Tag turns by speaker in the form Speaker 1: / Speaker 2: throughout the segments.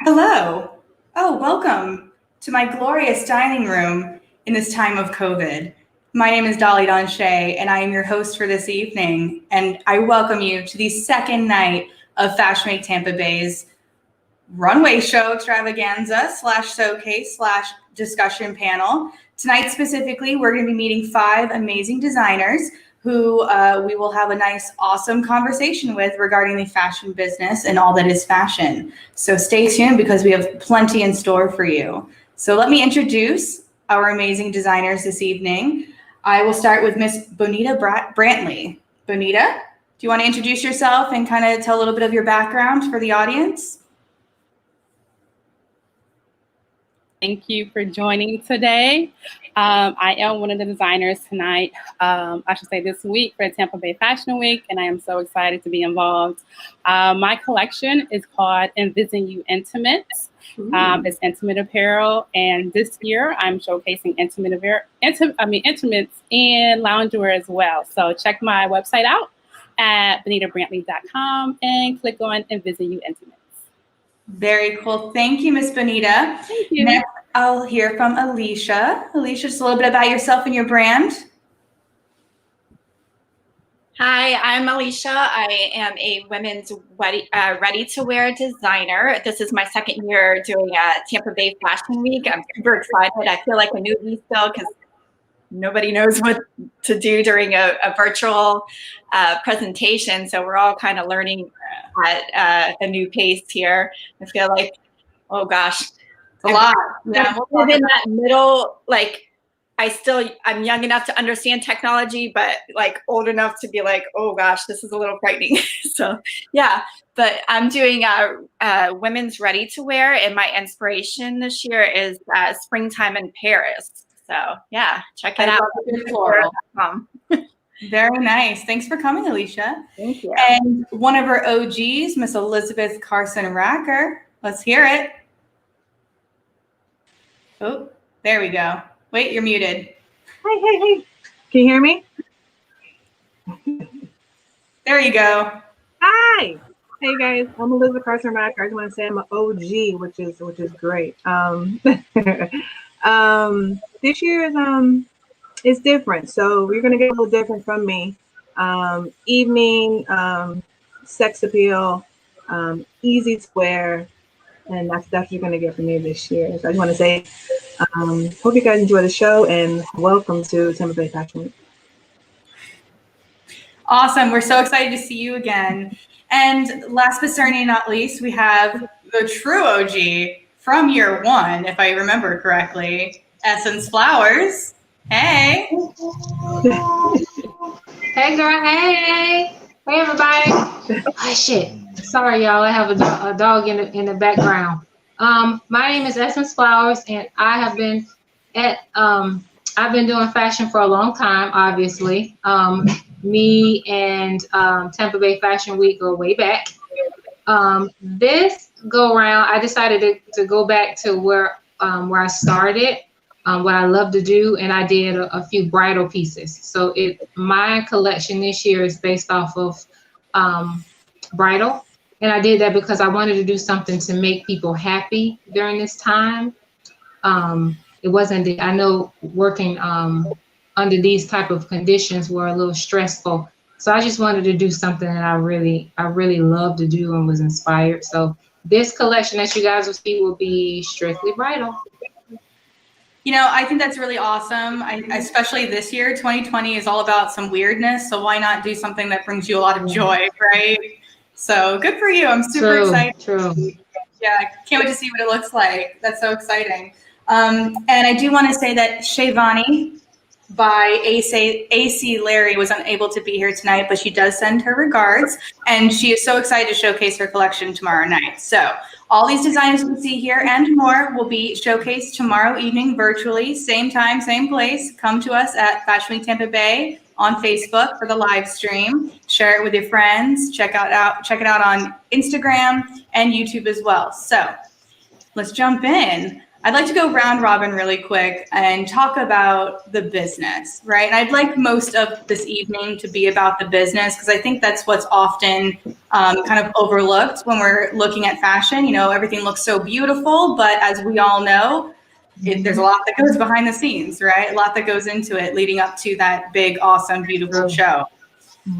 Speaker 1: Hello. Oh, welcome to my glorious dining room in this time of COVID. My name is Dolly Donshey, and I am your host for this evening. And I welcome you to the second night of Fashion Week Tampa Bay's runway show extravaganza / showcase / discussion panel. Tonight specifically, we're going to be meeting 5 amazing designers who we will have a nice, awesome conversation with regarding the fashion business and all that is fashion. So stay tuned because we have plenty in store for you. So let me introduce our amazing designers this evening. I will start with Miss Bonita Brantley. Bonita, do you want to introduce yourself and kind of tell a little bit of your background for the audience?
Speaker 2: Thank you for joining today. I am one of the designers tonight, I should say this week for Tampa Bay Fashion Week, and I am so excited to be involved. My collection is called Envision You Intimates. It's intimate apparel, and this year I'm showcasing intimates and loungewear as well. So check my website out at bonitabrantly.com and click on Envision You Intimates.
Speaker 1: Very cool. Thank you, Miss Bonita.
Speaker 2: Thank you.
Speaker 1: Next, I'll hear from Alicia. Alicia, just a little bit about yourself and your brand.
Speaker 3: Hi, I'm Alicia. I am a women's ready-to-wear designer. This is my second year doing Tampa Bay Fashion Week. I'm super excited. I feel like a newbie still because nobody knows what to do during a virtual presentation. So we're all kind of learning at a new pace here. I feel like, oh gosh, it's
Speaker 1: a lot.
Speaker 3: Yeah, I'm in that middle, like I'm young enough to understand technology, but like old enough to be like, oh gosh, this is a little frightening. So yeah, but I'm doing women's ready to wear, and my inspiration this year is springtime in Paris. So yeah, check it out.
Speaker 1: Very nice. Thanks for coming, Alicia.
Speaker 3: Thank you.
Speaker 1: And one of our OGs, Miss Elizabeth Carson Racker. Let's hear it. Oh, there we go. Wait, you're muted.
Speaker 4: Hey. Can you hear me?
Speaker 1: There you go.
Speaker 4: Hi. Hey guys, I'm Elizabeth Carson Racker. I just want to say I'm an OG, which is great. This year is different, so you're gonna get a little different from me. Evening, sex appeal, easy to wear, and that's what you're gonna get from me this year. So I just want to say, hope you guys enjoy the show and welcome to Tampa Bay Fashion Week.
Speaker 1: Awesome. We're so excited to see you again. And last but certainly not least, we have the true OG from year 1, if I remember correctly, Essence Flowers. Hey.
Speaker 5: Hey girl, hey everybody. Oh shit, sorry y'all, I have a dog in the background. My name is Essence Flowers, and I have been I've been doing fashion for a long time, obviously. Me and Tampa Bay Fashion Week go way back. This go around, I decided to go back to where I started. What I love to do, and I did a few bridal pieces. So my collection this year is based off of bridal, and I did that because I wanted to do something to make people happy during this time. It wasn't I know working under these type of conditions were a little stressful, so I just wanted to do something that I really love to do and was inspired. So this collection that you guys will see will be strictly bridal.
Speaker 1: You know, I think that's really awesome. Especially this year, 2020 is all about some weirdness. So why not do something that brings you a lot of joy, right? So good for you. I'm super excited.
Speaker 5: True.
Speaker 1: Yeah, can't wait to see what it looks like. That's so exciting. And I do want to say that Cheyvonne by AC Larry was unable to be here tonight, but she does send her regards, and she is so excited to showcase her collection tomorrow night. So all these designs you see here and more will be showcased tomorrow evening virtually, same time, same place. Come to us at Fashion Week Tampa Bay on Facebook for the live stream. Share it with your friends. Check it out on Instagram and YouTube as well. So let's jump in. I'd like to go round robin really quick and talk about the business, right? And I'd like most of this evening to be about the business because I think that's what's often kind of overlooked when we're looking at fashion. You know, everything looks so beautiful, but as we all know, there's a lot that goes behind the scenes, right? A lot that goes into it leading up to that big, awesome, beautiful show.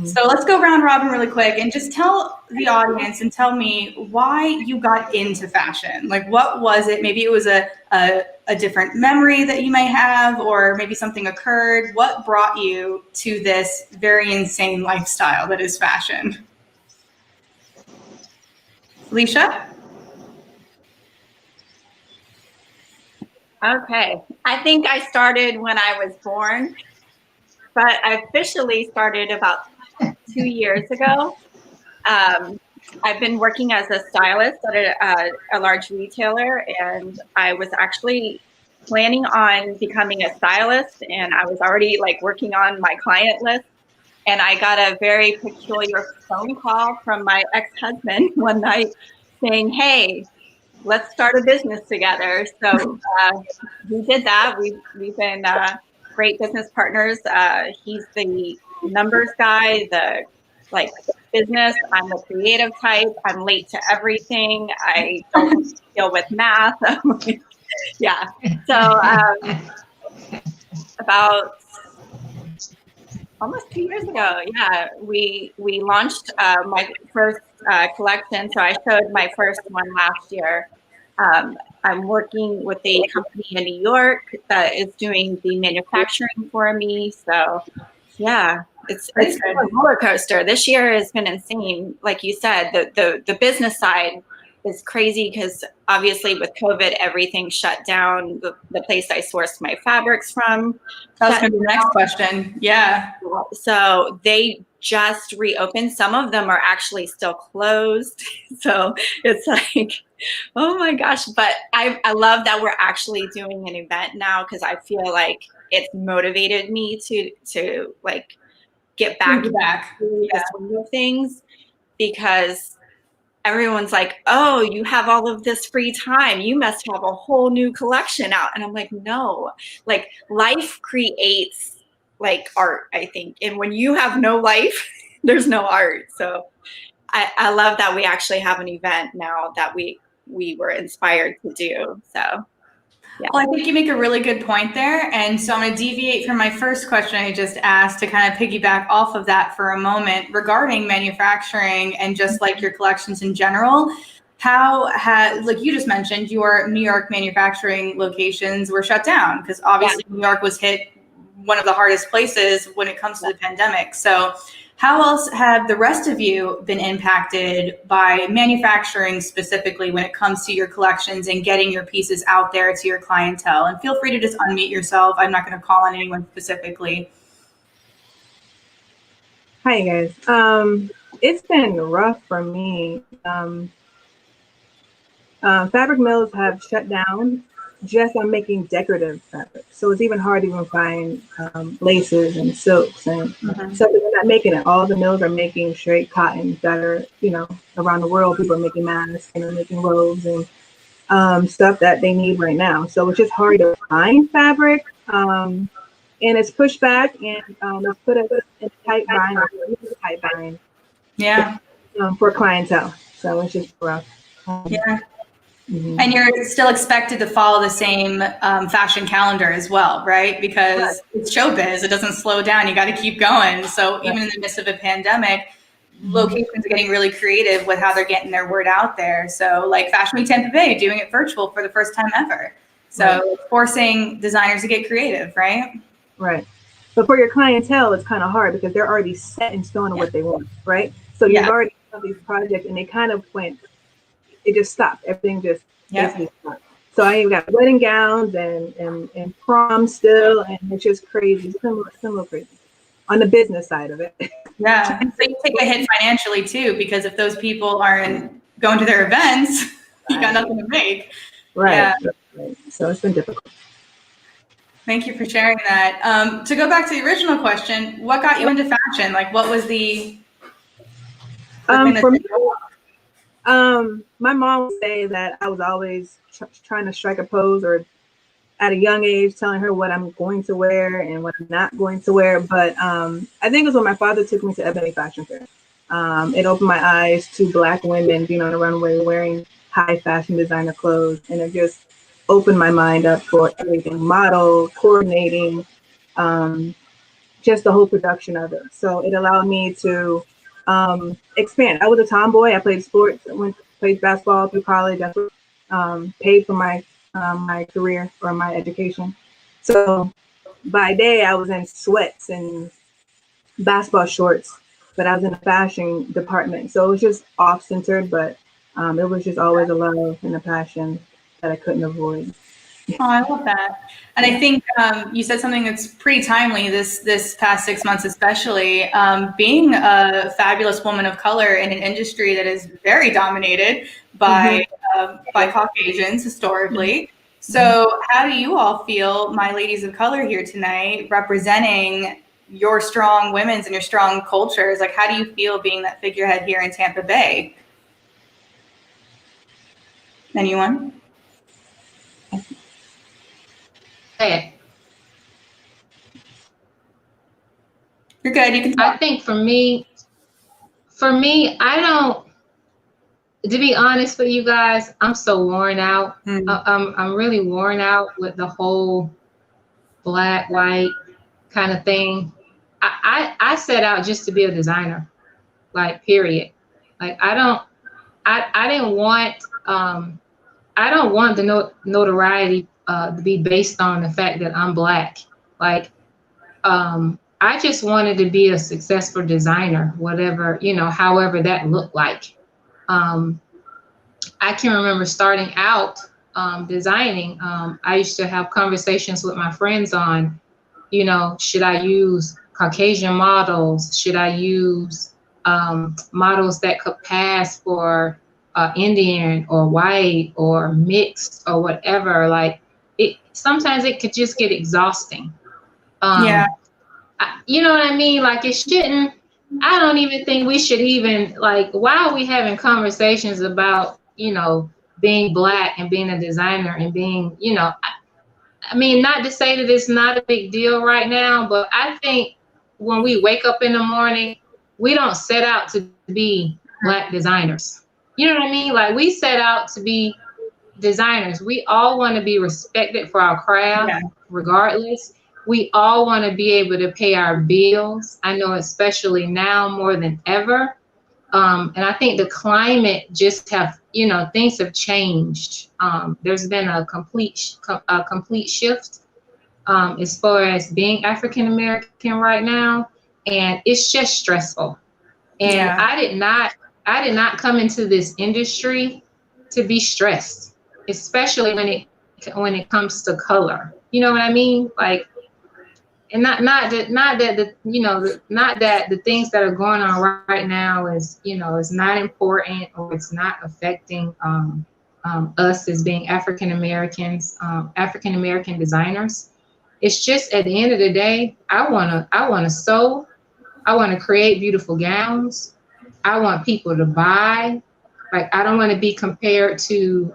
Speaker 1: So let's go round robin really quick and just tell the audience and tell me why you got into fashion. Like, what was it? Maybe it was a different memory that you may have, or maybe something occurred. What brought you to this very insane lifestyle that is fashion? Alicia?
Speaker 3: Okay. I think I started when I was born, but I officially started about 2 years ago. I've been working as a stylist at a large retailer, and I was actually planning on becoming a stylist, and I was already like working on my client list. And I got a very peculiar phone call from my ex-husband one night saying, "Hey, let's start a business together." So we did that. We've been great business partners. He's the numbers guy, the like business. I'm the creative type. I'm late to everything. I don't deal with math. Yeah. So about almost 2 years ago, yeah, we launched my first collection. So I showed my first one last year. I'm working with a company in New York that is doing the manufacturing for me. So yeah, it's been a roller coaster. This year has been insane. Like you said, the business side is crazy because obviously with COVID, everything shut down. The place I sourced my fabrics from.
Speaker 1: That was going to be the next question. Yeah.
Speaker 3: So they just reopened. Some of them are actually still closed. So it's like, oh my gosh. But I love that we're actually doing an event now because I feel like it's motivated me to like get back to the swing of things, because everyone's like, oh, you have all of this free time. You must have a whole new collection out. And I'm like, no, like life creates like art, I think. And when you have no life, there's no art. So I love that we actually have an event now that we were inspired to do. So yeah.
Speaker 1: Well, I think you make a really good point there. And so I'm going to deviate from my first question I just asked to kind of piggyback off of that for a moment regarding manufacturing and just like your collections in general. How has, like you just mentioned, your New York manufacturing locations were shut down because obviously New York was hit one of the hardest places when it comes to the pandemic. So how else have the rest of you been impacted by manufacturing specifically when it comes to your collections and getting your pieces out there to your clientele? And feel free to just unmute yourself. I'm not going to call on anyone specifically.
Speaker 4: Hi, guys. It's been rough for me. Fabric mills have shut down just on making decorative fabric. So it's even hard to even find laces and silks and stuff that they're not making it. All the mills are making straight cotton that are, you know, around the world, people are making masks and they're making robes and stuff that they need right now. So it's just hard to find fabric. And it's pushed back and it's put us in a tight bind,
Speaker 1: Yeah.
Speaker 4: For clientele. So it's just rough.
Speaker 1: Yeah. And you're still expected to follow the same fashion calendar as well, right? Because it's showbiz, it doesn't slow down. You got to keep going. So even in the midst of a pandemic, locations are getting really creative with how they're getting their word out there. So like Fashion Week Tampa Bay, doing it virtual for the first time ever. So forcing designers to get creative, right?
Speaker 4: Right. But for your clientele, it's kind of hard because they're already set in stone on what they want, right? So you've already done these projects and they kind of went, it just stopped. Everything just basically stopped. So I even got wedding gowns and prom still, and it's just crazy, similar crazy on the business side of it.
Speaker 1: Yeah, so you take a hit financially too, because if those people aren't going to their events, you got nothing to make.
Speaker 4: Right. Right. So it's been difficult.
Speaker 1: Thank you for sharing that. To go back to the original question, what got you into fashion? Like, what was the thing that
Speaker 4: for me, My mom would say that I was always trying to strike a pose, or at a young age telling her what I'm going to wear and what I'm not going to wear. But I think it was when my father took me to Ebony Fashion Fair. It opened my eyes to Black women being on the runway wearing high fashion designer clothes, and it just opened my mind up for everything, model, coordinating, just the whole production of it. So it allowed me to expand. I was a tomboy. I played sports. Played basketball through college. That's what paid for my my career or my education. So by day, I was in sweats and basketball shorts, but I was in the fashion department. So it was just off-centered, but it was just always a love and a passion that I couldn't avoid.
Speaker 1: Oh, I love that. And I think you said something that's pretty timely this past 6 months, especially being a fabulous woman of color in an industry that is very dominated by Caucasians historically. So how do you all feel, my ladies of color here tonight, representing your strong women's and your strong cultures? Like, how do you feel being that figurehead here in Tampa Bay? Anyone? You're good. You can talk.
Speaker 5: I think for me, I don't. To be honest with you guys, I'm so worn out. I'm really worn out with the whole black, white kind of thing. I set out just to be a designer, like period. Like I didn't want I don't want the notoriety to be based on the fact that I'm black. Like I just wanted to be a successful designer, whatever, however that looked like. I can remember starting out designing. I used to have conversations with my friends on, should I use Caucasian models? Should I use models that could pass for Indian or white or mixed or whatever? Like sometimes it could just get exhausting.
Speaker 1: Yeah.
Speaker 5: You know what I mean? Like it shouldn't. I don't even think we should even why are we having conversations about, being black and being a designer and being, I mean, not to say that it's not a big deal right now, but I think when we wake up in the morning, we don't set out to be black designers. You know what I mean? Like we set out to be designers. We all want to be respected for our craft, regardless. We all want to be able to pay our bills. I know especially now more than ever. And I think the climate just things have changed. There's been a complete shift as far as being African American right now, and it's just stressful. And I did not come into this industry to be stressed, especially when it comes to color. You know what I mean? Like. And not that the things that are going on right now is not important or it's not affecting us as being African Americans, African American designers. It's just at the end of the day, I wanna sew, I wanna create beautiful gowns, I want people to buy. Like I don't want to be compared to.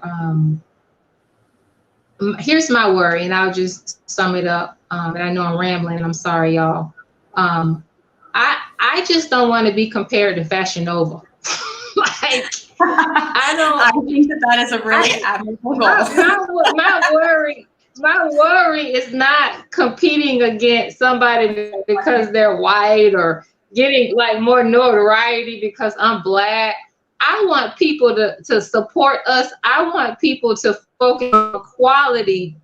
Speaker 5: Here's my worry, and I'll just sum it up. And I know I'm rambling. I'm sorry, y'all. I just don't want to be compared to Fashion Nova. I
Speaker 1: think that is a really admirable goal.
Speaker 5: My worry is not competing against somebody because they're white or getting more notoriety because I'm black. I want people to support us. I want people to focus on quality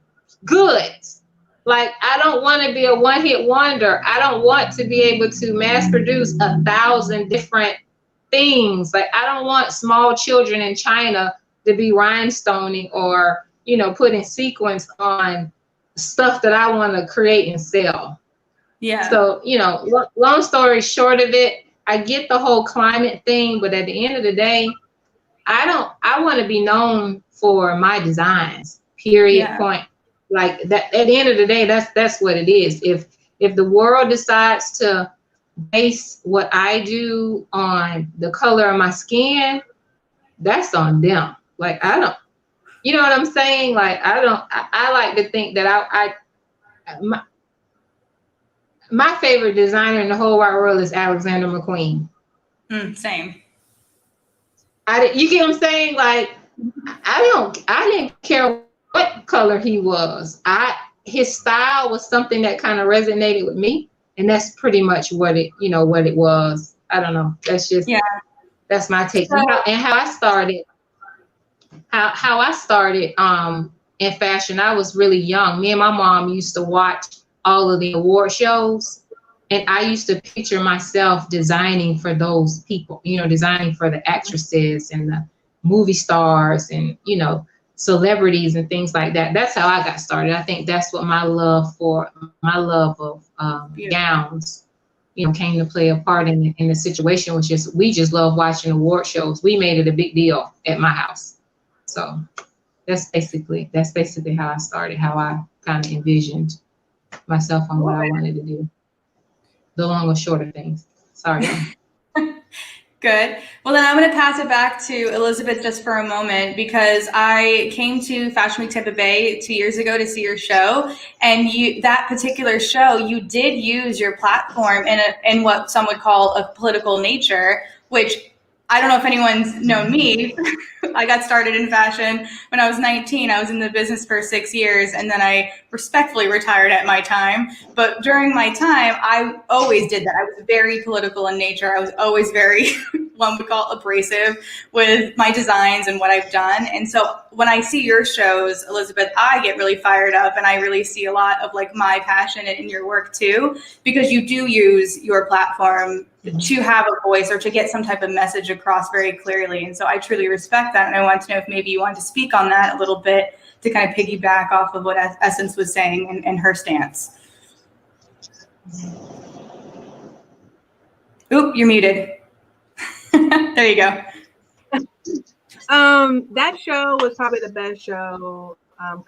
Speaker 5: goods. Like, I don't want to be a one-hit wonder. I don't want to be able to mass produce 1,000 different things. Like, I don't want small children in China to be rhinestoning or, putting sequins on stuff that I want to create and sell.
Speaker 1: Yeah.
Speaker 5: So, long story short of it, I get the whole climate thing, but at the end of the day, I want to be known for my designs, period, point. Like that, at the end of the day, that's what it is. If the world decides to base what I do on the color of my skin, that's on them. Like, I don't, you know what I'm saying? Like, I like to think that my favorite designer in the whole wide world is Alexander McQueen.
Speaker 1: Same.
Speaker 5: You get what I'm saying? Like, I didn't care what color he was. His style was something that kind of resonated with me, and that's pretty much what it was. I don't know. That's just, that's my take.
Speaker 1: So,
Speaker 5: and how I started. How I started in fashion, I was really young. Me and my mom used to watch all of the award shows, and I used to picture myself designing for those people, designing for the actresses and the movie stars and, celebrities and things like that. That's how I got started. I think that's what my love of gowns, came to play a part in the situation, which is we just love watching award shows. We made it a big deal at my house. So that's basically how I started, how I kind of envisioned myself on what I wanted to do. The long or short of things. Sorry.
Speaker 1: Good. Well, then I'm going to pass it back to Elizabeth just for a moment, because I came to Fashion Week Tampa Bay 2 years ago to see your show, and that particular show, you did use your platform in what some would call a political nature, which I don't know if anyone's known me. I got started in fashion when I was 19. I was in the business for 6 years, and then I respectfully retired at my time. But during my time, I always did that. I was very political in nature. I was always very, one would call abrasive with my designs and what I've done. And so when I see your shows, Elizabeth, I get really fired up, and I really see a lot of like my passion in your work too, because you do use your platform to have a voice or to get some type of message across very clearly. And so I truly respect that. And I want to know if maybe you want to speak on that a little bit to kind of piggyback off of what Essence was saying and her stance. Oop, you're muted. There you go.
Speaker 4: That show was probably the best show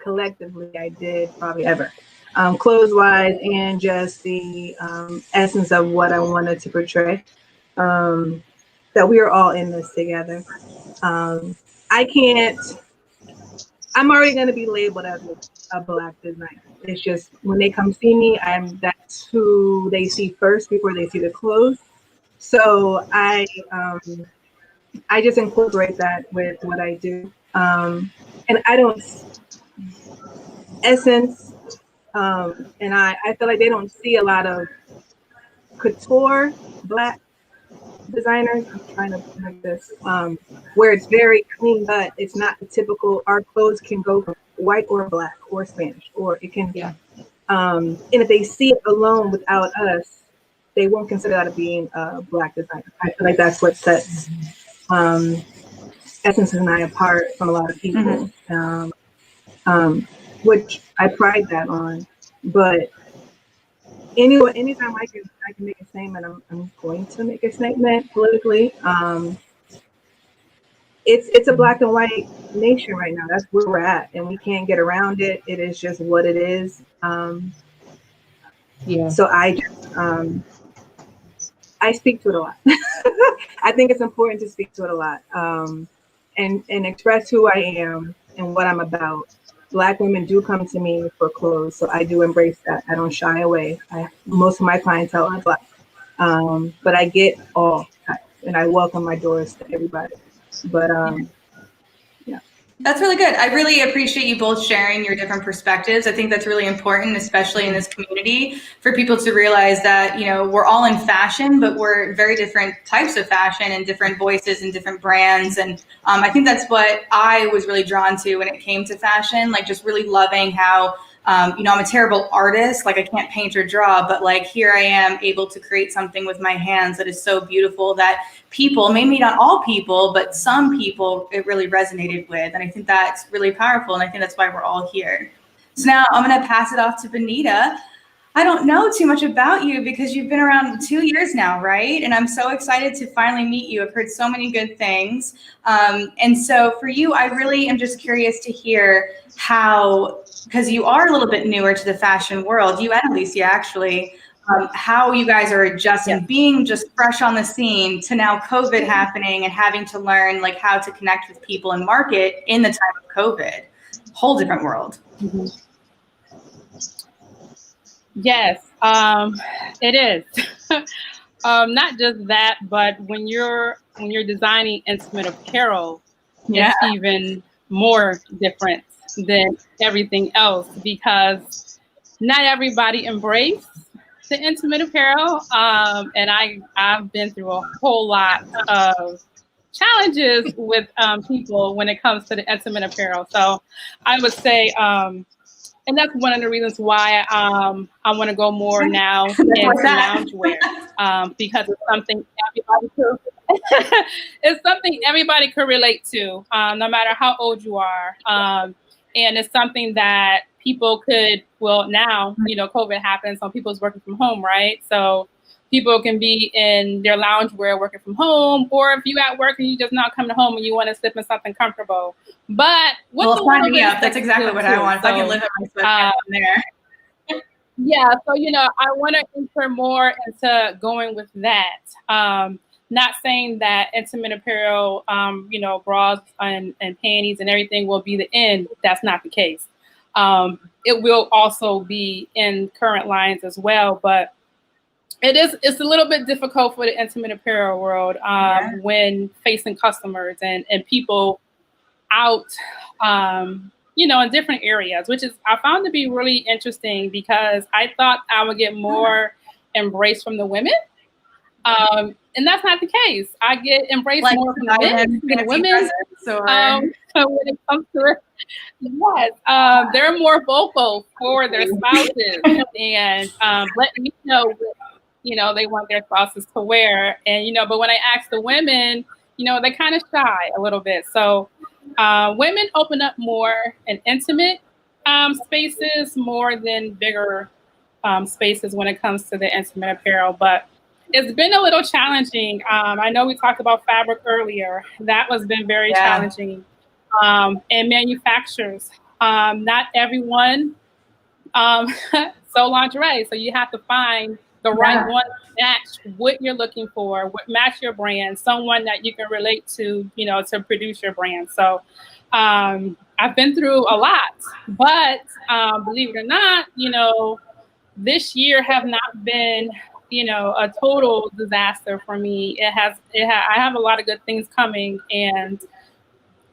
Speaker 4: collectively I did probably ever. Clothes-wise and just the essence of what I wanted to portray. That we are all in this together. I'm already going to be labeled as a Black designer. It's just when they come see me, that's who they see first before they see the clothes. So I just incorporate that with what I do. And I don't, Essence, and I feel like they don't see a lot of couture Black designers. I'm trying to make this where it's very clean, but it's not the typical. Our clothes can go from white or Black or Spanish, or it can. Yeah. And if they see it alone without us, they won't consider that being a Black designer. I feel like that's what sets Essence and I apart from a lot of people. Mm-hmm. Which I pride that on. But anyway, anytime I can make a statement, I'm going to make a statement politically. It's a Black and white nation right now. That's where we're at, and we can't get around it. It is just what it is. So I just I speak to it a lot. I think it's important to speak to it a lot, and express who I am and what I'm about. Black women do come to me for clothes, so I do embrace that. I don't shy away. Most of my clientele are Black, but I get all types, and I welcome my doors to everybody. But yeah.
Speaker 1: That's really good. I really appreciate you both sharing your different perspectives. I think that's really important, especially in this community, for people to realize that, we're all in fashion, but we're very different types of fashion and different voices and different brands. And I think that's what I was really drawn to when it came to fashion, like just really loving how, I'm a terrible artist, like I can't paint or draw, but like here I am able to create something with my hands that is so beautiful that people, maybe not all people, but some people it really resonated with. And I think that's really powerful. And I think that's why we're all here. So now I'm going to pass it off to Bonita. I don't know too much about you because you've been around 2 years now, right? And I'm so excited to finally meet you. I've heard so many good things. And so for you, I really am just curious to hear how, because you are a little bit newer to the fashion world, you and Alicia actually, how you guys are adjusting, being just fresh on the scene to now COVID happening and having to learn like how to connect with people and market in the time of COVID. Whole different world.
Speaker 2: Yes, it is. Not just that, but when you're designing intimate apparel, it's even more different than everything else, because not everybody embraced the intimate apparel, and I've been through a whole lot of challenges with people when it comes to the intimate apparel. So I would say, and that's one of the reasons why I want to go more now into loungewear, because it's something everybody could, it's something everybody could relate to, no matter how old you are. And it's something that people could, well, now, you know, COVID happens, so people's working from home, right? So people can be in their loungewear working from home, or if you at work and you just not coming home and you want to slip in something comfortable. But
Speaker 1: sign me up. That's exactly what I want. So, if I can live in my sweatpants there.
Speaker 2: Yeah, so you know, I want to enter more into going with that. Not saying that intimate apparel, you know, bras and panties and everything will be the end. That's not the case. It will also be in current lines as well, but it's a little bit difficult for the intimate apparel world when facing customers and people out, you know, in different areas, which is I found to be really interesting, because I thought I would get more embrace from the women. And that's not the case. I get embraced
Speaker 1: like
Speaker 2: more from the men, the women. So when it comes to it, yes, they're more vocal for their spouses and letting me know what, you know, they want their spouses to wear. And, you know, but when I ask the women, you know, they kind of shy a little bit. So women open up more in intimate spaces more than bigger spaces when it comes to the intimate apparel. But it's been a little challenging. I know we talked about fabric earlier. That has been very challenging. And manufacturers, not everyone so lingerie. So you have to find the right one to match what you're looking for, what match your brand, someone that you can relate to, you know, to produce your brand. So I've been through a lot, but believe it or not, you know, this year have not been, you know, a total disaster for me. I have a lot of good things coming, and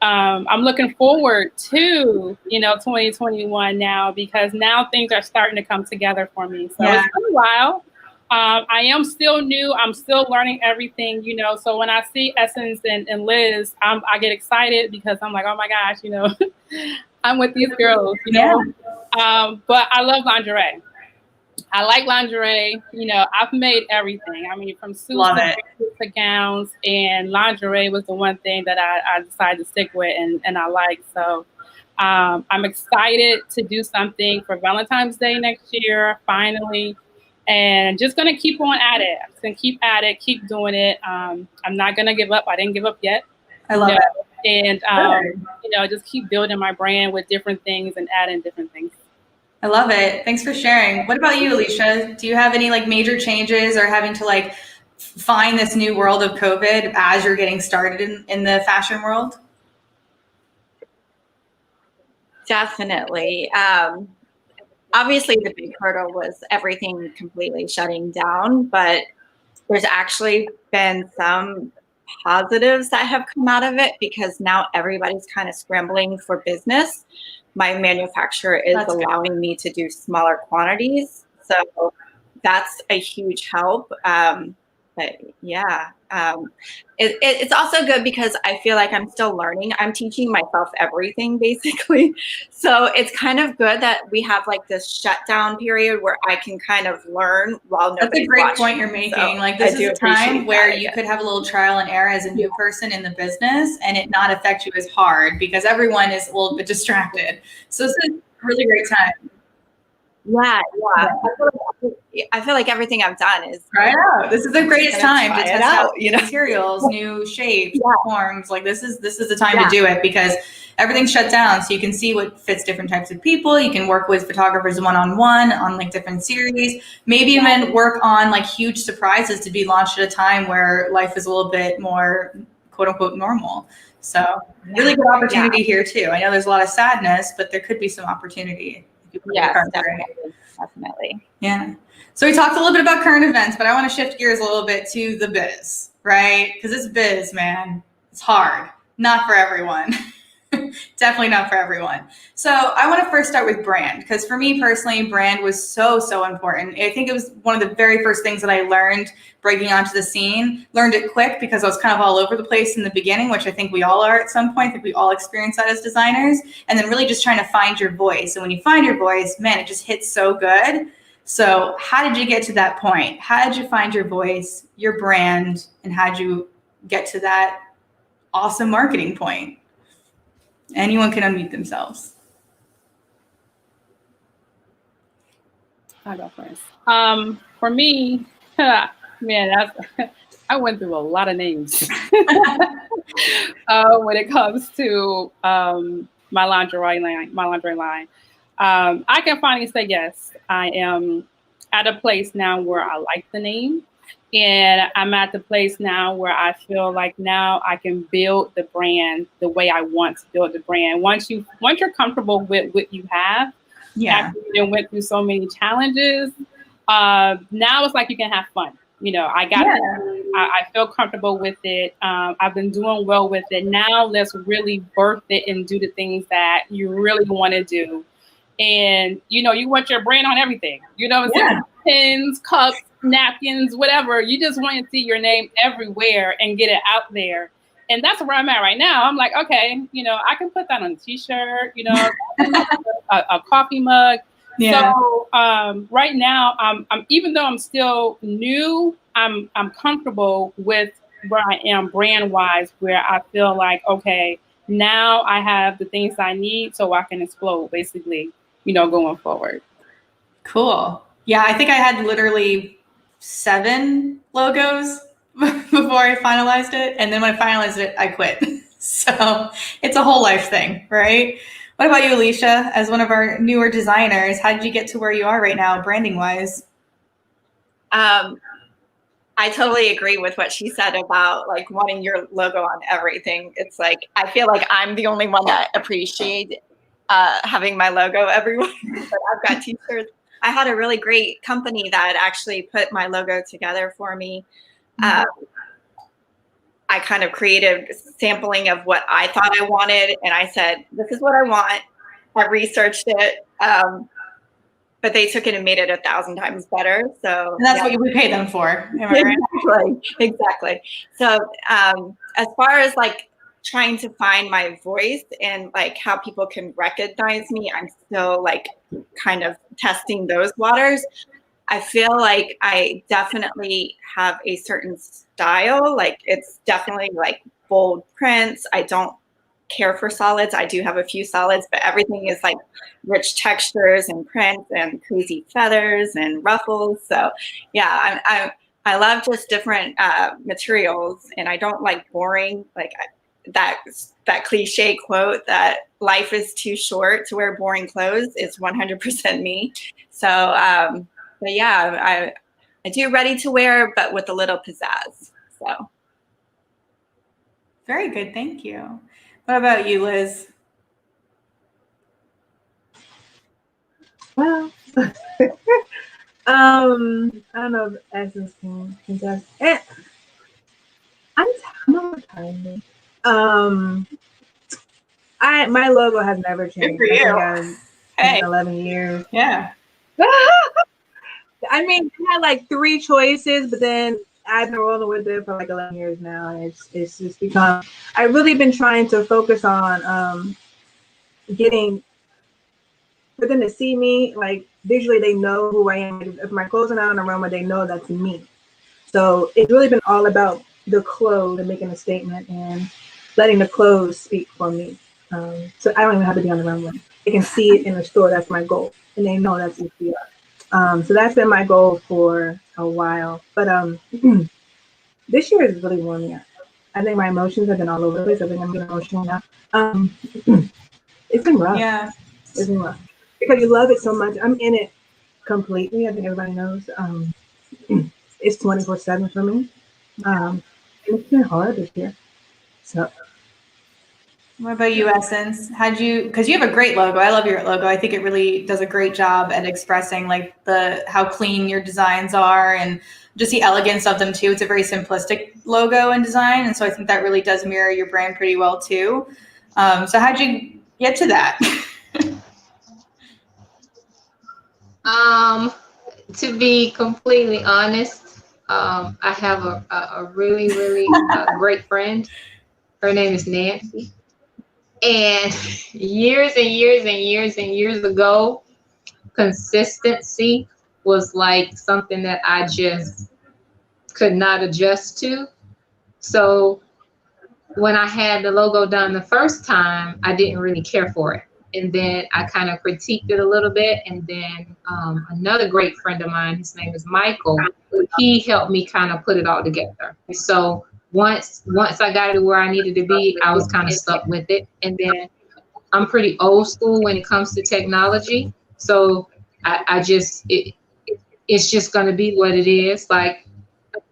Speaker 2: I'm looking forward to, you know, 2021 now, because now things are starting to come together for me. So it's been a while. I am still new. I'm still learning everything, you know. So when I see Essence and Liz, I get excited, because I'm like, oh my gosh, you know, I'm with these girls, you know. But I love lingerie. I like lingerie. You know, I've made everything. I mean, from suits to gowns, and lingerie was the one thing that I decided to stick with and I like. So I'm excited to do something for Valentine's Day next year, finally. And just going to keep on at it. I'm just going to keep at it, keep doing it. I'm not going to give up. I didn't give up yet.
Speaker 1: I love it.
Speaker 2: And, you know, just keep building my brand with different things and adding different things.
Speaker 1: I love it. Thanks for sharing. What about you, Alicia? Do you have any like major changes or having to like find this new world of COVID as you're getting started in the fashion world?
Speaker 3: Definitely. Obviously, the big hurdle was everything completely shutting down, but there's actually been some positives that have come out of it, because now everybody's kind of scrambling for business. My manufacturer is allowing me to do smaller quantities, so that's a huge help. But yeah, it's also good because I feel like I'm still learning. I'm teaching myself everything basically. So it's kind of good that we have like this shutdown period where I can kind of learn while nobody's
Speaker 1: That's a great
Speaker 3: watching.
Speaker 1: point you're making.
Speaker 3: So
Speaker 1: like this is a time where you could have a little trial and error as a new person in the business and it not affect you as hard because everyone is a little bit distracted. So it's a really great time.
Speaker 3: Yeah. I feel like everything I've done is
Speaker 1: try it out. This is the greatest time to test out
Speaker 3: you know,
Speaker 1: materials, new shapes, forms. Like this is the time
Speaker 3: Yeah.
Speaker 1: to do it because everything's shut down. So you can see what fits different types of people. You can work with photographers one-on-one on like different series. Maybe even work on like huge surprises to be launched at a time where life is a little bit more quote unquote normal. So really good opportunity here too. I know there's a lot of sadness, but there could be some opportunity.
Speaker 3: Yes, definitely.
Speaker 1: Yeah. So we talked a little bit about current events, but I want to shift gears a little bit to the biz, right? Because this biz, man, it's hard. Not for everyone. Definitely not for everyone. So I want to first start with brand, because for me personally, brand was so important. I think it was one of the very first things that I learned breaking onto the scene. Learned it quick because I was kind of all over the place in the beginning, which I think we all are at some point. I think we all experience that as designers. And then really just trying to find your voice. And when you find your voice, man, it just hits so good. So how did you get to that point? How did you find your voice, your brand, and how did you get to that awesome marketing point? Anyone can unmute themselves.
Speaker 2: I'll go first. For me, man, I went through a lot of names when it comes to my lingerie line. I can finally say yes. I am at a place now where I like the name, and I'm at the place now where I feel like now I can build the brand the way I want to build the brand. Once you're comfortable with what you have, after you went through so many challenges, now it's like you can have fun. You know, I got I feel comfortable with it. I've been doing well with it. Now let's really birth it and do the things that you really want to do. And, you know, you want your brand on everything. You know what I'm saying? Pins, cups, napkins, whatever. You just want to see your name everywhere and get it out there. And that's where I'm at right now. I'm like, okay, you know, I can put that on a t-shirt, you know, a coffee mug.
Speaker 1: Yeah.
Speaker 2: So right now, I'm even though I'm still new, I'm comfortable with where I am brand wise, where I feel like, okay, now I have the things I need so I can explode, basically, you know, going forward.
Speaker 1: Cool. Yeah, I think I had literally 7 logos before I finalized it. And then when I finalized it, I quit. So it's a whole life thing, right? What about you, Alicia? As one of our newer designers, how did you get to where you are right now, branding wise?
Speaker 3: I totally agree with what she said about like wanting your logo on everything. It's like, I feel like I'm the only one that appreciates having my logo everywhere. But I've got t-shirts. I had a really great company that actually put my logo together for me. I kind of created a sampling of what I thought I wanted. And I said, this is what I want. I researched it. But they took it and made it 1,000 times better. So
Speaker 1: and that's what we pay them for. Am I right?
Speaker 3: Exactly. So as far as like trying to find my voice and like how people can recognize me, I'm still like kind of testing those waters. I feel like I definitely have a certain style. Like it's definitely like bold prints. I don't care for solids. I do have a few solids, but everything is like rich textures and prints and crazy feathers and ruffles. So yeah, I love just different materials, and I don't like boring, like that cliche quote that life is too short to wear boring clothes is 100% me. So but yeah, I do ready to wear, but with a little pizzazz. So
Speaker 1: very good, thank you. What about you, Liz?
Speaker 4: Well, I don't know if Essence can just. I'm tiny. My logo has never changed.
Speaker 1: Good for you.
Speaker 4: I think I've 11 years.
Speaker 1: Yeah.
Speaker 4: I mean, I had like 3 choices, but then I've been rolling with it for like 11 years now, and it's just become. I've really been trying to focus on getting for them to see me, like visually they know who I am. If my clothes are not on aroma, they know that's me. So it's really been all about the clothes and making a statement and letting the clothes speak for me. So I don't even have to be on the runway. they can see it in the store. That's my goal, and they know that's EPR. So that's been my goal for a while. But this year is really warming up. I think my emotions have been all over the place. I think I'm getting emotional now. It's been rough.
Speaker 1: Yeah.
Speaker 4: It's been rough because you love it so much. I'm in it completely. I think everybody knows. It's 24/7 for me. It's been hard this year. So.
Speaker 1: What about you, Essence? Because you have a great logo. I love your logo. I think it really does a great job at expressing like how clean your designs are and just the elegance of them too. It's a very simplistic logo and design. And so I think that really does mirror your brand pretty well too. So how'd you get to that?
Speaker 5: To be completely honest, I have a really, really great friend. Her name is Nancy. And years and years and years and years ago, consistency was like something that I just could not adjust to. So when I had the logo done the first time, I didn't really care for it. And then I kind of critiqued it a little bit. And then another great friend of mine, his name is Michael, he helped me kind of put it all together. So once I got it to where I needed to be, I was kind of stuck with it. And then I'm pretty old school when it comes to technology. So it's just going to be what it is. Like,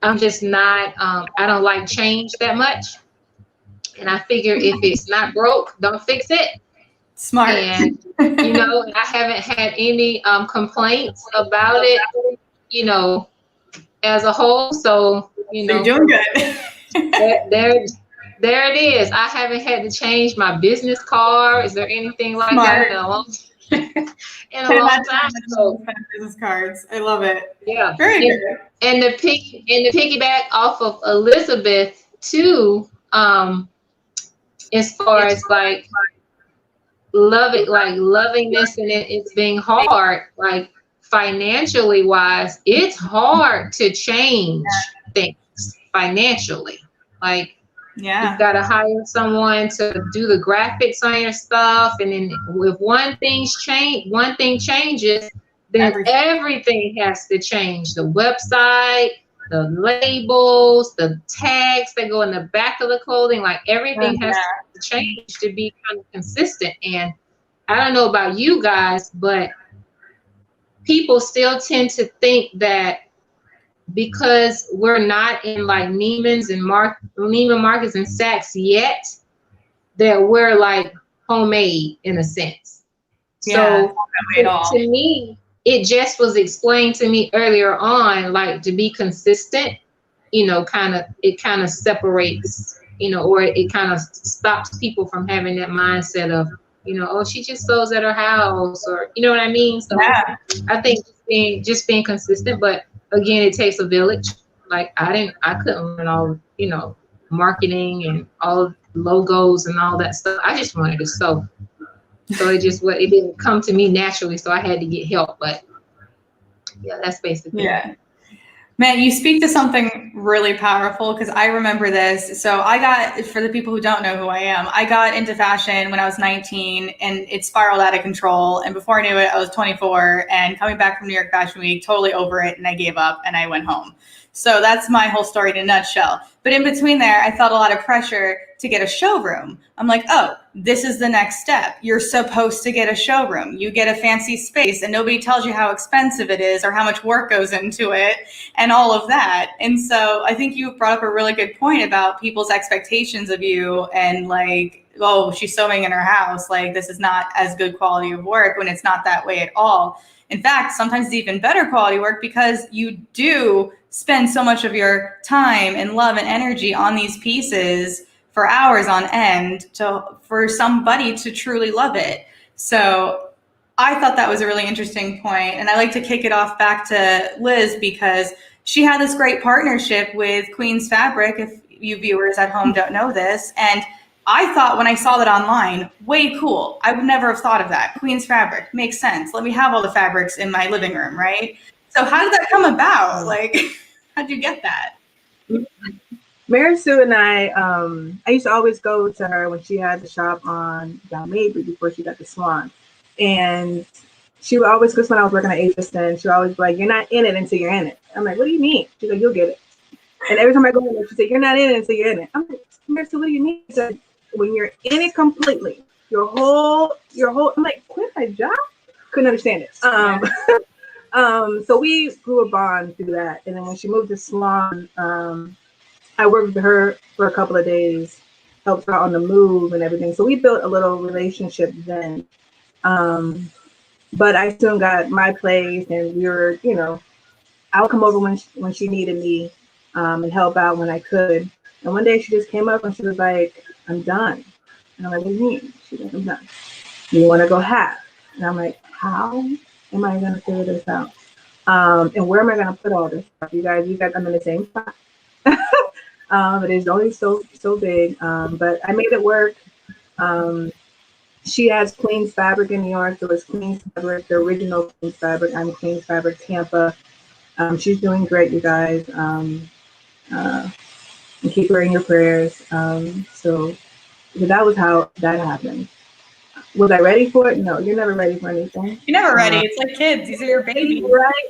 Speaker 5: I'm just not, I don't like change that much. And I figure if it's not broke, don't fix it.
Speaker 1: Smart.
Speaker 5: And, I haven't had any complaints about it, as a whole. So,
Speaker 1: You're doing good.
Speaker 5: there it is. I haven't had to change my business card. Is there anything like that in a long time? So,
Speaker 1: business cards. I love it.
Speaker 5: Yeah.
Speaker 1: Very good.
Speaker 5: And the piggyback off of Elizabeth too, as far as like loving this and it's being hard, like financially wise, it's hard to change things financially. Like, you've got to hire someone to do the graphics on your stuff, and then if one thing changes, then everything has to change. The website, the labels, the tags that go in the back of the clothing, like everything has to change to be kind of consistent. And I don't know about you guys, but people still tend to think that because we're not in like Neiman's and Neiman Marcus and Saks yet, that we're like homemade in a sense. So to me, it just was explained to me earlier on, like, to be consistent, it kind of separates, or it kind of stops people from having that mindset of, oh, she just sews at her house, or, you know what I mean? So I think just being consistent, but again, it takes a village. Like, I couldn't learn all, marketing and all logos and all that stuff. I just wanted to sew. So it didn't come to me naturally. So I had to get help. But yeah, that's basically it.
Speaker 1: Man, you speak to something really powerful, because I remember this. So for the people who don't know who I am, I got into fashion when I was 19 and it spiraled out of control. And before I knew it, I was 24 and coming back from New York Fashion Week, totally over it. And I gave up and I went home. So that's my whole story in a nutshell. But in between there, I felt a lot of pressure to get a showroom. I'm like, oh, this is the next step. You're supposed to get a showroom. You get a fancy space and nobody tells you how expensive it is or how much work goes into it and all of that. And so I think you brought up a really good point about people's expectations of you and like, oh, she's sewing in her house. Like, this is not as good quality of work, when it's not that way at all. In fact, sometimes it's even better quality work because you do spend so much of your time and love and energy on these pieces for hours on end for somebody to truly love it. So I thought that was a really interesting point. And I like to kick it off back to Liz, because she had this great partnership with Queen's Fabric, if you viewers at home don't know this. And I thought, when I saw that online, way cool. I would never have thought of that. Queen's Fabric makes sense. Let me have all the fabrics in my living room, right? So how did that come about? Like, how'd you get that?
Speaker 4: Mary Sue and I used to always go to her when she had the shop on Jaime before she got the Swan. And she would always, because when I was working at HSN, she would always be like, "You're not in it until you're in it." I'm like, "What do you mean?" She's like, "You'll get it." And every time I go in there, she said, "You're not in it until you're in it." I'm like, "So what do you mean?" She said, "When you're in it completely, your whole." I'm like, "Quit my job?" Couldn't understand it. So we grew a bond through that. And then when she moved to Salon, I worked with her for a couple of days, helped her on the move and everything. So we built a little relationship then. But I soon got my place, and we were, I would come over when she needed me, and help out when I could. And one day she just came up and she was like, "I'm done." And I'm like, "What do you mean?" She's like, "I'm done. You want to go half?" And I'm like, "How am I going to figure this out? And where am I going to put all this stuff? You guys, I'm in the same spot." It is only so big, but I made it work. She has Queen's Fabric in New York. There was Queen's Fabric, the original Queen's Fabric. I'm Queen's Fabric Tampa. She's doing great, you guys. And keep her in your prayers. So that was how that happened. Was I ready for it? No, you're never ready for anything.
Speaker 1: You're never ready. It's like kids. These are your babies.
Speaker 4: Right.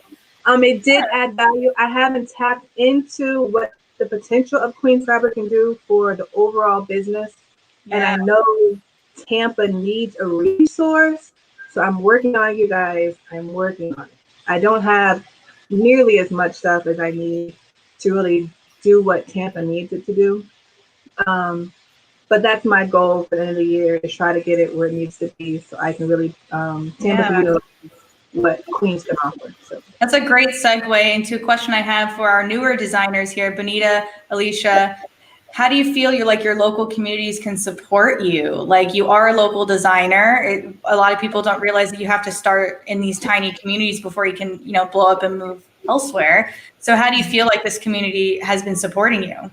Speaker 4: It did add value. I haven't tapped into what the potential of Queen's Fabric can do for the overall business. Yeah. And I know Tampa needs a resource. So I'm working on it, you guys. I'm working on it. I don't have nearly as much stuff as I need to really do what Tampa needs it to do. But that's my goal for the end of the year, to try to get it where it needs to be, so I can really Tampa what Queens can offer. So
Speaker 1: that's a great segue into a question I have for our newer designers here, Bonita, Alicia. How do you feel your local communities can support you? Like, you are a local designer. A lot of people don't realize that you have to start in these tiny communities before you can, blow up and move elsewhere. So how do you feel like this community has been supporting you?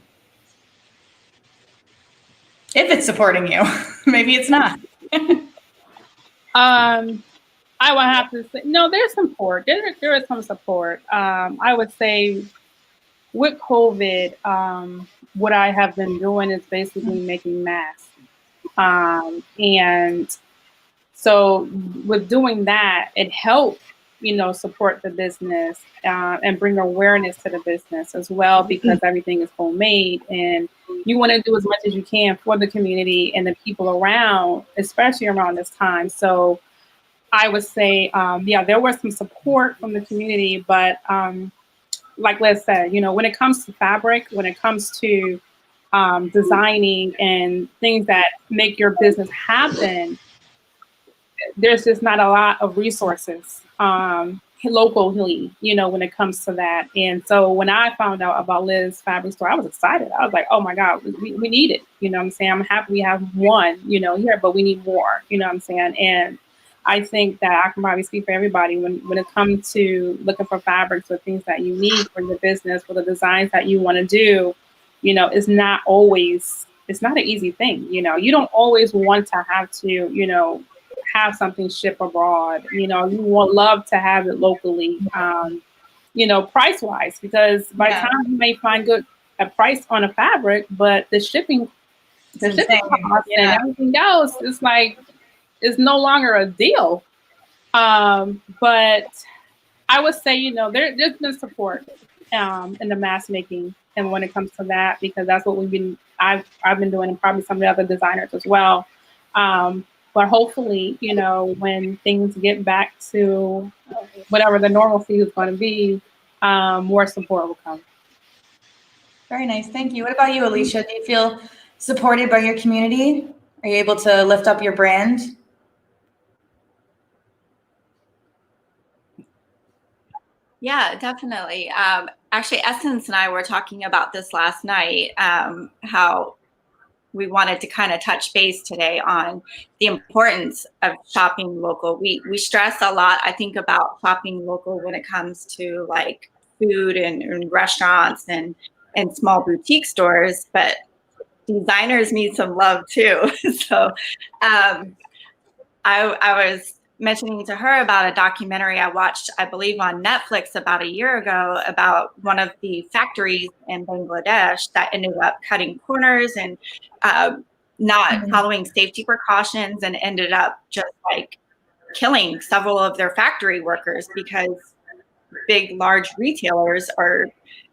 Speaker 1: If it's supporting you, maybe it's not.
Speaker 2: I would have to say, no, there's support. There is some support. I would say with COVID, what I have been doing is basically making masks. And so with doing that, it helped, support the business and bring awareness to the business as well, because everything is homemade and you want to do as much as you can for the community and the people around, especially around this time. So I would say, there was some support from the community, but like Liz said, when it comes to fabric, when it comes to designing and things that make your business happen, there's just not a lot of resources locally, when it comes to that. And so when I found out about Liz's fabric store, I was excited. I was like, oh my God, we need it. You know what I'm saying? I'm happy we have one, here, but we need more, you know what I'm saying? And I think that I can probably speak for everybody when it comes to looking for fabrics or things that you need for your business, for the designs that you want to do, it's not an easy thing. You don't always want to have to, have something shipped abroad. You would love to have it locally, price wise, because by the time you may find a price on a fabric, but the shipping cost and everything else, it's no longer a deal. But I would say, there's been support in the mask making, and when it comes to that, because that's what I've been doing, and probably some of the other designers as well. But hopefully, when things get back to whatever the normalcy is going to be, more support will come.
Speaker 1: Very nice. Thank you. What about you, Alicia? Do you feel supported by your community? Are you able to lift up your brand?
Speaker 3: Yeah, definitely. Actually, Essence and I were talking about this last night, how we wanted to kind of touch base today on the importance of shopping local. We stress a lot, I think, about shopping local when it comes to like food and restaurants and small boutique stores, but designers need some love too. So I was mentioning to her about a documentary I watched, I believe on Netflix about a year ago, about one of the factories in Bangladesh that ended up cutting corners and not following safety precautions, and ended up just like killing several of their factory workers because big, large retailers are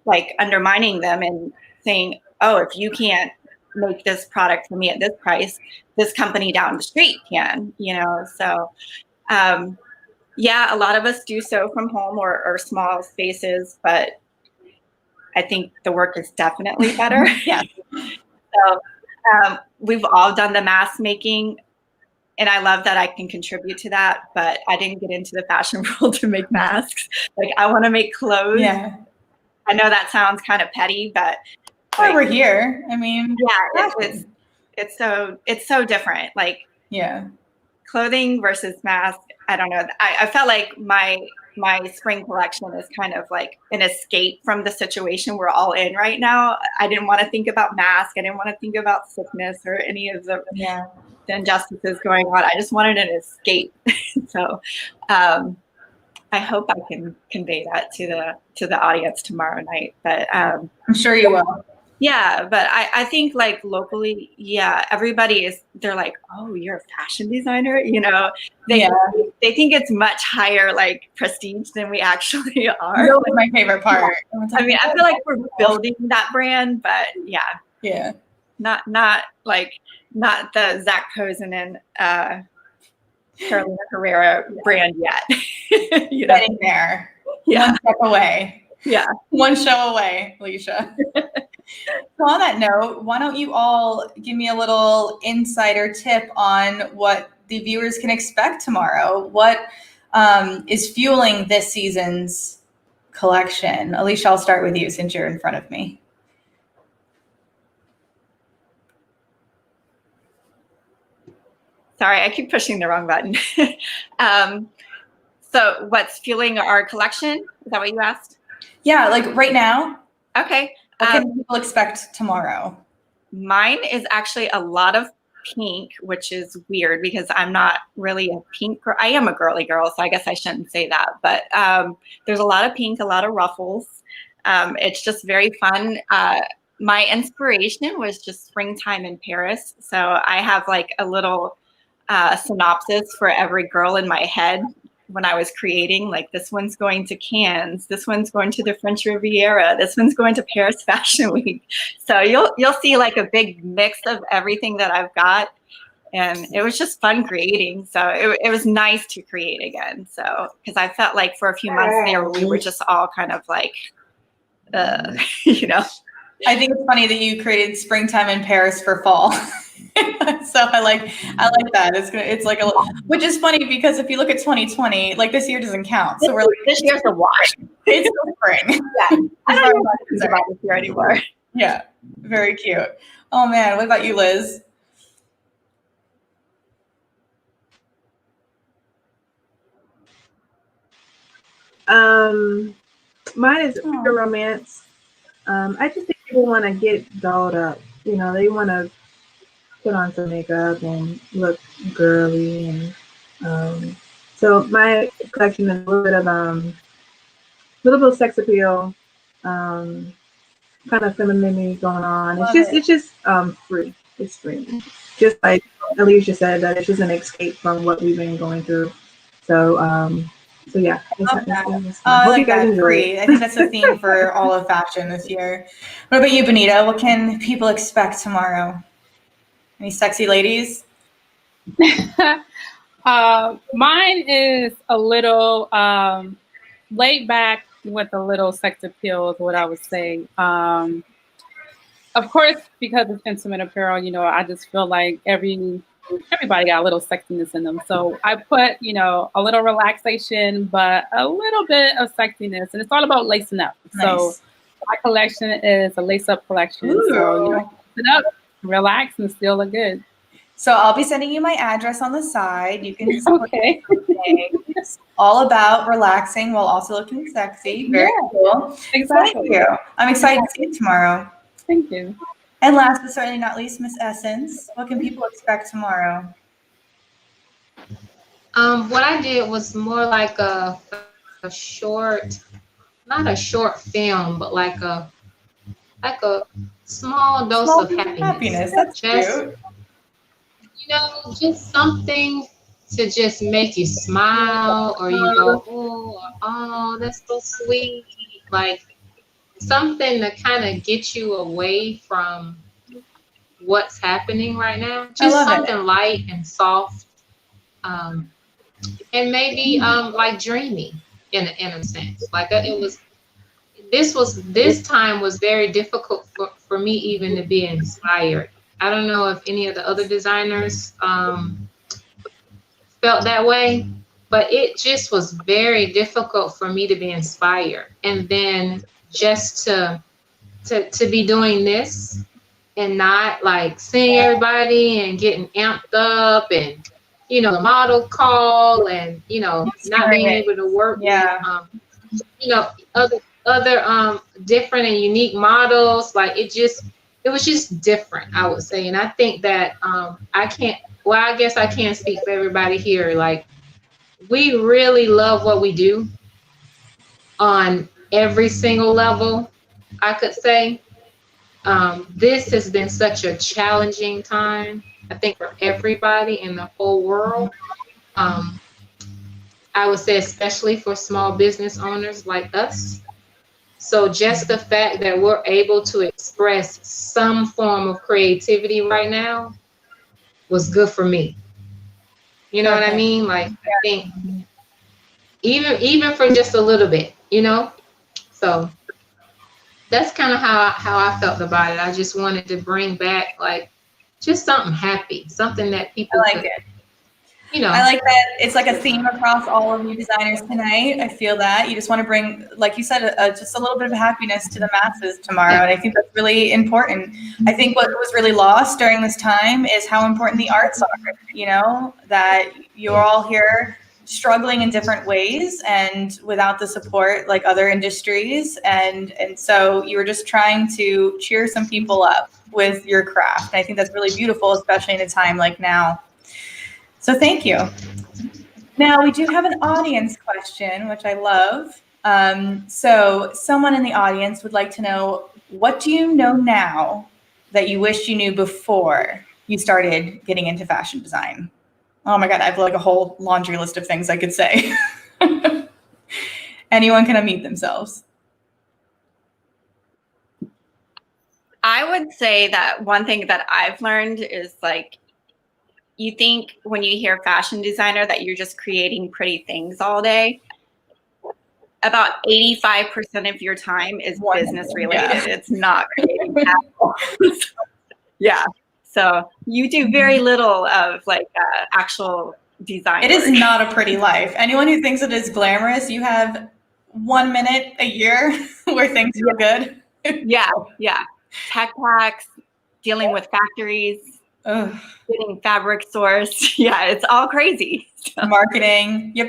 Speaker 3: like undermining them and saying, oh, if you can't make this product for me at this price, this company down the street can, you know? So, yeah, a lot of us do so from home or small spaces, but I think the work is definitely better. Yeah. So we've all done the mask making, and I love that I can contribute to that, but I didn't get into the fashion world to make masks. Like, I want to make clothes.
Speaker 1: Yeah.
Speaker 3: I know that sounds kind of petty, but
Speaker 1: why we're here. I mean,
Speaker 3: yeah, it's so different. Like,
Speaker 1: yeah,
Speaker 3: clothing versus mask. I don't know. I felt like my spring collection is kind of like an escape from the situation we're all in right now. I didn't want to think about mask. I didn't want to think about sickness or any of the injustices going on. I just wanted an escape. So I hope I can convey that to the audience tomorrow night. But
Speaker 1: I'm sure you will.
Speaker 3: Yeah, but I think like locally, yeah, they're like, oh, you're a fashion designer, you know? They think it's much higher like prestige than we actually are.
Speaker 1: That was my favorite part.
Speaker 3: I mean, I feel like we're building that brand, but
Speaker 1: yeah,
Speaker 3: not the Zach Posen and Carolina Herrera brand yet. You know?
Speaker 1: Getting there,
Speaker 3: yeah.
Speaker 1: One step away.
Speaker 3: Yeah,
Speaker 1: one show away, Alicia. So on that note, why don't you all give me a little insider tip on what the viewers can expect tomorrow? What is fueling this season's collection? Alicia, I'll start with you since you're in front of me.
Speaker 3: Sorry, I keep pushing the wrong button. So what's fueling our collection? Is that what you asked?
Speaker 1: Yeah, like right now.
Speaker 3: Okay.
Speaker 1: What can people expect tomorrow?
Speaker 3: Mine is actually a lot of pink, which is weird because I'm not really a pink girl. I am a girly girl, so I guess I shouldn't say that. But there's a lot of pink, a lot of ruffles. It's just very fun. My inspiration was just springtime in Paris. So I have like a little synopsis for every girl in my head when I was creating, like, this one's going to Cannes, this one's going to the French Riviera, this one's going to Paris Fashion Week. So you'll see like a big mix of everything that I've got. And it was just fun creating. So it was nice to create again. So, because I felt like for a few months there, we were just all kind of like, you know.
Speaker 1: I think it's funny that you created springtime in Paris for fall. So I like that. It's like which is funny because if you look at 2020, like this year doesn't count. So we're like,
Speaker 3: this year's a wash.
Speaker 1: It's still spring.
Speaker 3: Yeah, I don't know about this year anymore.
Speaker 1: Yeah, very cute. Oh man, what about you, Liz?
Speaker 4: Mine is pure romance. I just think people want to get dolled up. You know, they want to put on some makeup and look girly, and so my collection is a little bit of sex appeal, kind of femininity going on. It's just free. It's free. Just like Alicia said, that it's just an escape from what we've been going through. So yeah.
Speaker 1: I like that, free. I think that's a theme for all of fashion this year. What about you, Bonita? What can people expect tomorrow? Any sexy ladies?
Speaker 2: Mine is a little laid back with a little sex appeal is what I would say. Of course, because it's intimate apparel, you know, I just feel like everybody got a little sexiness in them. So I put, you know, a little relaxation, but a little bit of sexiness. And it's all about lacing up. Nice. So my collection is a lace-up collection. Ooh. So, you know, lace it up, relax, and still look good.
Speaker 1: So I'll be sending you my address on the side. You can
Speaker 2: okay.
Speaker 1: It's all about relaxing while also looking sexy. Very cool.
Speaker 2: Exactly.
Speaker 1: Thank you. I'm excited to see you tomorrow.
Speaker 2: Thank you.
Speaker 1: And last but certainly not least, Miss Essence, what can people expect tomorrow?
Speaker 5: What I did was more like a short, not a short film, but like a small dose of happiness.
Speaker 1: That's
Speaker 5: just,
Speaker 1: cute.
Speaker 5: You know, just something to just make you smile, or you go, oh, that's so sweet. Like something to kind of get you away from what's happening right now. Just something light and soft, and maybe like dreamy in a sense. Like it was. This time was very difficult for me even to be inspired. I don't know if any of the other designers felt that way, but it just was very difficult for me to be inspired. And then just to be doing this and not like seeing everybody and getting amped up, and the model call, and not being able to work with other different and unique models. Like it was just different, I would say. And I think that I guess I can't speak for everybody here. Like, we really love what we do on every single level, I could say. This has been such a challenging time, I think, for everybody in the whole world. I would say especially for small business owners like us. So just the fact that we're able to express some form of creativity right now was good for me. You know what I mean? Like, I think even for just a little bit, So that's kind of how I felt about it. I just wanted to bring back like just something happy, something that people
Speaker 1: I like that it's like a theme across all of you designers tonight. I feel that you just want to bring, like you said, just a little bit of happiness to the masses tomorrow. And I think that's really important. I think what was really lost during this time is how important the arts are, that you're all here struggling in different ways and without the support like other industries. And so you were just trying to cheer some people up with your craft. And I think that's really beautiful, especially in a time like now. So thank you. Now we do have an audience question, which I love. So someone in the audience would like to know, what do you know now that you wish you knew before you started getting into fashion design? Oh my God, I have like a whole laundry list of things I could say. Anyone can unmute themselves.
Speaker 3: I would say that one thing that I've learned is like, you think when you hear fashion designer that you're just creating pretty things all day. About 85% of your time is business related. Yeah. It's not creating capital. Yeah. So you do very little of like actual design.
Speaker 1: It is not a pretty life. Anyone who thinks it is glamorous, you have 1 minute a year where things feel good.
Speaker 3: Yeah. Tech packs, dealing with factories.
Speaker 1: Ugh.
Speaker 3: Getting fabric sourced. Yeah, it's all crazy. So.
Speaker 1: Marketing. You have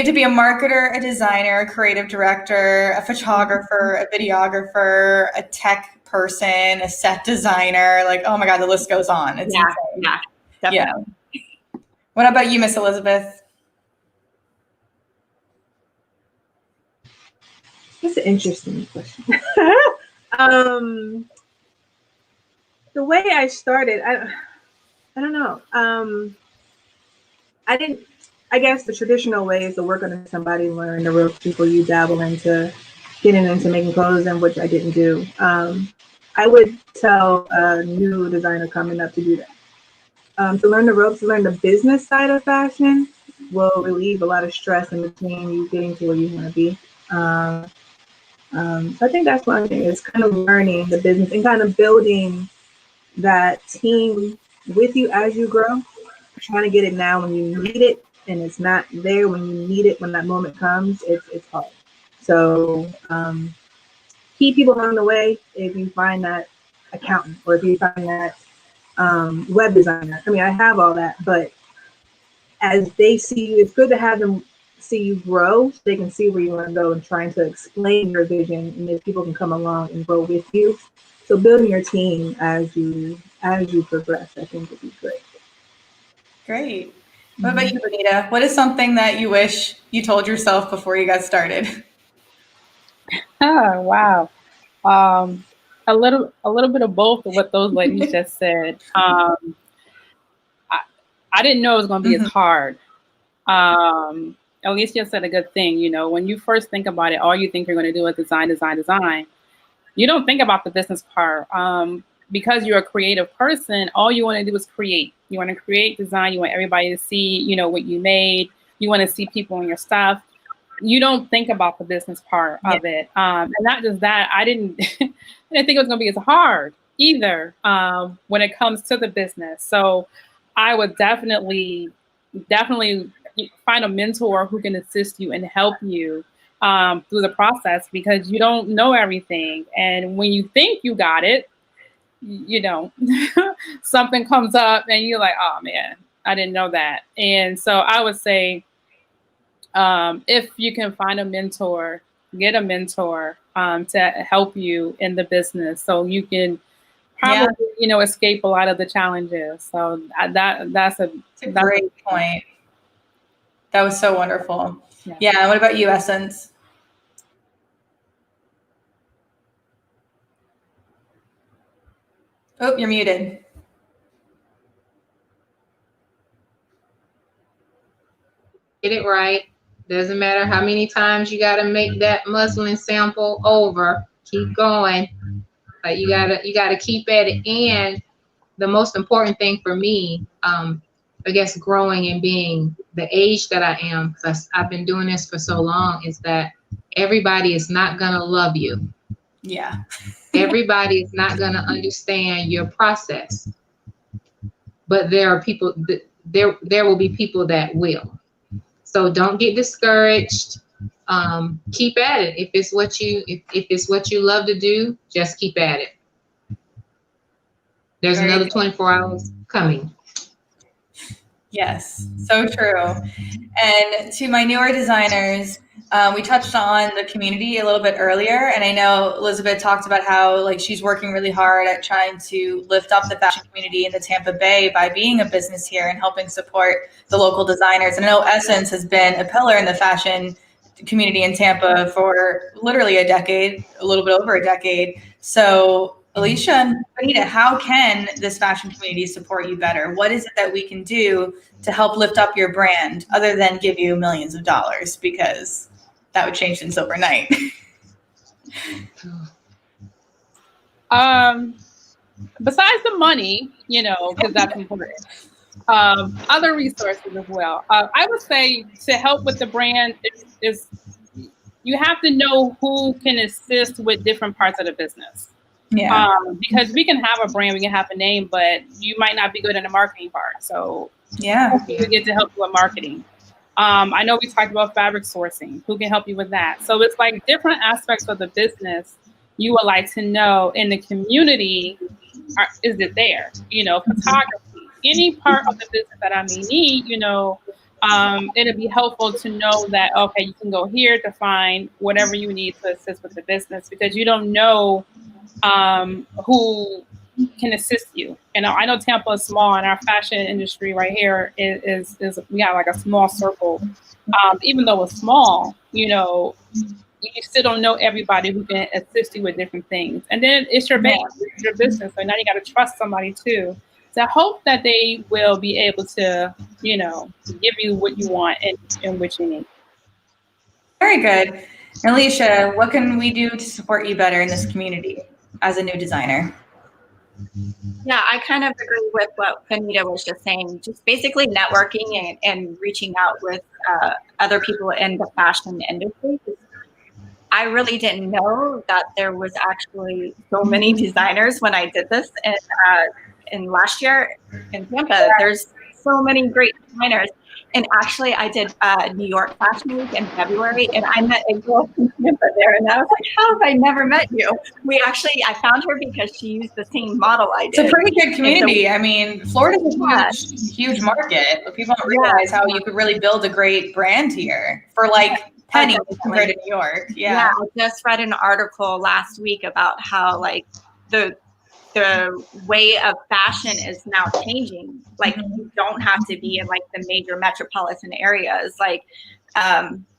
Speaker 1: to be a marketer, a designer, a creative director, a photographer, a videographer, a tech person, a set designer. Like, oh my God, the list goes on. It's insane.
Speaker 3: Yeah, definitely.
Speaker 1: Yeah. What about you, Miss Elizabeth?
Speaker 4: That's an interesting question. The way I started, I don't know. I guess the traditional way is to work under somebody, learn the ropes before you dabble into getting into making clothes, and which I didn't do. I would tell a new designer coming up to do that. To learn the ropes, to learn the business side of fashion will relieve a lot of stress in between you getting to where you want to be. So I think that's one thing, is kind of learning the business and kind of building that team with you as you grow. Trying to get it now when you need it, and it's not there when you need it. When that moment comes, it's hard. So keep people along the way. If you find that accountant, or if you find that web designer, I mean, I have all that, but as they see you, it's good to have them see you grow, so they can see where you want to go, and trying to explain your vision, and if people can come along and grow with you. So building your team as you progress, I think would be great.
Speaker 1: Great. What about you, Bonita? What is something that you wish you told yourself before you got started?
Speaker 2: Oh, wow. A little bit of both of what those ladies just said. I I didn't know it was going to be as hard. Alicia said a good thing. You know, when you first think about it, all you think you're going to do is design, design, design. You don't think about the business part. Because you're a creative person, all you want to do is create. You want to create, design. You want everybody to see, you know, what you made. You want to see people in your stuff. You don't think about the business part of it. And not just that, I didn't think it was going to be as hard either when it comes to the business. So I would definitely find a mentor who can assist you and help you through the process, because you don't know everything. And when you think you got it, you know, something comes up and you're like, oh man, I didn't know that. And so I would say, if you can find a mentor, get a mentor to help you in the business, so you can probably, you know, escape a lot of the challenges. So that's a
Speaker 1: great point. That was so wonderful. Yeah. What about you, Essence? Oh, you're muted.
Speaker 5: Get it right. Doesn't matter how many times you got to make that muslin sample over. Keep going. Like you gotta keep at it. And the most important thing for me, I guess, growing and being the age that I am, because I've been doing this for so long, is that everybody is not gonna love you.
Speaker 1: Yeah.
Speaker 5: Everybody is not gonna understand your process. But there are people that there will be people that will. So don't get discouraged. Keep at it. If it's what you love to do, just keep at it. There's another 24 hours coming.
Speaker 1: Yes, so true. And to my newer designers, we touched on the community a little bit earlier, and I know Elizabeth talked about how like she's working really hard at trying to lift up the fashion community in the Tampa Bay by being a business here and helping support the local designers. And I know Essence has been a pillar in the fashion community in Tampa for literally a decade, a little bit over a decade. So Alicia and Bonita, how can this fashion community support you better? What is it that we can do to help lift up your brand other than give you millions of dollars? Because that would change things overnight.
Speaker 2: Besides the money, you know, because that's important. Other resources as well. I would say to help with the brand is you have to know who can assist with different parts of the business.
Speaker 1: Yeah.
Speaker 2: Because we can have a brand, we can have a name, but you might not be good in the marketing part. So
Speaker 1: yeah,
Speaker 2: we get to help you with marketing. I know we talked about fabric sourcing. Who can help you with that? So it's like different aspects of the business you would like to know in the community. Is it there? You know, photography, any part of the business that I may need, you know, it'll be helpful to know that, okay, you can go here to find whatever you need to assist with the business, because you don't know who can assist you. And I know Tampa is small, and our fashion industry right here is we got like a small circle. Even though it's small, you know, you still don't know everybody who can assist you with different things. And then it's your bank, it's your business. So now you got to trust somebody too. So I hope that they will be able to, you know, give you what you want and what you need.
Speaker 1: Very good. Alicia, what can we do to support you better in this community as a new designer?
Speaker 3: Yeah, I kind of agree with what Bonita was just saying. Just basically networking and reaching out with other people in the fashion industry. I really didn't know that there was actually so many designers when I did this in last year in Tampa. There's so many great designers. And actually, I did New York Fashion Week in February, and I met a girl from Tampa there, and I was like, how have I never met you? I found her because she used the same model I did.
Speaker 1: It's a pretty good community. So, I mean, Florida's a huge market, but people don't realize how you could really build a great brand here for like pennies compared to New York.
Speaker 3: Yeah, I just read an article last week about how like the way of fashion is now changing. Like you don't have to be in like the major metropolitan areas. Like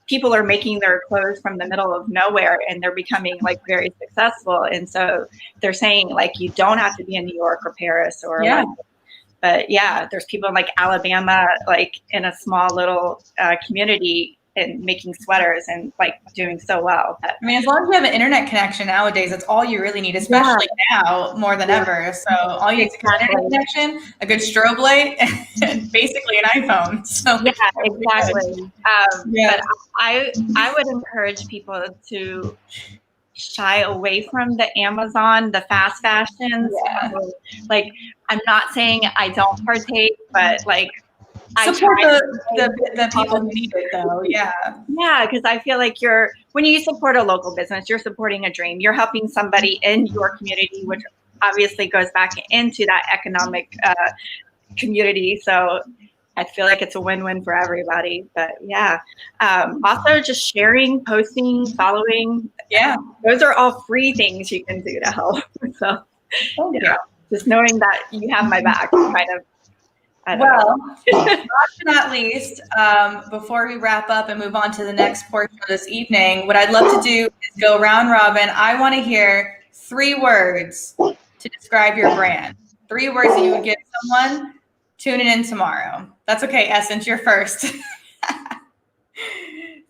Speaker 3: people are making their clothes from the middle of nowhere, and they're becoming like very successful. And so they're saying like you don't have to be in New York or Paris or like, But yeah, there's people in like Alabama, like in a small little community and making sweaters and like doing so well. But,
Speaker 1: I mean, as long as you have an internet connection nowadays, that's all you really need, especially now more than ever. So all you need is an internet connection, a good strobe light, and basically an iPhone. So
Speaker 3: yeah, exactly. But I would encourage people to shy away from the Amazon, the fast fashions.
Speaker 1: Yeah.
Speaker 3: Like, I'm not saying I don't partake, but like,
Speaker 1: support the people who need it, though. Yeah.
Speaker 3: Yeah, because I feel like when you support a local business, you're supporting a dream. You're helping somebody in your community, which obviously goes back into that economic community. So I feel like it's a win-win for everybody. But yeah, also just sharing, posting, following.
Speaker 1: Yeah,
Speaker 3: those are all free things you can do to help. So yeah, just knowing that you have my back, kind of.
Speaker 1: Well, last but not least, before we wrap up and move on to the next portion of this evening, what I'd love to do is go round robin. I want to hear 3 words to describe your brand. 3 words that you would give someone tuning in tomorrow. That's okay, Essence, you're first.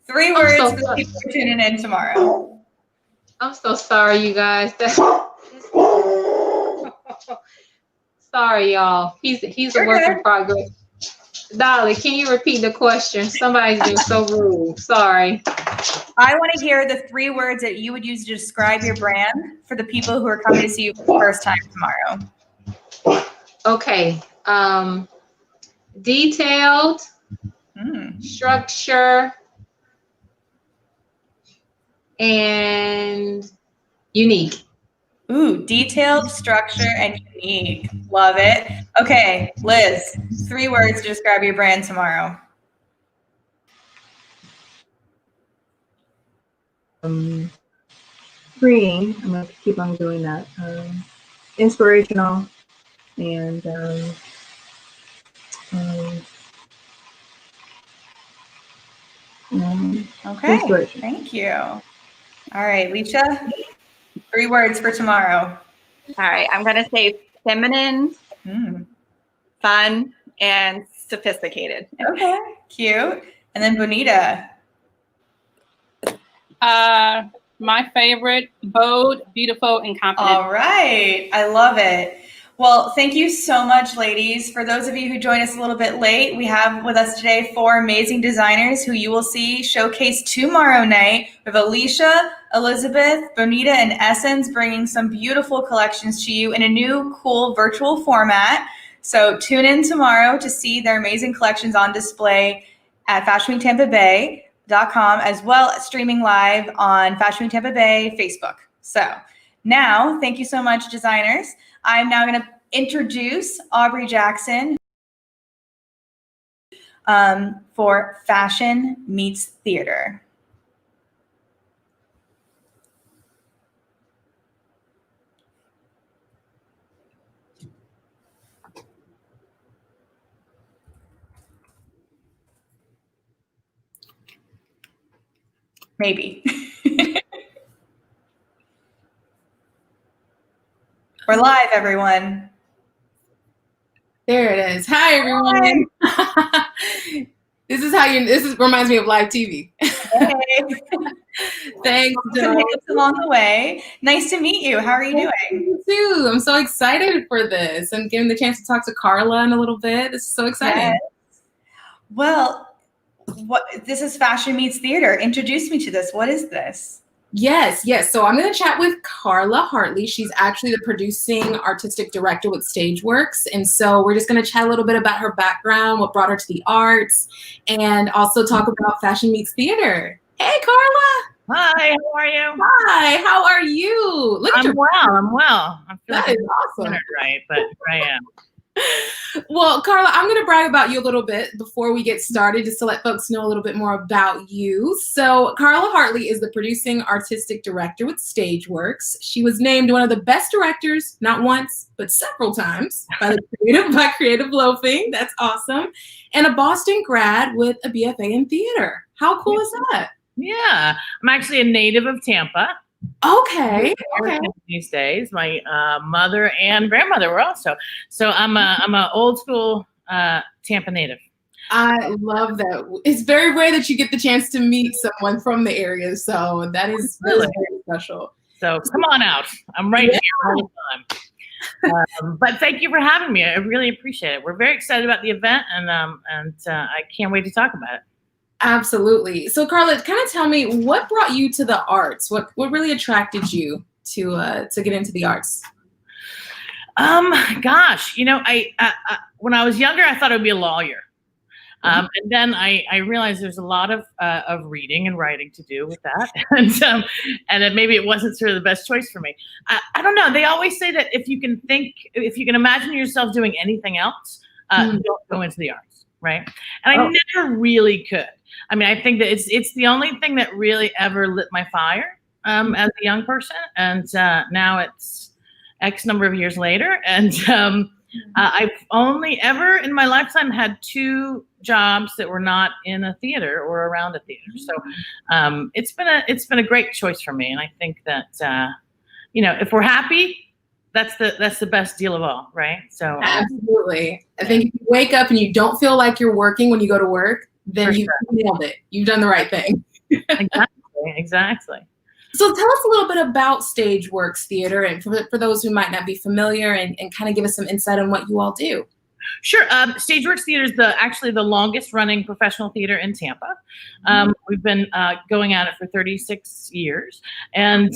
Speaker 1: 3 words for the people who are tuning in tomorrow.
Speaker 5: I'm so sorry, you guys. Sorry, y'all. He's a work in progress. Dolly, can you repeat the question? Somebody's been so rude. Sorry.
Speaker 1: I want to hear the 3 words that you would use to describe your brand for the people who are coming to see you for the first time tomorrow.
Speaker 5: Okay. Detailed, structure, and unique.
Speaker 1: Ooh, detailed, structure, and unique. Love it. Okay, Liz, 3 words to describe your brand tomorrow.
Speaker 4: Freeing. I'm going to keep on doing that. Inspirational and
Speaker 1: okay, thank you. All right, Alicia, 3 words for tomorrow.
Speaker 3: All right, I'm going to say feminine, fun, and sophisticated.
Speaker 1: Okay, cute. And then Bonita.
Speaker 2: My favorite, bold, beautiful, and confident.
Speaker 1: All right, I love it. Well, thank you so much, ladies. For those of you who joined us a little bit late, we have with us today 4 amazing designers who you will see showcased tomorrow night. We have Alicia, Elizabeth, Bonita, and Essence bringing some beautiful collections to you in a new, cool virtual format. So tune in tomorrow to see their amazing collections on display at FashionWeekTampaBay.com, as well as streaming live on Fashion Week Tampa Bay Facebook. So now, thank you so much, designers. I'm now going to introduce Aubrey Jackson for Fashion Meets Theater. Maybe. We're live, everyone.
Speaker 6: There it is. Hi, everyone. Hi. This reminds me of live TV.
Speaker 1: Hey.
Speaker 6: Thanks.
Speaker 1: Some hiccups along the way. Nice to meet you. How are you doing?
Speaker 6: You too. I'm so excited for this and getting the chance to talk to Karla in a little bit. This is so exciting.
Speaker 1: Yes. Well, this is Fashion Meets Theater. Introduce me to this. What is this?
Speaker 6: Yes. So I'm going to chat with Karla Hartley. She's actually the producing artistic director with Stageworks. And so we're just going to chat a little bit about her background, what brought her to the arts, and also talk about Fashion Meets Theater. Hey, Karla.
Speaker 7: Hi, how are you?
Speaker 6: Hi, how are you?
Speaker 7: I'm well. I'm feeling
Speaker 6: that is awesome.
Speaker 7: Right, but here I am.
Speaker 6: Well, Karla, I'm going to brag about you a little bit before we get started, just to let folks know a little bit more about you. So Karla Hartley is the producing artistic director with Stageworks. She was named one of the best directors, not once, but several times by Creative Loafing. That's awesome. And a Boston grad with a BFA in theater. How cool is that?
Speaker 7: Yeah, I'm actually a native of Tampa.
Speaker 6: Okay. Okay.
Speaker 7: These days, my mother and grandmother were also. So I'm a old school Tampa native.
Speaker 6: I love that. It's very rare that you get the chance to meet someone from the area, so that is very special.
Speaker 7: So come on out. I'm right here all the time. But thank you for having me. I really appreciate it. We're very excited about the event, and I can't wait to talk about it.
Speaker 6: Absolutely. So Karla, kind of tell me what brought you to the arts? What really attracted you to get into the arts?
Speaker 7: Gosh, I when I was younger, I thought I would be a lawyer. And then I realized there's a lot of reading and writing to do with that, and that maybe it wasn't sort of the best choice for me. I don't know. They always say that if you can imagine yourself doing anything else, don't go into the arts, right? And I never really could. I mean, I think that it's the only thing that really ever lit my fire as a young person, and now it's X number of years later, and I've only ever in my lifetime had 2 jobs that were not in a theater or around a theater. So it's been a great choice for me, and I think that if we're happy, that's the best deal of all, right? So
Speaker 6: absolutely. I think if you wake up and you don't feel like you're working when you go to work, then you nailed it. You've done the right thing.
Speaker 7: Exactly.
Speaker 6: So tell us a little bit about Stageworks Theater, and for those who might not be familiar, and kind of give us some insight on what you all do.
Speaker 7: Sure. Stageworks Theater is actually the longest running professional theater in Tampa. We've been going at it for 36 years, and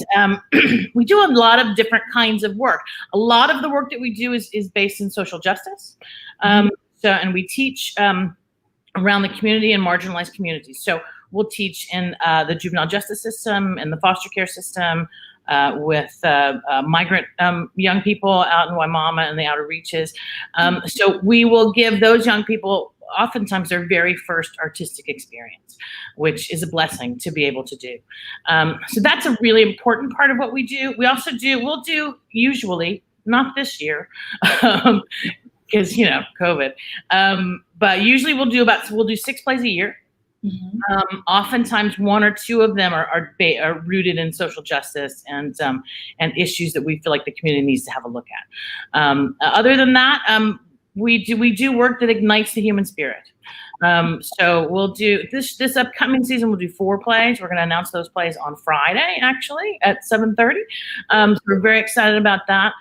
Speaker 7: we do a lot of different kinds of work. A lot of the work that we do is based in social justice. And we teach around the community and marginalized communities. So we'll teach in the juvenile justice system, in the foster care system, with migrant young people out in Waimama and the outer reaches. So we will give those young people oftentimes their very first artistic experience, which is a blessing to be able to do. So that's a really important part of what we do. We'll do usually, not this year, because COVID, but usually we'll do 6 plays a year. Oftentimes 1 or 2 of them are rooted in social justice and issues that we feel like the community needs to have a look at. Other than that, we do work that ignites the human spirit. So we'll do this upcoming season. We'll do 4 plays. We're going to announce those plays on Friday, actually at 7:30. So we're very excited about that.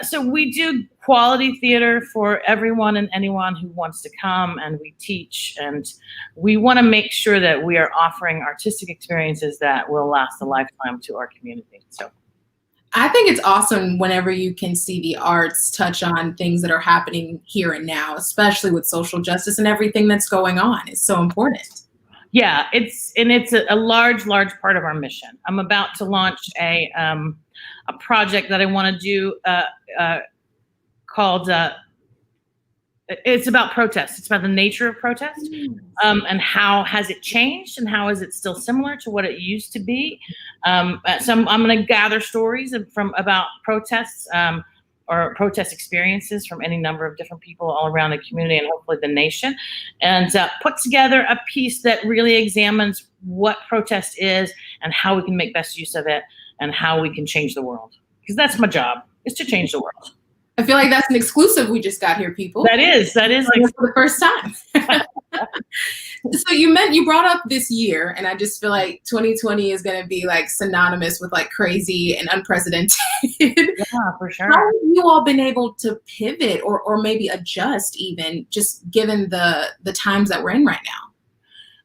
Speaker 7: So we do quality theater for everyone and anyone who wants to come, and we teach, and we want to make sure that we are offering artistic experiences that will last a lifetime to our community. So
Speaker 6: I think it's awesome whenever you can see the arts touch on things that are happening here and now, especially with social justice and everything that's going on. It's so important. Yeah, it's a large part of our mission. I'm about to launch a project that I want to do called it's about protest. It's about the nature of protest, and how has it changed, and how is it still similar to what it used to be. I'm going to gather stories about protests or protest experiences from any number of different people all around the community and hopefully the nation, and put together a piece that really examines what protest is and how we can make best use of it and how we can change the world. Because that's my job, is to change the world. I feel like that's an exclusive we just got here, people.
Speaker 7: That is like
Speaker 6: for the first time. So you brought up this year, and I just feel like 2020 is going to be like synonymous with like crazy and unprecedented.
Speaker 7: Yeah, for sure.
Speaker 6: How have you all been able to pivot or maybe adjust, even just given the times that we're in right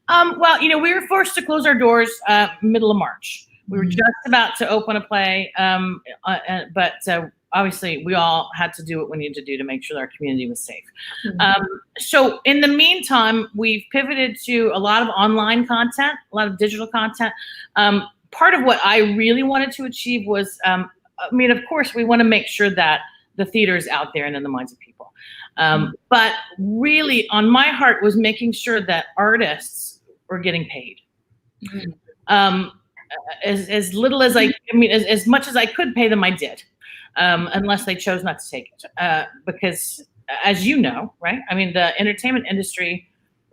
Speaker 6: now?
Speaker 7: Well, we were forced to close our doors middle of March. We were just about to open a play, but obviously we all had to do what we needed to do to make sure that our community was safe. So in the meantime, we've pivoted to a lot of online content, a lot of digital content. Part of what I really wanted to achieve was, of course, we want to make sure that the theater is out there and in the minds of people. But really on my heart was making sure that artists were getting paid. As little as as much as I could pay them, I did. Unless they chose not to take it. Because as you know, right? The entertainment industry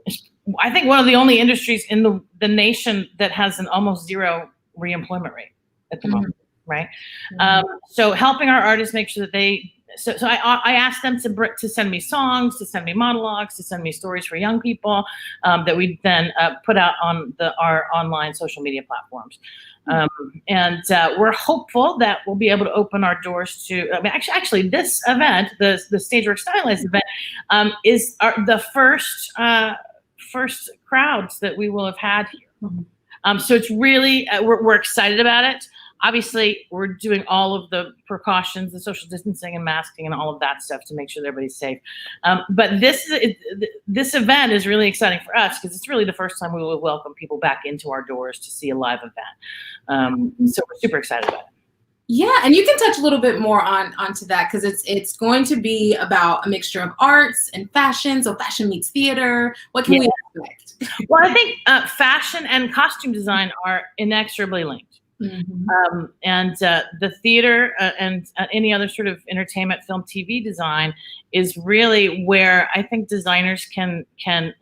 Speaker 7: is, I think, one of the only industries in the nation that has an almost 0 reemployment rate. at the moment, right? So helping our artists make sure that they, so I asked them to send me songs, to send me monologues, to send me stories for young people that we then put out on our online social media platforms. And we're hopeful that we'll be able to open our doors to, I mean, actually this event, the Stageworks Stylist event, is the first crowds that we will have had here. So it's really, we're excited about it. Obviously, we're doing all of the precautions, the social distancing and masking and all of that stuff to make sure that everybody's safe. But this event is really exciting for us because it's really the first time we will welcome people back into our doors to see a live event. So we're super excited about it.
Speaker 6: Yeah, and you can touch a little bit more onto that because it's going to be about a mixture of arts and fashion. So fashion meets theater. What can we expect?
Speaker 7: Well, I think fashion and costume design are inexorably linked. And the theater and any other sort of entertainment, film, TV design is really where I think designers can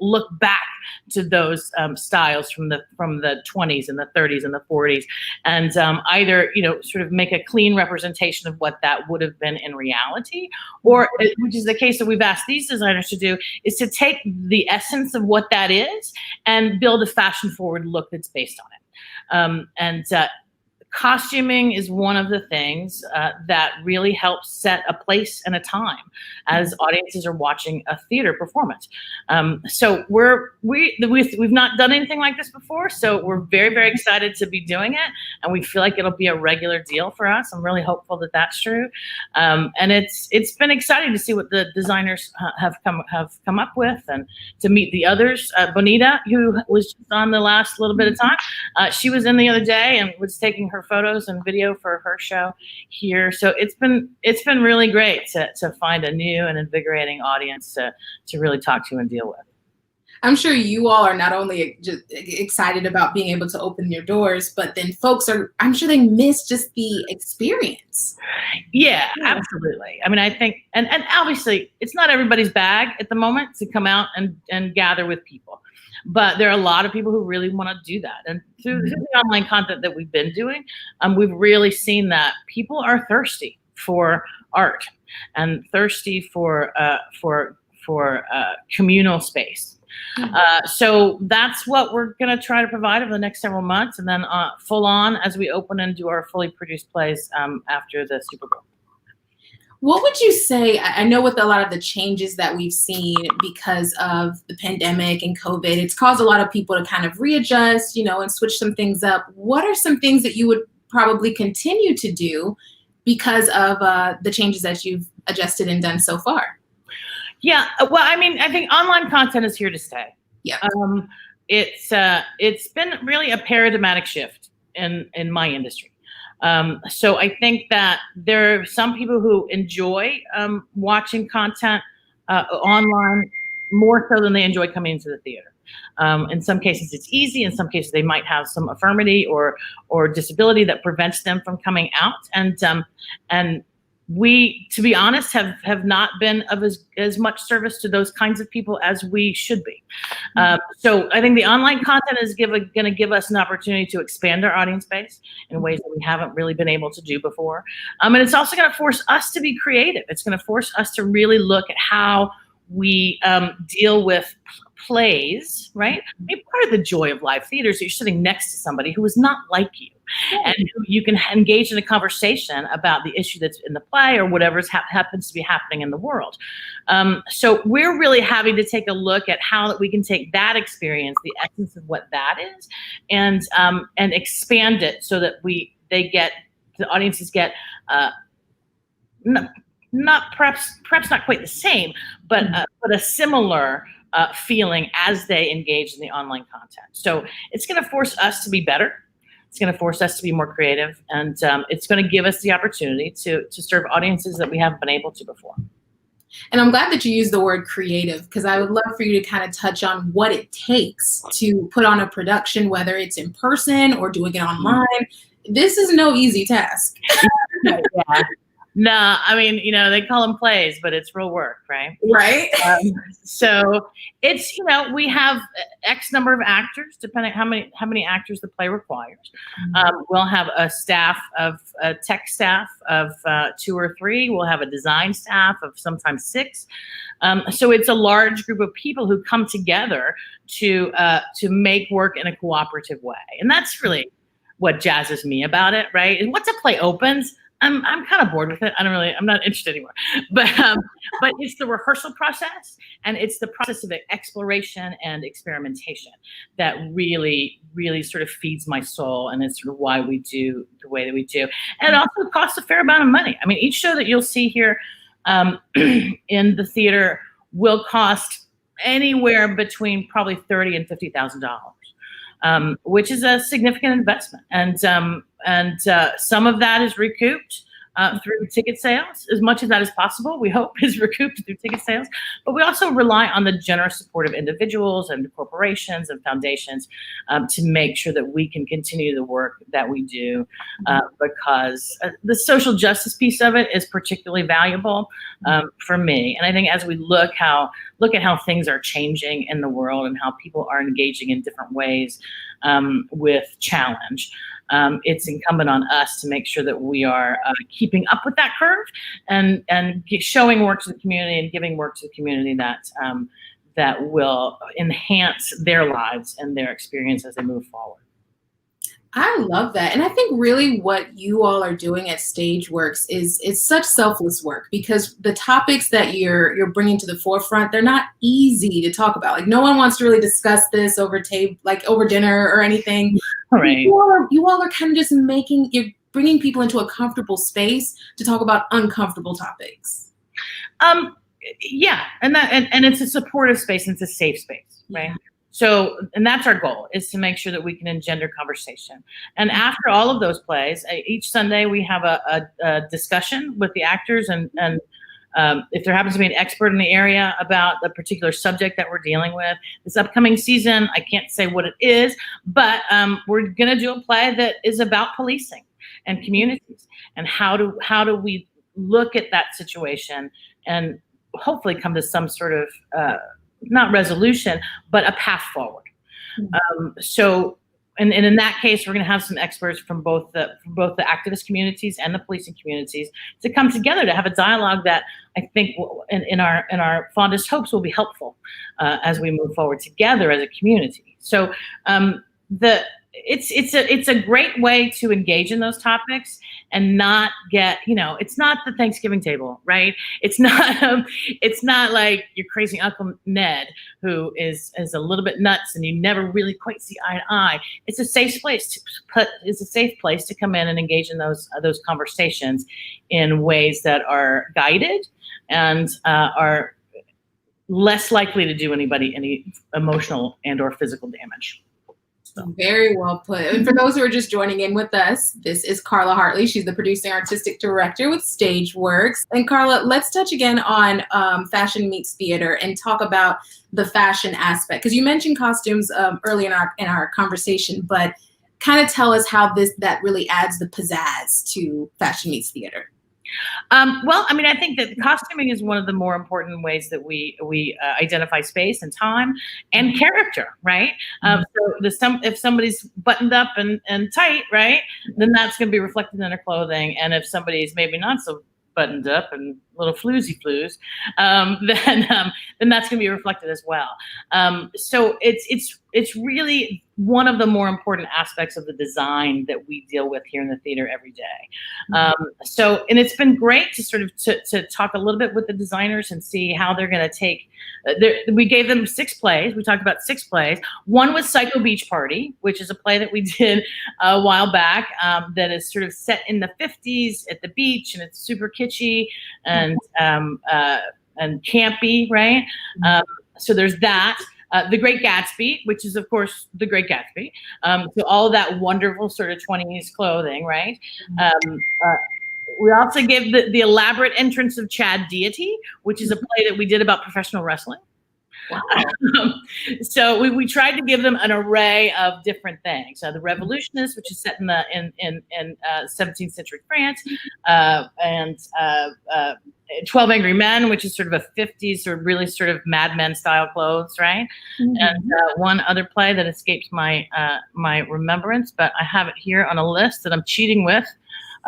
Speaker 7: look back to those styles from the 20s and the 30s and the 40s, and either sort of make a clean representation of what that would have been in reality, or which is the case that we've asked these designers to do, is to take the essence of what that is and build a fashion forward look that's based on it. Costuming is one of the things that really helps set a place and a time as audiences are watching a theater performance. So we've not done anything like this before, so we're very, very excited to be doing it, and we feel like it'll be a regular deal for us. I'm really hopeful that that's true, and it's been exciting to see what the designers have come up with, and to meet the others. Bonita, who was just on the last little bit of time, she was in the other day and was taking her photos and video for her show here. So it's been really great to find a new and invigorating audience to really talk to and deal with.
Speaker 6: I'm sure you all are not only just excited about being able to open your doors, but then I'm sure they miss just the experience.
Speaker 7: Yeah, absolutely. I mean, I think, and obviously it's not everybody's bag at the moment to come out and gather with people. But there are a lot of people who really want to do that. And through the online content that we've been doing, we've really seen that people are thirsty for art and thirsty for communal space. So that's what we're going to try to provide over the next several months, and then full on as we open and do our fully produced plays after the Super Bowl.
Speaker 6: What would you say, I know with a lot of the changes that we've seen because of the pandemic and COVID, it's caused a lot of people to kind of readjust, and switch some things up. What are some things that you would probably continue to do because of the changes that you've adjusted and done so far?
Speaker 7: Yeah, well, I mean, I think online content is here to stay.
Speaker 6: Yeah.
Speaker 7: It's been really a paradigmatic shift in my industry. So I think that there are some people who enjoy watching content online more so than they enjoy coming into the theater. In some cases it's easy. In some cases they might have some infirmity or disability that prevents them from coming out. And we, to be honest, have not been of as much service to those kinds of people as we should be. So I think the online content is going to give us an opportunity to expand our audience base in ways that we haven't really been able to do before. And it's also going to force us to be creative. It's going to force us to really look at how we deal with plays, right? Maybe part of the joy of live theater is that you're sitting next to somebody who is not like you. And you can engage in a conversation about the issue that's in the play or whatever happens to be happening in the world. So we're really having to take a look at how that we can take that experience, the essence of what that is, and expand it so that the audiences get not perhaps not quite the same, but a similar feeling as they engage in the online content. So it's going to force us to be better. It's going to force us to be more creative, and it's going to give us the opportunity to serve audiences that we haven't been able to before.
Speaker 6: And I'm glad that you used the word creative, because I would love for you to kind of touch on what it takes to put on a production, whether it's in person or doing it online. This is no easy task.
Speaker 7: Yeah. No, I mean, they call them plays, but it's real work, right?
Speaker 6: Right.
Speaker 7: So it's, we have X number of actors, depending how many actors the play requires. We'll have a tech staff of 2 or 3. We'll have a design staff of sometimes 6. So it's a large group of people who come together to make work in a cooperative way, and that's really what jazzes me about it, right? And once a play opens, I'm kind of bored with it. I'm not interested anymore. But it's the rehearsal process, and it's the process of exploration and experimentation that really, really sort of feeds my soul, and it's sort of why we do the way that we do. And it also costs a fair amount of money. I mean, each show that you'll see here in the theater will cost anywhere between probably $30,000 and $50,000, which is a significant investment. And some of that is recouped through ticket sales. As much of that as possible, we hope, is recouped through ticket sales. But we also rely on the generous support of individuals and corporations and foundations to make sure that we can continue the work that we do, because the social justice piece of it is particularly valuable for me. And I think as we look at how things are changing in the world and how people are engaging in different ways with challenge, it's incumbent on us to make sure that we are keeping up with that curve and showing work to the community and giving work to the community that will enhance their lives and their experience as they move forward.
Speaker 6: I love that. And I think really what you all are doing at Stageworks is such selfless work, because the topics that you're bringing to the forefront, they're not easy to talk about. Like, no one wants to really discuss this over dinner or anything.
Speaker 7: Right.
Speaker 6: You all are kind of just you're bringing people into a comfortable space to talk about uncomfortable topics.
Speaker 7: Yeah. And it's a supportive space and it's a safe space, right? Yeah. So, and that's our goal, is to make sure that we can engender conversation. And after all of those plays, each Sunday we have a discussion with the actors, and if there happens to be an expert in the area about the particular subject that we're dealing with. This upcoming season, I can't say what it is, but we're going to do a play that is about policing and communities, and how do we look at that situation and hopefully come to some sort of not resolution, but a path forward. So, and in that case, we're going to have some experts from both the activist communities and the policing communities to come together to have a dialogue that I think in our fondest hopes will be helpful as we move forward together as a community. So it's a great way to engage in those topics and not get, it's not the Thanksgiving table, right? It's not like your crazy Uncle Ned who is a little bit nuts and you never really quite see eye to eye. It's a safe place to come in and engage in those conversations in ways that are guided and are less likely to do anybody any emotional and or physical damage.
Speaker 6: Very well put. And for those who are just joining in with us, this is Karla Hartley. She's the producing artistic director with Stageworks. And Karla, let's touch again on fashion meets theater and talk about the fashion aspect, because you mentioned costumes early in our conversation, but kind of tell us how that really adds the pizzazz to fashion meets theater.
Speaker 7: Well, I mean, I think that costuming is one of the more important ways that we identify space and time and character, right? So if somebody's buttoned up and tight, right, then that's going to be reflected in their clothing. And if somebody's maybe not so buttoned up and little floozy flues, then that's going to be reflected as well. So it's really one of the more important aspects of the design that we deal with here in the theater every day. And it's been great to sort of to talk a little bit with the designers and see how they're going to take. We gave them 6 plays. We talked about 6 plays. One was Psycho Beach Party, which is a play that we did a while back that is sort of set in the 50s at the beach, and it's super kitschy and campy, right? So there's that. The Great Gatsby, which is, of course, The Great Gatsby. So all that wonderful sort of 20s clothing, right? We also gave the elaborate entrance of Deity, which is a play that we did about professional wrestling. Wow. So we tried to give them an array of different things. The Revolutionists, which is set in 17th century France, and 12 Angry Men, which is sort of a 50s sort of really sort of Mad Men style clothes, right? And one other play that escapes my my remembrance, but I have it here on a list that I'm cheating with.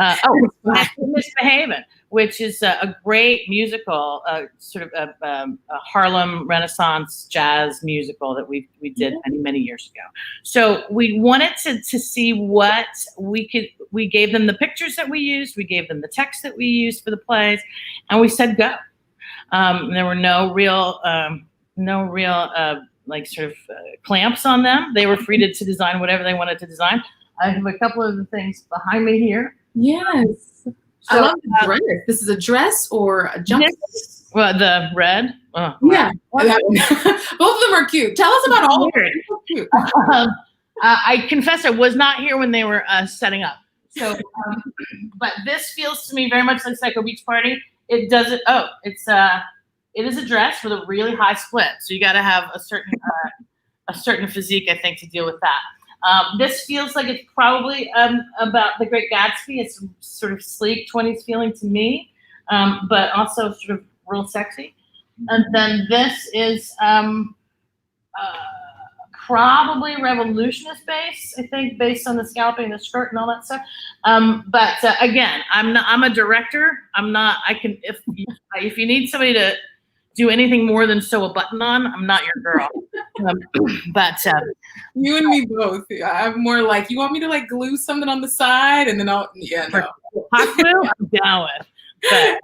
Speaker 7: Misbehavin, which is a great musical, sort of a Harlem Renaissance jazz musical that we did many years ago. So we wanted to see what we could. We gave them the pictures that we used. We gave them the text that we used for the plays, and we said go. There were no real like sort of clamps on them. They were free to design whatever they wanted to design. I have a couple of the things behind me here.
Speaker 6: Yes.
Speaker 7: So,
Speaker 6: I love the dress. This is a dress or a jumpsuit?
Speaker 7: Yes. Well, the red. Oh,
Speaker 6: yeah. Both of them are cute. Tell us about all of them. Cute.
Speaker 7: I confess I was not here when they were setting up. So, but this feels to me very much like Psycho Beach Party. It doesn't. Oh, it is a dress with a really high split. So you got to have a certain physique, I think, to deal with that. This feels like it's probably about the Great Gatsby. It's sort of sleek 20s feeling to me, but also sort of real sexy. And then this is probably revolutionist base, I think, based on the scalping, the skirt, and all that stuff. But again, I'm a director. I'm not. I can if you need somebody to do anything more than sew a button on, I'm not your girl. But
Speaker 6: you and me both. I'm more like, you want me to like glue something on the side, and then no.
Speaker 7: Hot glue, I'm down with. But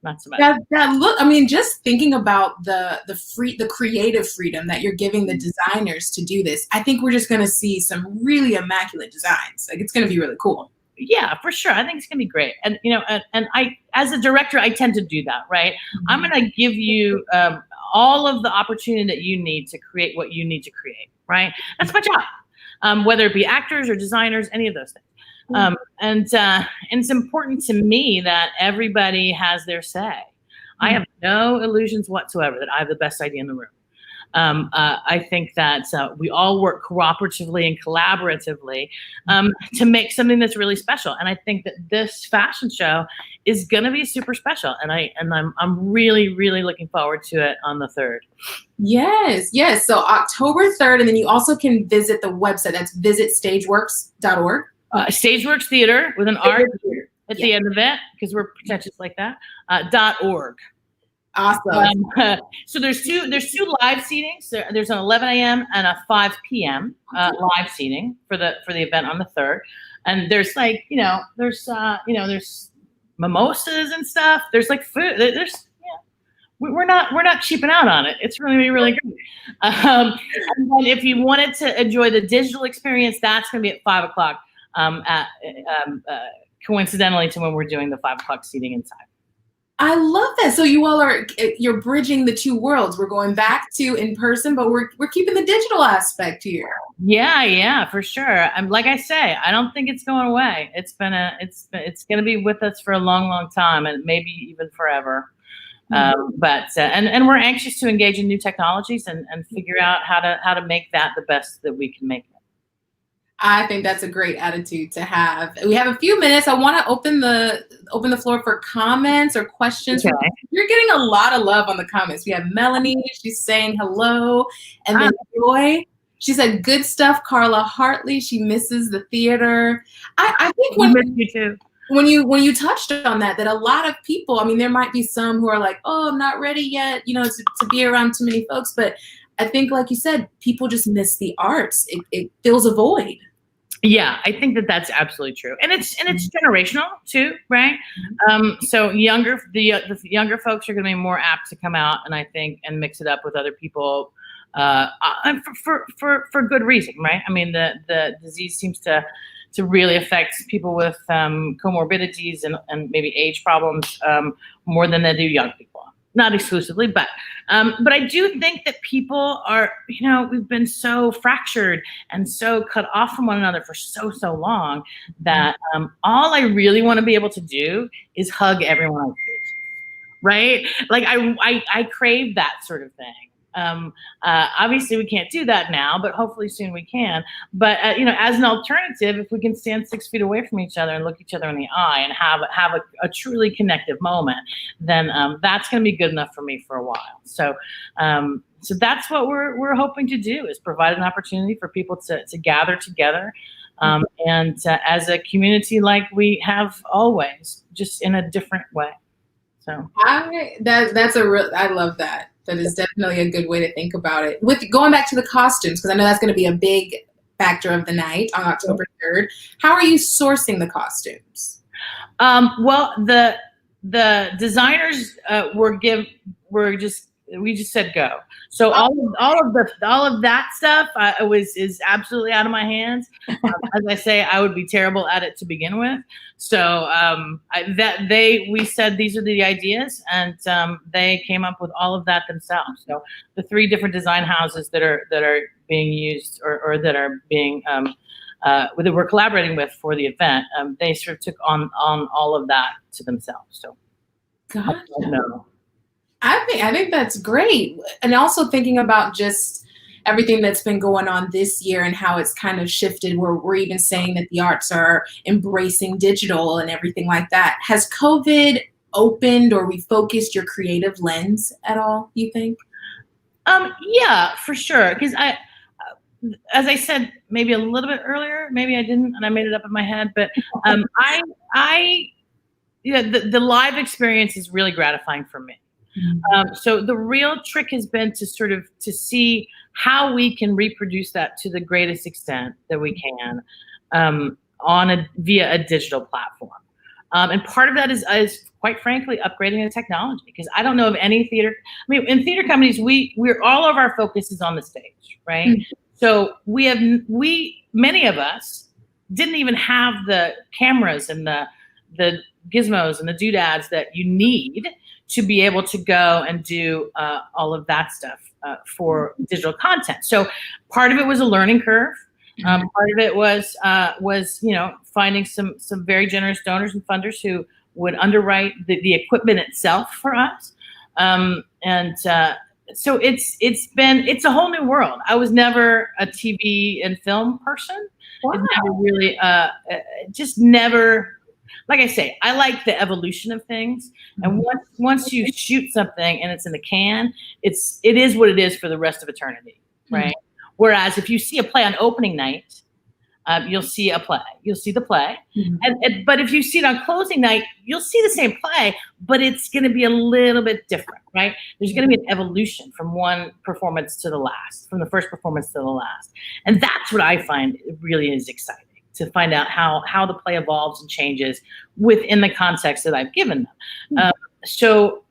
Speaker 7: not so much.
Speaker 6: That look. I mean, just thinking about the creative freedom that you're giving the designers to do this, I think we're just going to see some really immaculate designs. Like, it's going to be really cool.
Speaker 7: Yeah, for sure. I think it's gonna be great. And and I, as a director, I tend to do that, right? I'm gonna give you all of the opportunity that you need to create what you need to create, right? That's my job. Whether it be actors or designers, any of those things. And it's important to me that everybody has their say. I have no illusions whatsoever that I have the best idea in the room. I think that we all work cooperatively and collaboratively to make something that's really special. And I think that this fashion show is going to be super special. And I'm really, really looking forward to it on the 3rd.
Speaker 6: Yes. So October 3rd, and then you also can visit the website. That's visitstageworks.org.
Speaker 7: Stageworks Theater with an R at the end of it, because we're pretentious like that. .org.
Speaker 6: Awesome.
Speaker 7: So there's two live seatings. There's an 11 a.m. and a 5 p.m. Live seating for the event on the 3rd. And there's like, there's mimosas and stuff. There's like food. We're not cheaping out on it. It's really, really great. And then if you wanted to enjoy the digital experience, that's going to be at 5 o'clock. Coincidentally to when we're doing the 5 o'clock seating inside.
Speaker 6: I love that. So you all you're bridging the two worlds. We're going back to in person, but we're keeping the digital aspect here.
Speaker 7: Yeah, for sure. Like I say, I don't think it's going away. It's going to be with us for a long, long time, and maybe even forever. But we're anxious to engage in new technologies and figure out how to make that the best that we can make it.
Speaker 6: I think that's a great attitude to have. We have a few minutes. I want to open the floor for comments or questions. Okay. You're getting a lot of love on the comments. We have Melanie. She's saying hello. And then Joy. She said, good stuff, Karla Hartley. She misses the theater. I think when you touched on that a lot of people, I mean, there might be some who are like, oh, I'm not ready yet, to be around too many folks. But I think, like you said, people just miss the arts. It fills a void.
Speaker 7: Yeah, I think that's absolutely true, and it's generational too, right? So the younger folks are going to be more apt to come out, and I think and mix it up with other people, and for good reason, right? I mean, the disease seems to really affect people with comorbidities and maybe age problems more than they do young people. Not exclusively, but I do think that people are, we've been so fractured and so cut off from one another for so long that all I really want to be able to do is hug everyone I see, right? Like I crave that sort of thing. Obviously, we can't do that now, but hopefully soon we can. But as an alternative, if we can stand 6 feet away from each other and look each other in the eye and have a truly connective moment, then that's going to be good enough for me for a while. So that's what we're hoping to do, is provide an opportunity for people to gather together, and as a community like we have always, just in a different way. So
Speaker 6: I love that. That is definitely a good way to think about it. With going back to the costumes, because I know that's going to be a big factor of the night on October 3rd. How are you sourcing the costumes?
Speaker 7: Well, the designers we just said go. So all of that stuff is absolutely out of my hands. As I say, I would be terrible at it to begin with. So we said these are the ideas, and they came up with all of that themselves. So the 3 different design houses that are being used or that are being that we're collaborating with for the event, they sort of took on all of that to themselves. So
Speaker 6: Gotcha.
Speaker 7: I don't know.
Speaker 6: I think that's great. And also thinking about just everything that's been going on this year and how it's kind of shifted, where we're even saying that the arts are embracing digital and everything like that. Has COVID opened or refocused your creative lens at all, you think?
Speaker 7: Yeah, for sure. Because as I said, maybe a little bit earlier, maybe I didn't, and I made it up in my head, but the live experience is really gratifying for me. So the real trick has been to see how we can reproduce that to the greatest extent that we can via a digital platform. And part of that is quite frankly upgrading the technology, because I don't know of any theater. I mean, in theater companies, we're all of our focus is on the stage, right? Mm-hmm. So many of us didn't even have the cameras and the gizmos and the doodads that you need to be able to go and do all of that stuff for digital content. So part of it was a learning curve. Part of it was finding some very generous donors and funders who would underwrite the equipment itself for us. So it's a whole new world. I was never a TV and film person. Wow. It never really just never. Like I say, I like the evolution of things, and once you shoot something and it's in the can, it is what it is for the rest of eternity, right? Mm-hmm. Whereas if you see a play on opening night, you'll see a play, you'll see the play, mm-hmm. But if you see it on closing night, you'll see the same play, but it's going to be a little bit different, right? There's going to be an evolution from one performance to the last, from the first performance to the last, and that's what I find really is exciting. To find out how the play evolves and changes within the context that I've given them. So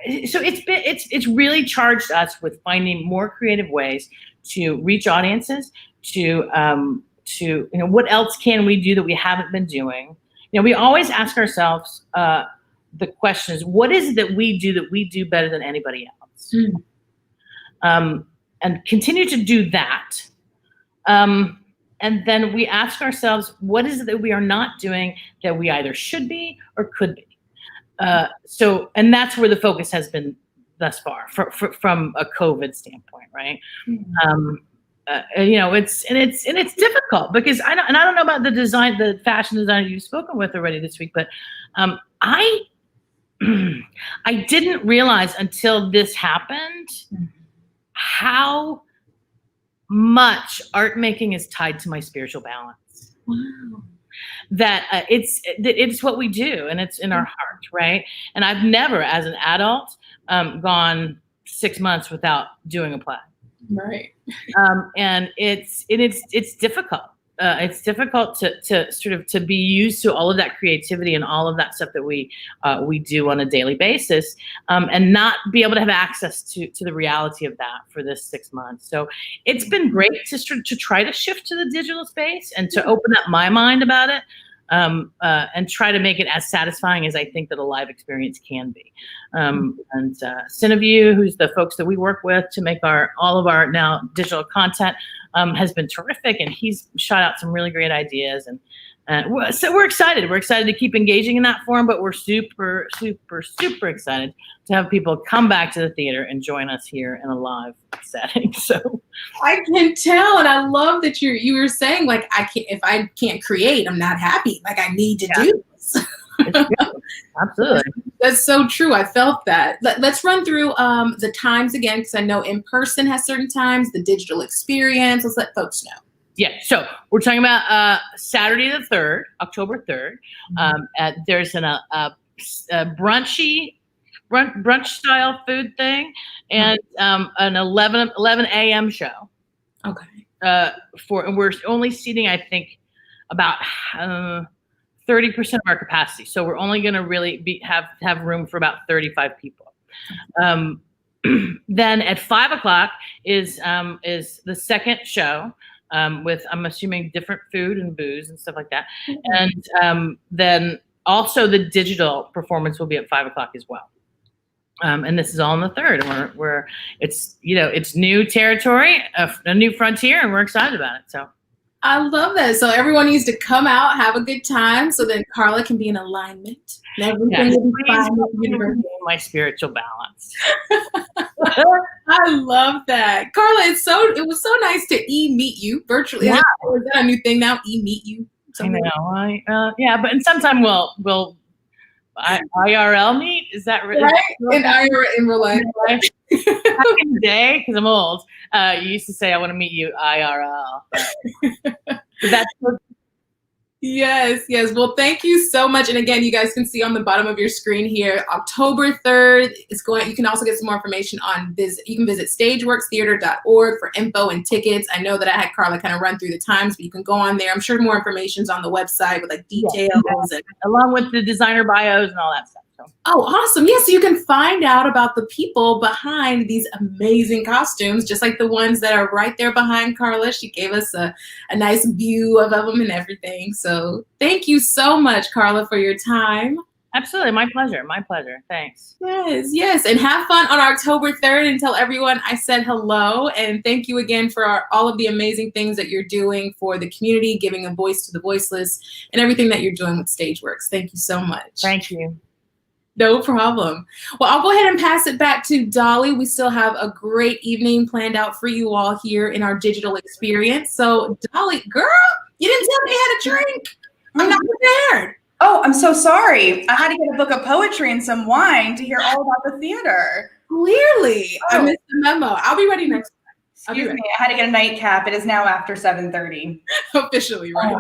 Speaker 7: it's really charged us with finding more creative ways to reach audiences, to what else can we do that we haven't been doing? We always ask ourselves the question is, what is it that we do better than anybody else? And continue to do that. And then we ask ourselves, what is it that we are not doing that we either should be or could be? And that's where the focus has been thus far from a COVID standpoint, right? Mm-hmm. It's difficult because I don't know about the fashion designer you've spoken with already this week, but I didn't realize until this happened how much art making is tied to my spiritual balance. Wow. That it's what we do, and it's in our heart, right? And I've never, as an adult, gone 6 months without doing a play.
Speaker 6: Right.
Speaker 7: And it's difficult. It's difficult to sort of to be used to all of that creativity and all of that stuff that we do on a daily basis, and not be able to have access to the reality of that for this 6 months. So it's been great to try to shift to the digital space and to open up my mind about it, and try to make it as satisfying as I think that a live experience can be. And Cineview, who's the folks that we work with to make all of our now digital content, has been terrific, and he's shot out some really great ideas. And So we're excited. We're excited to keep engaging in that forum, but we're super, super, super excited to have people come back to the theater and join us here in a live setting. So
Speaker 6: I can tell, and I love that you were saying, like, if I can't create, I'm not happy. Like, I need to do this.
Speaker 7: Absolutely.
Speaker 6: That's so true. I felt that. Let's run through the times again, because I know in person has certain times, the digital experience. Let's let folks know.
Speaker 7: Yeah, so we're talking about Saturday the 3rd, October 3rd. There's a brunch style food thing and an 11 a.m. show.
Speaker 6: Okay.
Speaker 7: We're only seating, I think, about 30% of our capacity. So we're only going to really have room for about 35 people. Then at 5 o'clock is the second show. With, I'm assuming, different food and booze and stuff like that. And then also the digital performance will be at 5 o'clock as well. And this is all on the 3rd. And it's new territory, a new frontier, and we're excited about it. So
Speaker 6: I love that. So everyone needs to come out, have a good time, so then Karla can be in alignment. And everything will be fine with the universe.
Speaker 7: My spiritual balance.
Speaker 6: I love that, Karla. It was so nice to meet you virtually.
Speaker 7: Yeah.
Speaker 6: Is that a new thing now? Meet you.
Speaker 7: I know. Yeah, but sometime we'll IRL meet. Is that
Speaker 6: right? In real life.
Speaker 7: Back in the day, because I'm old, you used to say, "I want to meet you IRL." But that's
Speaker 6: Yes. Well, thank you so much. And again, you guys can see on the bottom of your screen here, October 3rd is going. You can also get some more information on this. You can visit stageworkstheater.org for info and tickets. I know that I had Karla kind of run through the times, but you can go on there. I'm sure more information is on the website with like details and
Speaker 7: along with the designer bios and all that stuff. So.
Speaker 6: Oh, awesome. Yeah, so you can find out about the people behind these amazing costumes, just like the ones that are right there behind Karla. She gave us a nice view of them and everything. So thank you so much, Karla, for your time.
Speaker 7: Absolutely. My pleasure. Thanks.
Speaker 6: Yes. And have fun on October 3rd, and tell everyone I said hello. And thank you again for all of the amazing things that you're doing for the community, giving a voice to the voiceless, and everything that you're doing with Stageworks. Thank you so much.
Speaker 7: Thank you.
Speaker 6: No problem. Well, I'll go ahead and pass it back to Dolly. We still have a great evening planned out for you all here in our digital experience. So, Dolly, girl, you didn't tell me I had a drink. I'm not prepared.
Speaker 1: Oh, I'm so sorry. I had to get a book of poetry and some wine to hear all about the theater.
Speaker 6: Clearly. I missed the memo. I'll be ready next time.
Speaker 1: Excuse me. I had to get a nightcap. It is now after 7:30.
Speaker 6: Officially, right?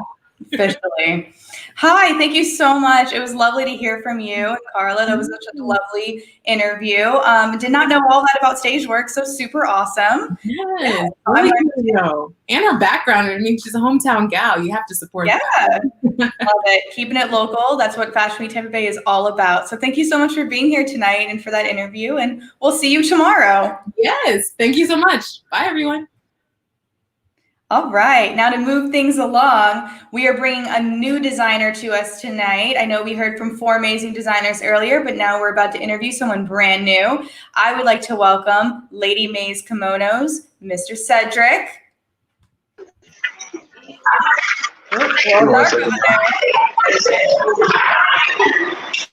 Speaker 1: Officially. Hi, thank you so much. It was lovely to hear from you and Karla. That was such a lovely interview. Did not know all that about Stageworks, so super awesome.
Speaker 6: Yes. And her background. I mean, she's a hometown gal. You have to support
Speaker 1: her. Love it. Keeping it local. That's what Fashion Week Tampa Bay is all about. So thank you so much for being here tonight and for that interview. And we'll see you tomorrow.
Speaker 6: Yes. Thank you so much. Bye, everyone.
Speaker 1: All right, now to move things along, we are bringing a new designer to us tonight. I know we heard from 4 amazing designers earlier, but now we're about to interview someone brand new. I would like to welcome Lady Mae's Kimonos, Mr. Cedric.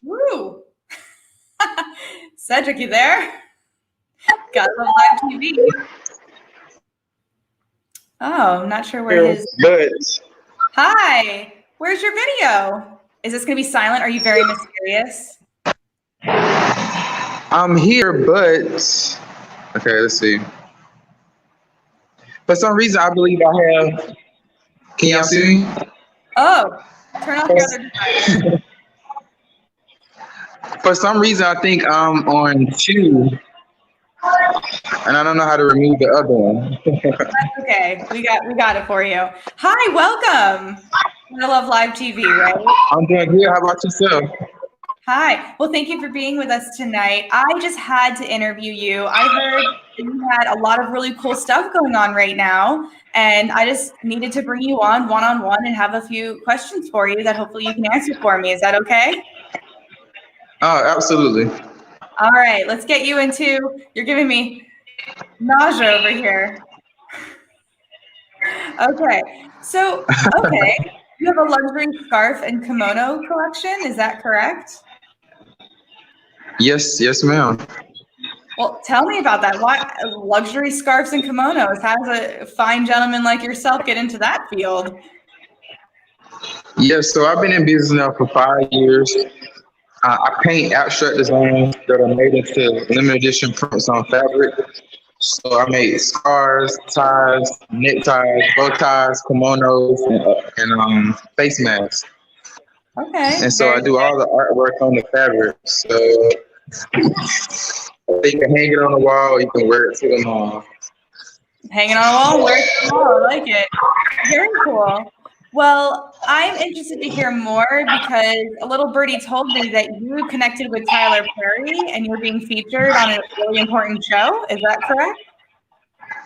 Speaker 1: Woo! Cedric, you there? Gotta love live TV. Oh, I'm not sure where his.
Speaker 8: Good.
Speaker 1: Hi, where's your video? Is this going to be silent? Are you very mysterious?
Speaker 8: I'm here, but okay, let's see. For some reason, I believe I have. Can y'all see me?
Speaker 1: Oh, turn off your other device.
Speaker 8: For some reason, I think I'm on 2. And I don't know how to remove the other one.
Speaker 1: That's okay. We got it for you. Hi, welcome. I love live TV, right?
Speaker 8: I'm doing good. How about yourself?
Speaker 1: Hi. Well, thank you for being with us tonight. I just had to interview you. I heard that you had a lot of really cool stuff going on right now, and I just needed to bring you on one-on-one and have a few questions for you that hopefully you can answer for me. Is that okay?
Speaker 8: Oh, absolutely.
Speaker 1: All right, let's get you into, you're giving me nausea over here. Okay, so, You have a luxury scarf and kimono collection, is that correct?
Speaker 8: Yes, ma'am.
Speaker 1: Well, tell me about that. Why luxury scarves and kimonos? How does a fine gentleman like yourself get into that field?
Speaker 8: Yes, so I've been in business now for 5 years. I paint abstract designs that are made into limited edition prints on fabric. So I made scarves, ties, neckties, bow ties, kimonos, and face masks.
Speaker 1: Okay.
Speaker 8: And so I do all the artwork on the fabric. So you can hang it on the wall, you can wear it to the mall.
Speaker 1: Hanging on a wall, wear it to the wall. I like it. Very cool. Well, I'm interested to hear more because a little birdie told me that you connected with Tyler Perry and you're being featured on a really important show. Is that correct?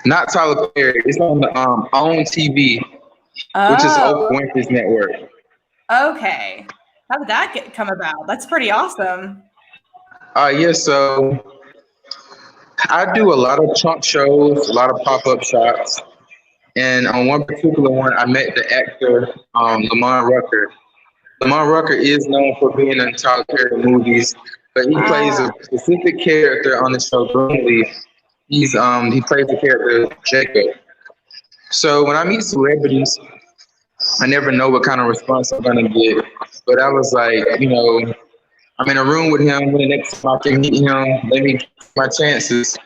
Speaker 8: Not Tyler Perry. It's on the OWN TV, which is Oprah Winfrey's network.
Speaker 1: Okay. How did that come about? That's pretty awesome.
Speaker 8: Yes, so I do a lot of trunk shows, a lot of pop-up shops. And on one particular one, I met the actor, Lamont Rucker. Lamont Rucker is known for being in Tyler Perry movies, but he plays a specific character on the show Greenleaf. He plays the character Jacob. So when I meet celebrities, I never know what kind of response I'm gonna get. But I was like, I'm in a room with him. When the next time I can meet him, let me take my chances.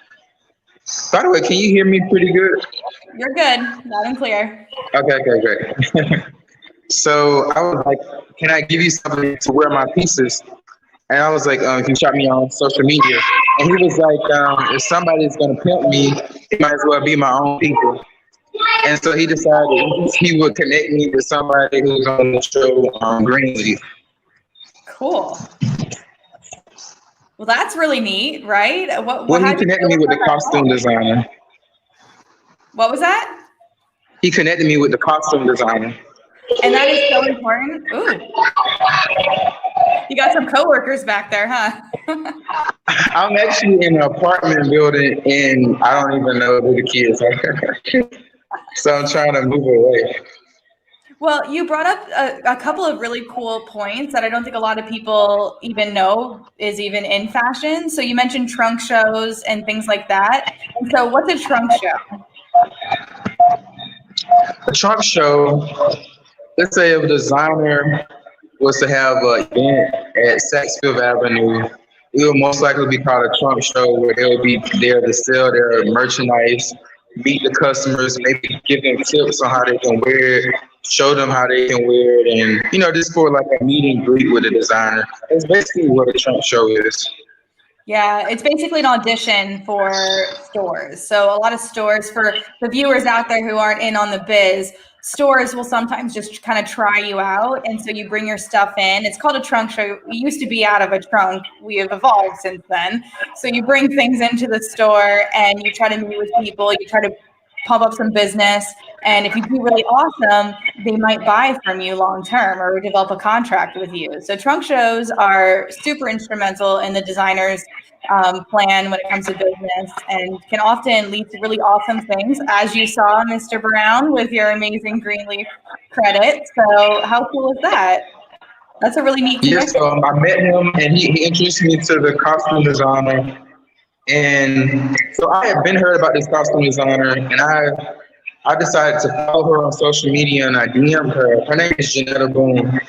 Speaker 8: By the way, can you hear me pretty good?
Speaker 1: You're good, loud and clear.
Speaker 8: Okay, great. So I was like, can I give you something to wear my pieces? And I was like, he shot me on social media. And he was like, if somebody's gonna pimp me, it might as well be my own people. And so he decided he would connect me with somebody who was on the show Greenleaf.
Speaker 1: Cool. Well, that's really neat, right?
Speaker 8: He connected me with the costume designer.
Speaker 1: What was that?
Speaker 8: He connected me with the costume designer.
Speaker 1: And that is so important. Ooh. You got some coworkers back there, huh?
Speaker 8: I'm actually in an apartment building and I don't even know who the kids are. So I'm trying to move away.
Speaker 1: Well, you brought up a couple of really cool points that I don't think a lot of people even know is even in fashion. So you mentioned trunk shows and things like that. And so what's a trunk show?
Speaker 8: A trunk show, let's say if a designer was to have an event at Saxfield Avenue, it would most likely be called a trunk show where they'll be there to sell their merchandise, meet the customers, maybe give them tips on how they can wear it, show them how they can wear it, and just for like a meet and greet with a designer. It's basically what a trunk show is.
Speaker 1: Yeah, it's basically an audition for stores. So a lot of stores, for the viewers out there who aren't in on the biz, stores will sometimes just kind of try you out. And so you bring your stuff in. It's called a trunk show. It used to be out of a trunk. We have evolved since then. So you bring things into the store and you try to meet with people. You try to pump up some business. And if you do really awesome, they might buy from you long term or develop a contract with you. So trunk shows are super instrumental in the designer's plan when it comes to business and can often lead to really awesome things, as you saw, Mr. Brown, with your amazing Greenleaf credit. So how cool is that? That's a really neat connection.
Speaker 8: Yes, I met him and he introduced me to the costume designer. And so I had been heard about this costume designer and I decided to follow her on social media and I DM'd her. Her name is Janetta Boone.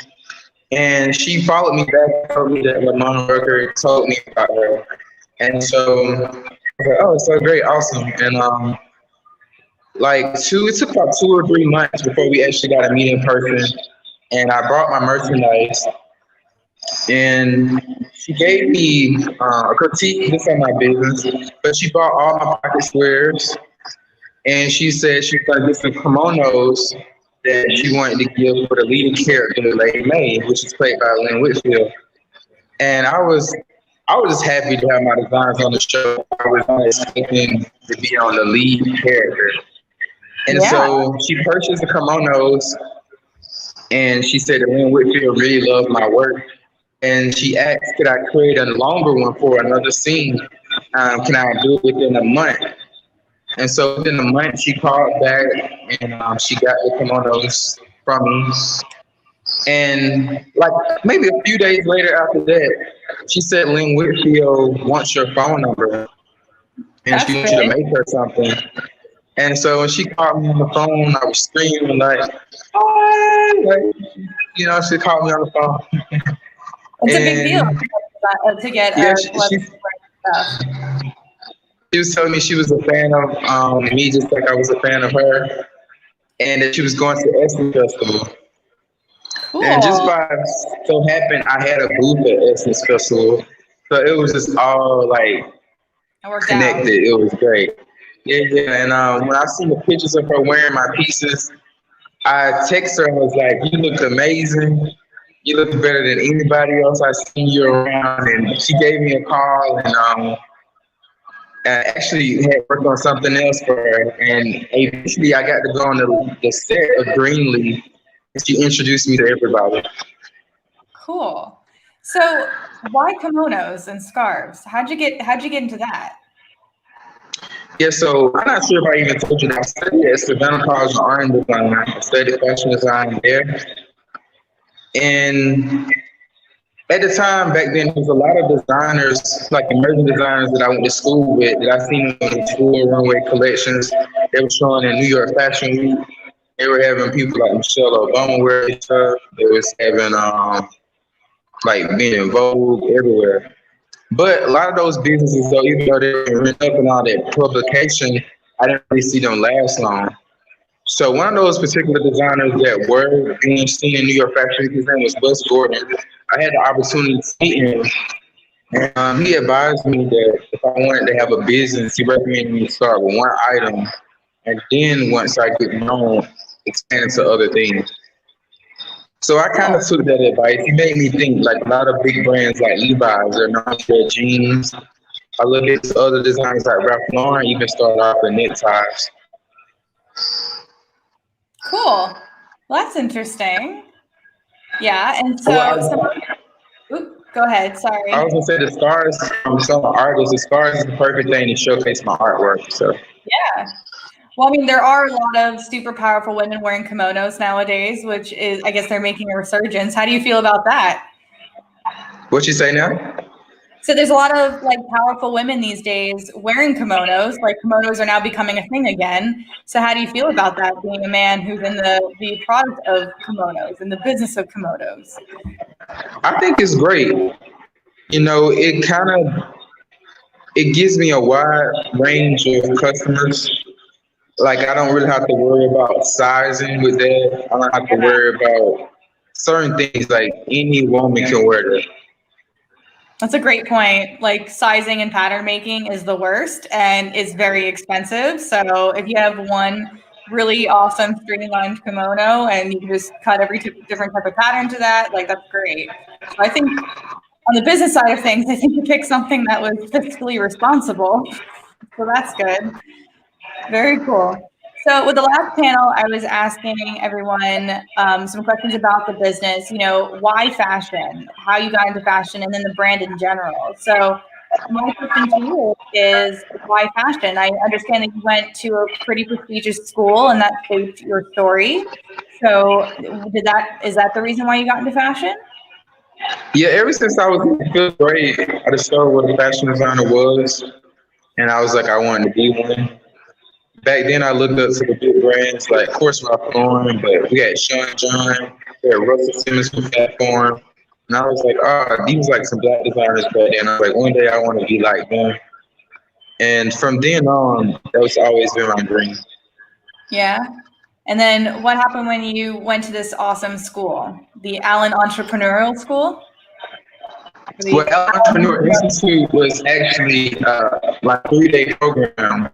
Speaker 8: And she followed me back and told me that Lamont Rucker told me about her. And so I was like, oh, it's so great, awesome. And it took about 2 or 3 months before we actually got to meet in person. And I brought my merchandise. And she gave me a critique, this ain't my business, but she bought all my pocket squares. And she said she was going to get some kimonos that she wanted to give for the leading character, Lady Mae, which is played by Lynn Whitfield. And I was just happy to have my designs on the show. I was not expecting to be on the lead character. And so she purchased the kimonos and she said that Lynn Whitfield really loved my work. And she asked, could I create a longer one for another scene? Can I do it within a month? And so within a month, she called back and she got the kimonos from me. And like maybe a few days later after that, she said Lynn Whitfield wants your phone number, and she wants you to make her something. And so when she called me on the phone, I was screaming like, "Hi!" Like, you know, she called me on the phone.
Speaker 1: It's a big deal to get stuff.
Speaker 8: She was telling me she was a fan of me, just like I was a fan of her, and that she was going to Essence Festival.
Speaker 1: Cool.
Speaker 8: And just by so happened, I had a booth at Essence Festival, so it was just all like connected. It was great. Yeah. And when I seen the pictures of her wearing my pieces, I texted her and was like, "You look amazing. You look better than anybody else I've seen you around." And she gave me a call, and I actually had worked on something else for her. And eventually I got to go on the set of Greenleaf, and she introduced me to everybody.
Speaker 1: Cool. So why kimonos and scarves? How'd you get into that?
Speaker 8: Yeah, so I'm not sure if I even told you that I studied at Savannah College of Art and Design. I studied fashion design there. And at the time, back then, there was a lot of designers, like emerging designers that I went to school with, that I seen on the tour runway collections. They were showing in New York Fashion Week. They were having people like Michelle Obama wear stuff. They was having like being in Vogue everywhere. But a lot of those businesses, though, even though they were written up and all that publication, I didn't really see them last long. So one of those particular designers that were being seen in New York Fashion Week, his name was Wes Gordon. I had the opportunity to meet him, and he advised me that if I wanted to have a business, he recommended me to start with one item, and then once I get known, expand into other things. So I kind of took that advice. He made me think, like a lot of big brands like Levi's are known for their jeans. I look at other designers like Ralph Lauren even started off with neckties.
Speaker 1: Cool. Well, that's interesting. Yeah, and so go ahead. Sorry.
Speaker 8: I was gonna say the scars from some artists. The scars is the perfect thing to showcase my artwork. So
Speaker 1: yeah. Well, I mean, there are a lot of super powerful women wearing kimonos nowadays, which is, I guess, they're making a resurgence. How do you feel about that?
Speaker 8: What you say now?
Speaker 1: So there's a lot of like powerful women these days wearing kimonos. Like kimonos are now becoming a thing again. So how do you feel about that, being a man who's in the product of kimonos and the business of kimonos?
Speaker 8: I think it's great. You know, it gives me a wide range of customers. Like I don't really have to worry about sizing with that. I don't have to worry about certain things. Like any woman can wear that.
Speaker 1: That's a great point. Like sizing and pattern making is the worst and is very expensive. So if you have one really awesome streamlined kimono and you can just cut every different type of pattern to that, like that's great. So I think on the business side of things, I think you picked something that was fiscally responsible. So that's good. Very cool. So with the last panel, I was asking everyone some questions about the business, you know, why fashion, how you got into fashion, and then the brand in general. So my question to you is why fashion? I understand that you went to a pretty prestigious school and that shaped your story. So is that the reason why you got into fashion?
Speaker 8: Yeah, ever since I was in fifth grade, I discovered what a fashion designer was. And I was like, I wanted to be one. Back then, I looked up to the big brands, like, of course, Ralph Lauren, but we had Sean John, we had Russell Simmons from Platform. And I was like, these like some black designers back then. I was like, one day I want to be like them. And from then on, that was always been my dream. Yeah.
Speaker 1: And then what happened when you went to this awesome school, the Allen Entrepreneurial School?
Speaker 8: Well, Allen Entrepreneur Institute was actually my 3-day program.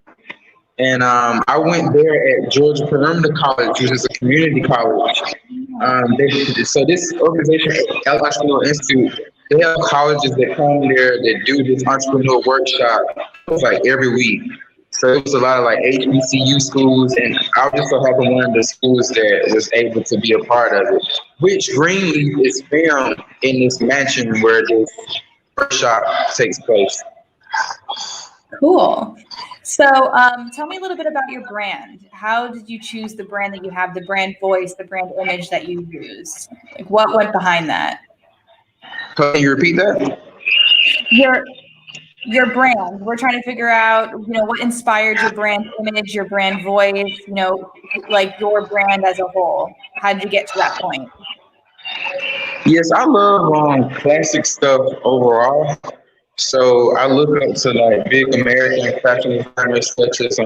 Speaker 8: And I went there at Georgia Perimeter College, which is a community college. So this organization, Allen Entrepreneur Institute, they have colleges that come there that do this entrepreneur workshop. It was like every week. So it was a lot of like HBCU schools, and I was just so happy one of the schools that was able to be a part of it, which Greenleaf is filmed in this mansion where this workshop takes place.
Speaker 1: Cool. So tell me a little bit about your brand. How did you choose the brand that you have, the brand voice, the brand image that you use? Like, what went behind that?
Speaker 8: Can you repeat that?
Speaker 1: Your brand. We're trying to figure out, what inspired your brand image, your brand voice, like your brand as a whole. How did you get to that point?
Speaker 8: Yes, I love classic stuff overall. So I look up to like big American fashion designers such as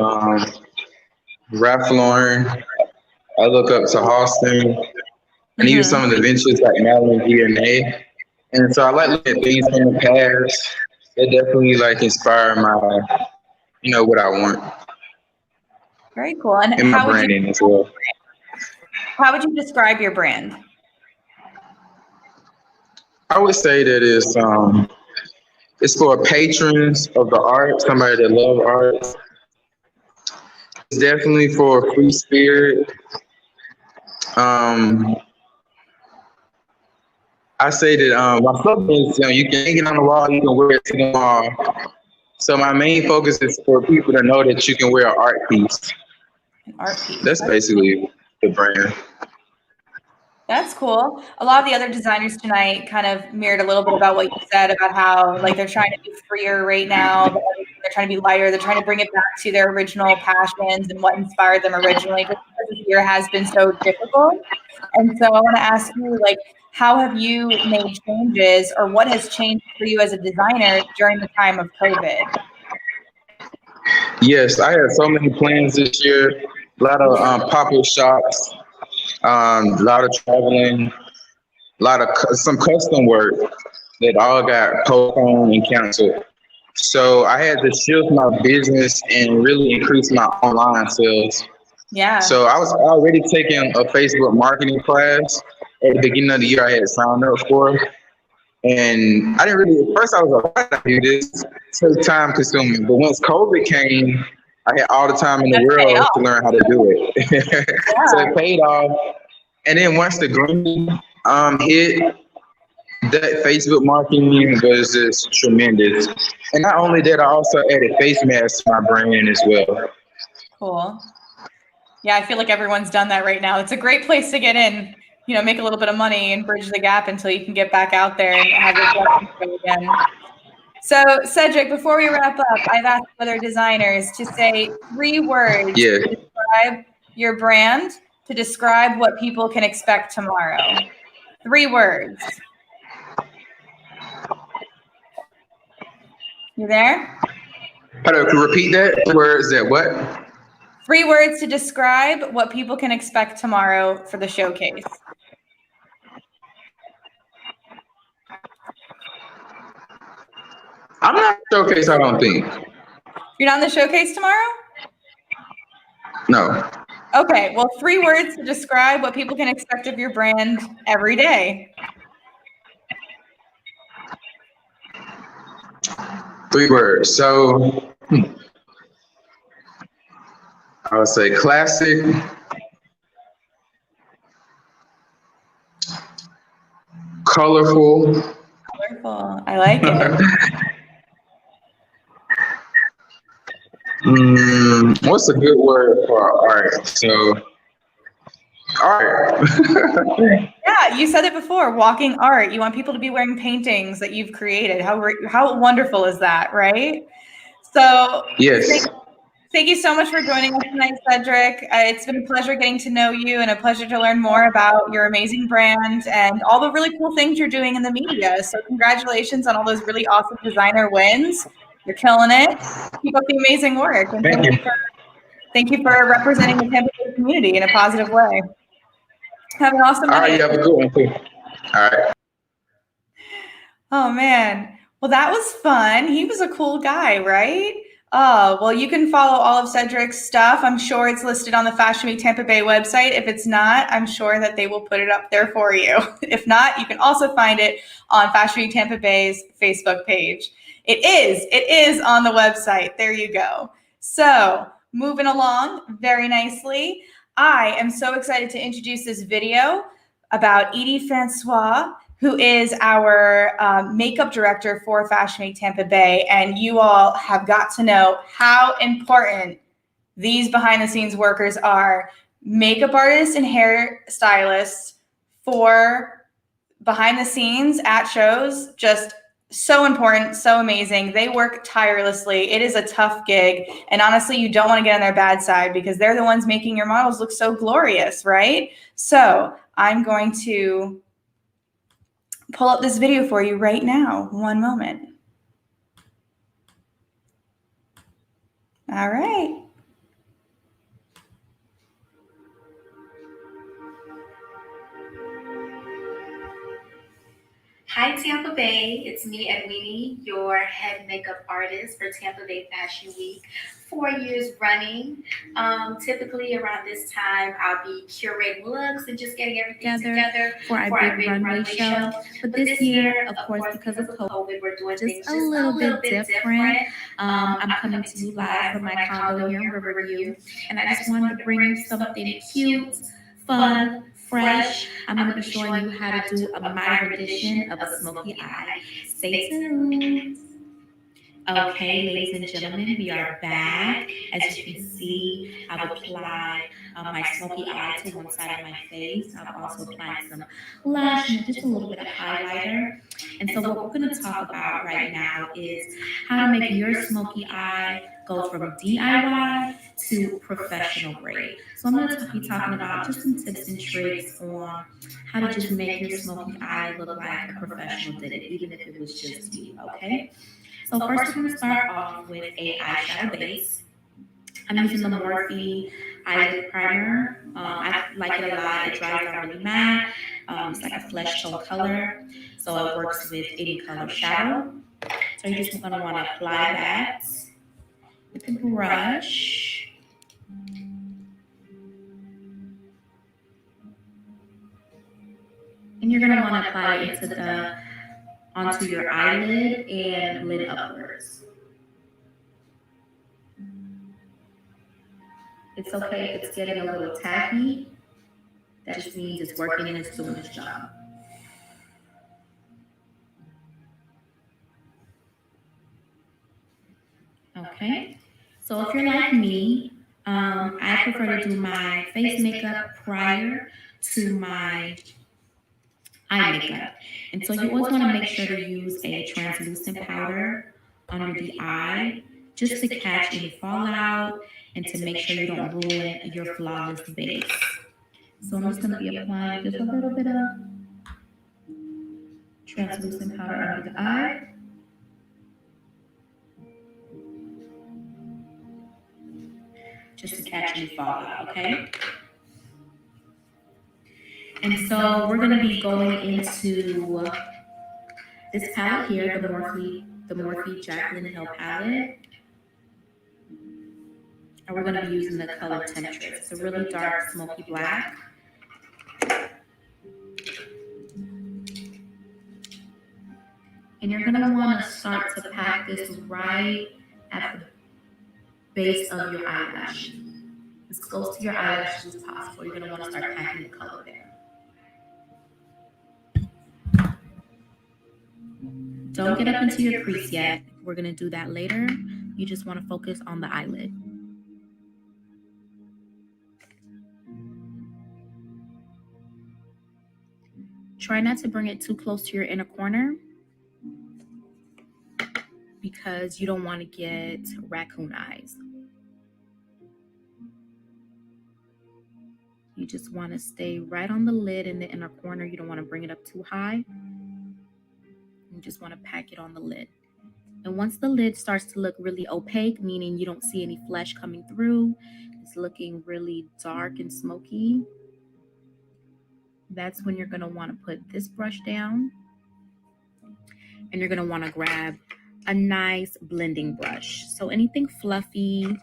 Speaker 8: Ralph Lauren. I look up to Halston, and even some of the ventures like Madeline DNA. And so I like looking at things from the past. They definitely like inspire my, what I want.
Speaker 1: Very cool. And
Speaker 8: my branding as well.
Speaker 1: How would you describe your brand?
Speaker 8: I would say that it's for patrons of the art, somebody that love art. It's definitely for a free spirit. I say that my slogan is, you can hang it on the wall, you can wear it to the mall. So my main focus is for people to know that you can wear an art piece.
Speaker 1: An art piece.
Speaker 8: That's basically the brand.
Speaker 1: That's cool. A lot of the other designers tonight kind of mirrored a little bit about what you said about how like they're trying to be freer right now. They're trying to be lighter. They're trying to bring it back to their original passions and what inspired them originally, just because this year has been so difficult. And so I want to ask you, like, how have you made changes, or what has changed for you as a designer during the time of COVID?
Speaker 8: Yes, I had so many plans this year. A lot of pop-up shops, a lot of traveling, some custom work that all got postponed and canceled. So I had to shift my business and really increase my online sales.
Speaker 1: Yeah.
Speaker 8: So I was already taking a Facebook marketing class at the beginning of the year. I had signed up for, and I didn't really. At first, I was like, "Why did I do this?" So it's time consuming. But once COVID came, I had all the time in the world to learn how to do it. So it paid off. And then once the green hit, that Facebook marketing was just tremendous. And not only that, I also added face masks to my brand as well.
Speaker 1: Cool. Yeah, I feel like everyone's done that right now. It's a great place to get in, make a little bit of money and bridge the gap until you can get back out there and have your go again. So, Cedric, before we wrap up, I've asked other designers to say 3 words to describe your brand, to describe what people can expect tomorrow. 3 words. You there?
Speaker 8: Hello, can you repeat that? Words that what?
Speaker 1: 3 words to describe what people can expect tomorrow for the showcase.
Speaker 8: I'm not showcase, I don't think.
Speaker 1: You're not in the showcase tomorrow?
Speaker 8: No.
Speaker 1: Okay, well, 3 words to describe what people can expect of your brand every day.
Speaker 8: 3 words. So I would say classic, colorful.
Speaker 1: Colorful. I like it.
Speaker 8: What's a good word for art? So, art.
Speaker 1: Yeah, you said it before, walking art. You want people to be wearing paintings that you've created. How wonderful is that, right? So,
Speaker 8: yes.
Speaker 1: Thank you so much for joining us tonight, Cedric. It's been a pleasure getting to know you and a pleasure to learn more about your amazing brand and all the really cool things you're doing in the media. So congratulations on all those really awesome designer wins. You're killing it. Keep up the amazing work. And thank you for representing the Tampa Bay community in a positive way. Have an awesome night.
Speaker 8: All right, you have a good one too. All right.
Speaker 1: Oh, man. Well, that was fun. He was a cool guy, right? Oh, well, you can follow all of Cedric's stuff. I'm sure it's listed on the Fashion Week Tampa Bay website. If it's not, I'm sure that they will put it up there for you. If not, you can also find it on Fashion Week Tampa Bay's Facebook page. It is on the website. There you go. So moving along very nicely, I am so excited to introduce this video about Edie Francois, who is our makeup director for Fashion Week Tampa Bay. And you all have got to know how important these behind the scenes workers are. Makeup artists and hair stylists for behind the scenes at shows, just so important, so amazing. They work tirelessly. It is a tough gig. And honestly, you don't want to get on their bad side because they're the ones making your models look so glorious, right? So I'm going to pull up this video for you right now. One moment. All right.
Speaker 9: Hi Tampa Bay, it's me Edwinie, your head makeup artist for Tampa Bay Fashion Week, 4 years running. Typically around this time, I'll be curating looks and just getting everything together for our big runway show. But this year, of course, because of COVID, we're doing things just a little bit different. I'm coming to you live from my condo here in Riverview, and I just wanted to bring you something cute, fun, fresh. I'm going to be showing you how to do a modern edition of a smoky eye. Stay tuned. Okay, ladies and gentlemen, we are back. As you can see, I've applied my smoky eye to one side of my face. I've also applied some blush and just a little bit of highlighter. And so what we're going to talk about right now is how to make your smoky eye go from DIY to professional grade. So I'm going to be talking about just some tips and tricks on how to just make your smoky eye look like a professional did it, even if it was just you, okay? So first we're going to start off with a eyeshadow base. I'm using the Morphe eyelid primer. I like it a lot. It dries out really matte. It's like a flesh tone color, so it works with any color shadow. So you're just going to want to apply that with the brush. And you're going to want to apply it onto your eyelid and lid upwards. It's okay if it's getting a little tacky. That just means it's working and it's doing its job. Okay, so if you're like me, I prefer to do my face makeup prior to my eye makeup. And so you always want to make sure to use a translucent powder under the eye just to catch any fallout and to make sure you don't ruin your flawless base. So I'm just going to be applying just a little bit of translucent powder under the eye. Just to catch any fallout, okay? And so we're going to be going into this palette here, the Morphe Jaclyn Hill palette. And we're going to be using the color Temptress. It's a really dark smoky black. And you're going to want to start to pack this right at the base of your eyelash. As close to your eyelashes as possible. You're going to want to start packing the color there. Don't get up into your crease yet. We're going to do that later. You just want to focus on the eyelid. Try not to bring it too close to your inner corner because you don't want to get raccoon eyes. You just want to stay right on the lid in the inner corner. You don't want to bring it up too high. You just want to pack it on the lid. And once the lid starts to look really opaque, meaning you don't see any flesh coming through, it's looking really dark and smoky, that's when you're going to want to put this brush down. And you're going to want to grab a nice blending brush. So anything fluffy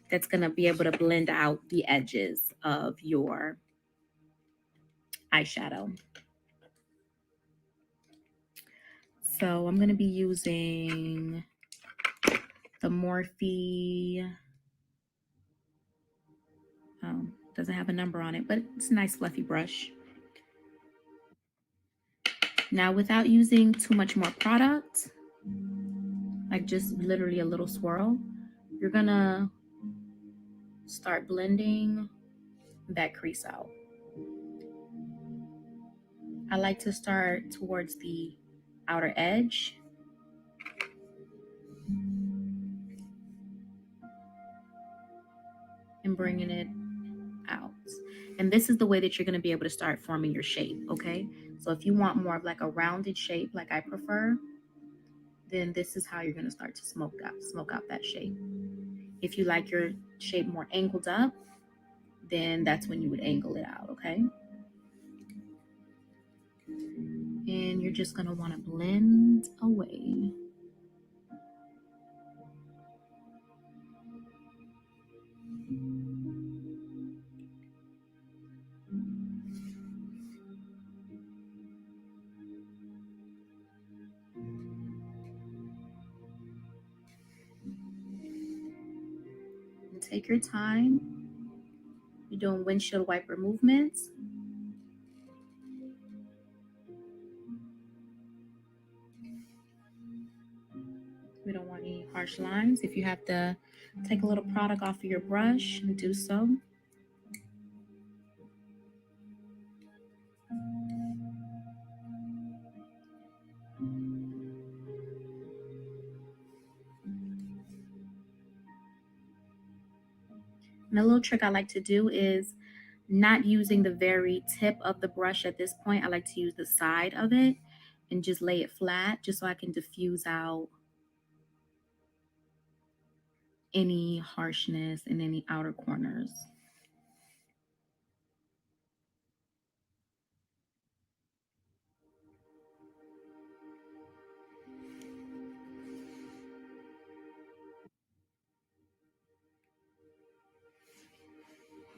Speaker 9: that's going to be able to blend out the edges of your eyeshadow. So I'm going to be using the Morphe, doesn't have a number on it, but it's a nice fluffy brush.
Speaker 10: Now, without using too much more product, like just literally a little swirl, you're gonna start blending that crease out. I like to start towards the outer edge. And bringing it out. And this is the way that you're going to be able to start forming your shape, okay? So if you want more of like a rounded shape like I prefer, then this is how you're going to start to smoke out that shape. If you like your shape more angled up, then that's when you would angle it out, okay? And you're just going to want to blend away. And take your time. You're doing windshield wiper movements. We don't want any harsh lines. If you have to take a little product off of your brush, do so. And a little trick I like to do is not using the very tip of the brush at this point. I like to use the side of it and just lay it flat just so I can diffuse out any harshness in any outer corners.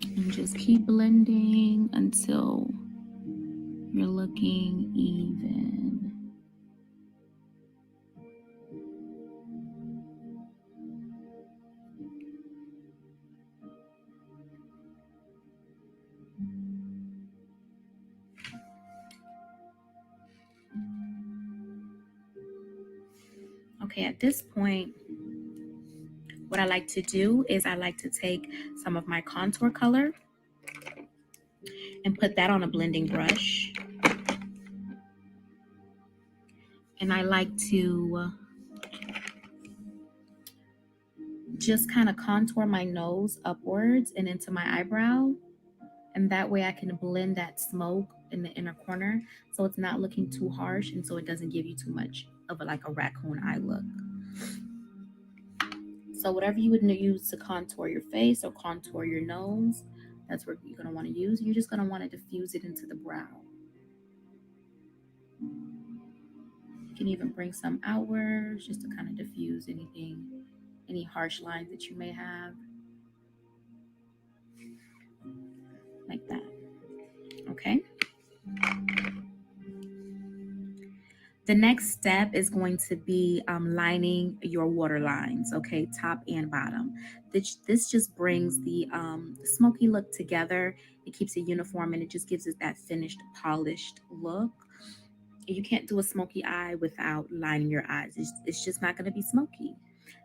Speaker 10: And just keep blending until you're looking even. Okay, at this point, what I like to do is I like to take some of my contour color and put that on a blending brush. And I like to just kind of contour my nose upwards and into my eyebrow. And that way I can blend that smoke in the inner corner so it's not looking too harsh and so it doesn't give you too much of a raccoon eye look. So whatever you would use to contour your face or contour your nose, that's what you're going to want to use. You're just going to want to diffuse it into the brow. You can even bring some outwards just to kind of diffuse anything, any harsh lines that you may have. Like that. Okay. The next step is going to be lining your water lines, okay, top and bottom. This just brings the smoky look together. It keeps it uniform and it just gives it that finished, polished look. You can't do a smoky eye without lining your eyes. It's just not going to be smoky.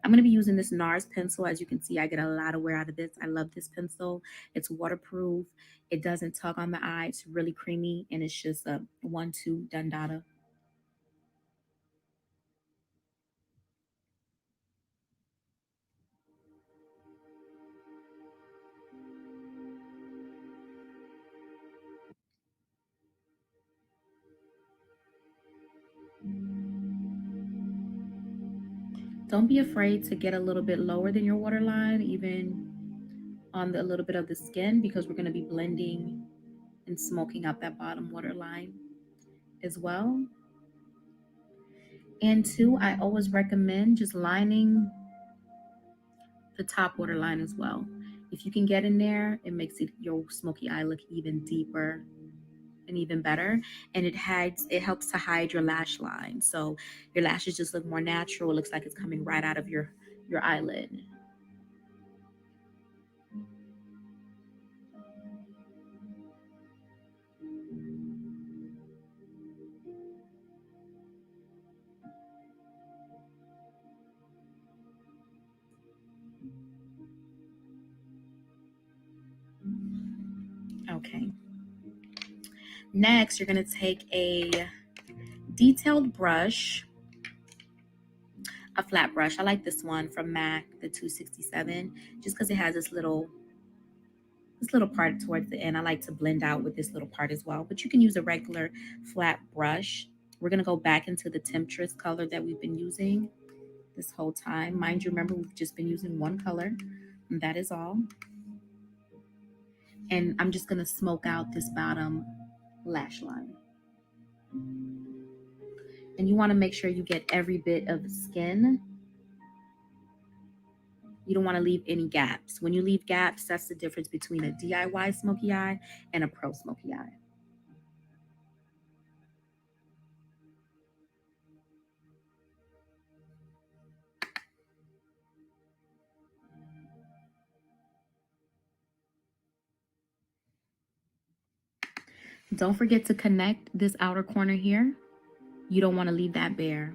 Speaker 10: I'm going to be using this NARS pencil. As you can see, I get a lot of wear out of this. I love this pencil. It's waterproof. It doesn't tug on the eye. It's really creamy, and it's just a 1-2 done data. Don't be afraid to get a little bit lower than your waterline, even on a little bit of the skin, because we're going to be blending and smoking out that bottom waterline as well. And two, I always recommend just lining the top waterline as well. If you can get in there, it makes your smoky eye look even deeper and even better. And it helps to hide your lash line. So your lashes just look more natural. It looks like it's coming right out of your eyelid. Okay. Next, you're going to take a detailed brush, a flat brush. I like this one from MAC, the 267, just because it has this little part towards the end. I like to blend out with this little part as well, but you can use a regular flat brush. We're going to go back into the Temptress color that we've been using this whole time. Mind you, remember, we've just been using one color, and that is all. And I'm just going to smoke out this bottom lash line. And you want to make sure you get every bit of the skin. You don't want to leave any gaps. When you leave gaps, that's the difference between a DIY smoky eye and a pro smoky eye. Don't forget to connect this outer corner here. You don't want to leave that bare.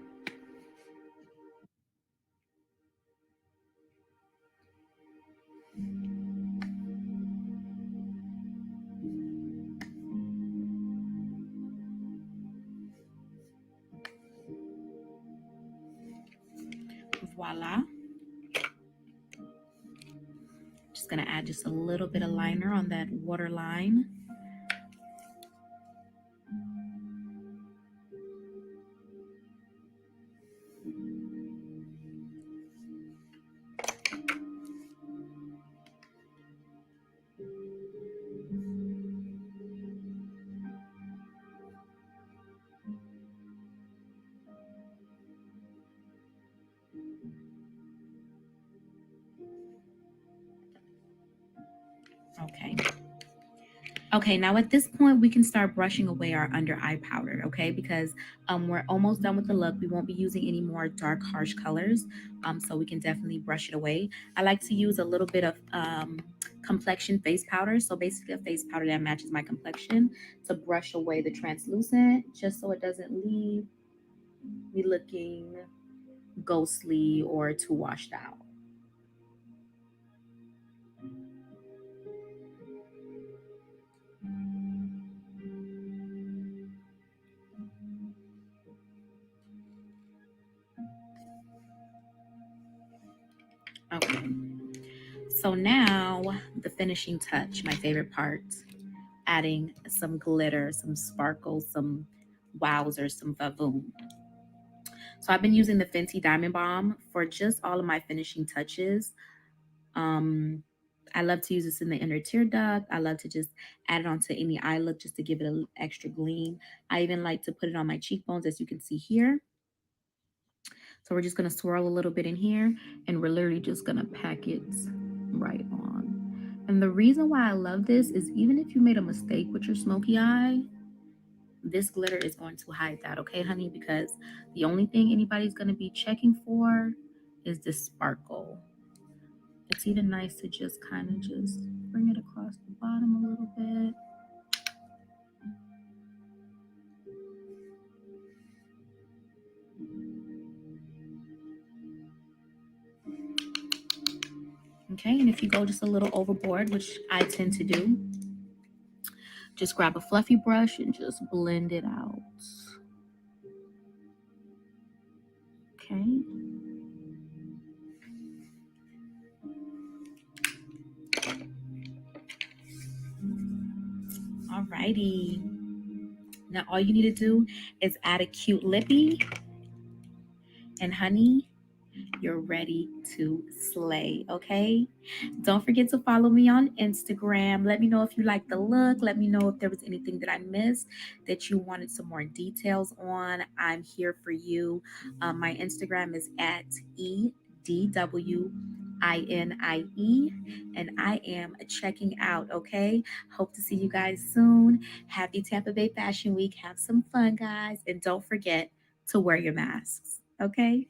Speaker 10: Voila. Just going to add just a little bit of liner on that water line. Okay. Okay, now at this point, we can start brushing away our under eye powder, okay? Because we're almost done with the look. We won't be using any more dark, harsh colors, so we can definitely brush it away. I like to use a little bit of complexion face powder, so basically a face powder that matches my complexion, to brush away the translucent, just so it doesn't leave me looking ghostly or too washed out. Okay, so now the finishing touch, my favorite part, adding some glitter, some sparkle, some wowzers, some vavoom. So I've been using the Fenty Diamond Balm for just all of my finishing touches. I love to use this in the inner tear duct. I love to just add it onto any eye look just to give it an extra gleam. I even like to put it on my cheekbones, as you can see here. So we're just going to swirl a little bit in here, and we're literally just going to pack it right on. And the reason why I love this is even if you made a mistake with your smoky eye, this glitter is going to hide that, okay, honey? Because the only thing anybody's going to be checking for is this sparkle. It's even nice to just kind of just bring it across the bottom a little bit. Okay, and if you go just a little overboard, which I tend to do, just grab a fluffy brush and just blend it out. Okay. Alrighty. Now all you need to do is add a cute lippy, and honey, you're ready to slay, okay? Don't forget to follow me on Instagram. Let me know if you like the look. Let me know if there was anything that I missed that you wanted some more details on. I'm here for you. My Instagram is at EDWINIE, and I am checking out, okay? Hope to see you guys soon. Happy Tampa Bay Fashion Week. Have some fun, guys. And don't forget to wear your masks, okay?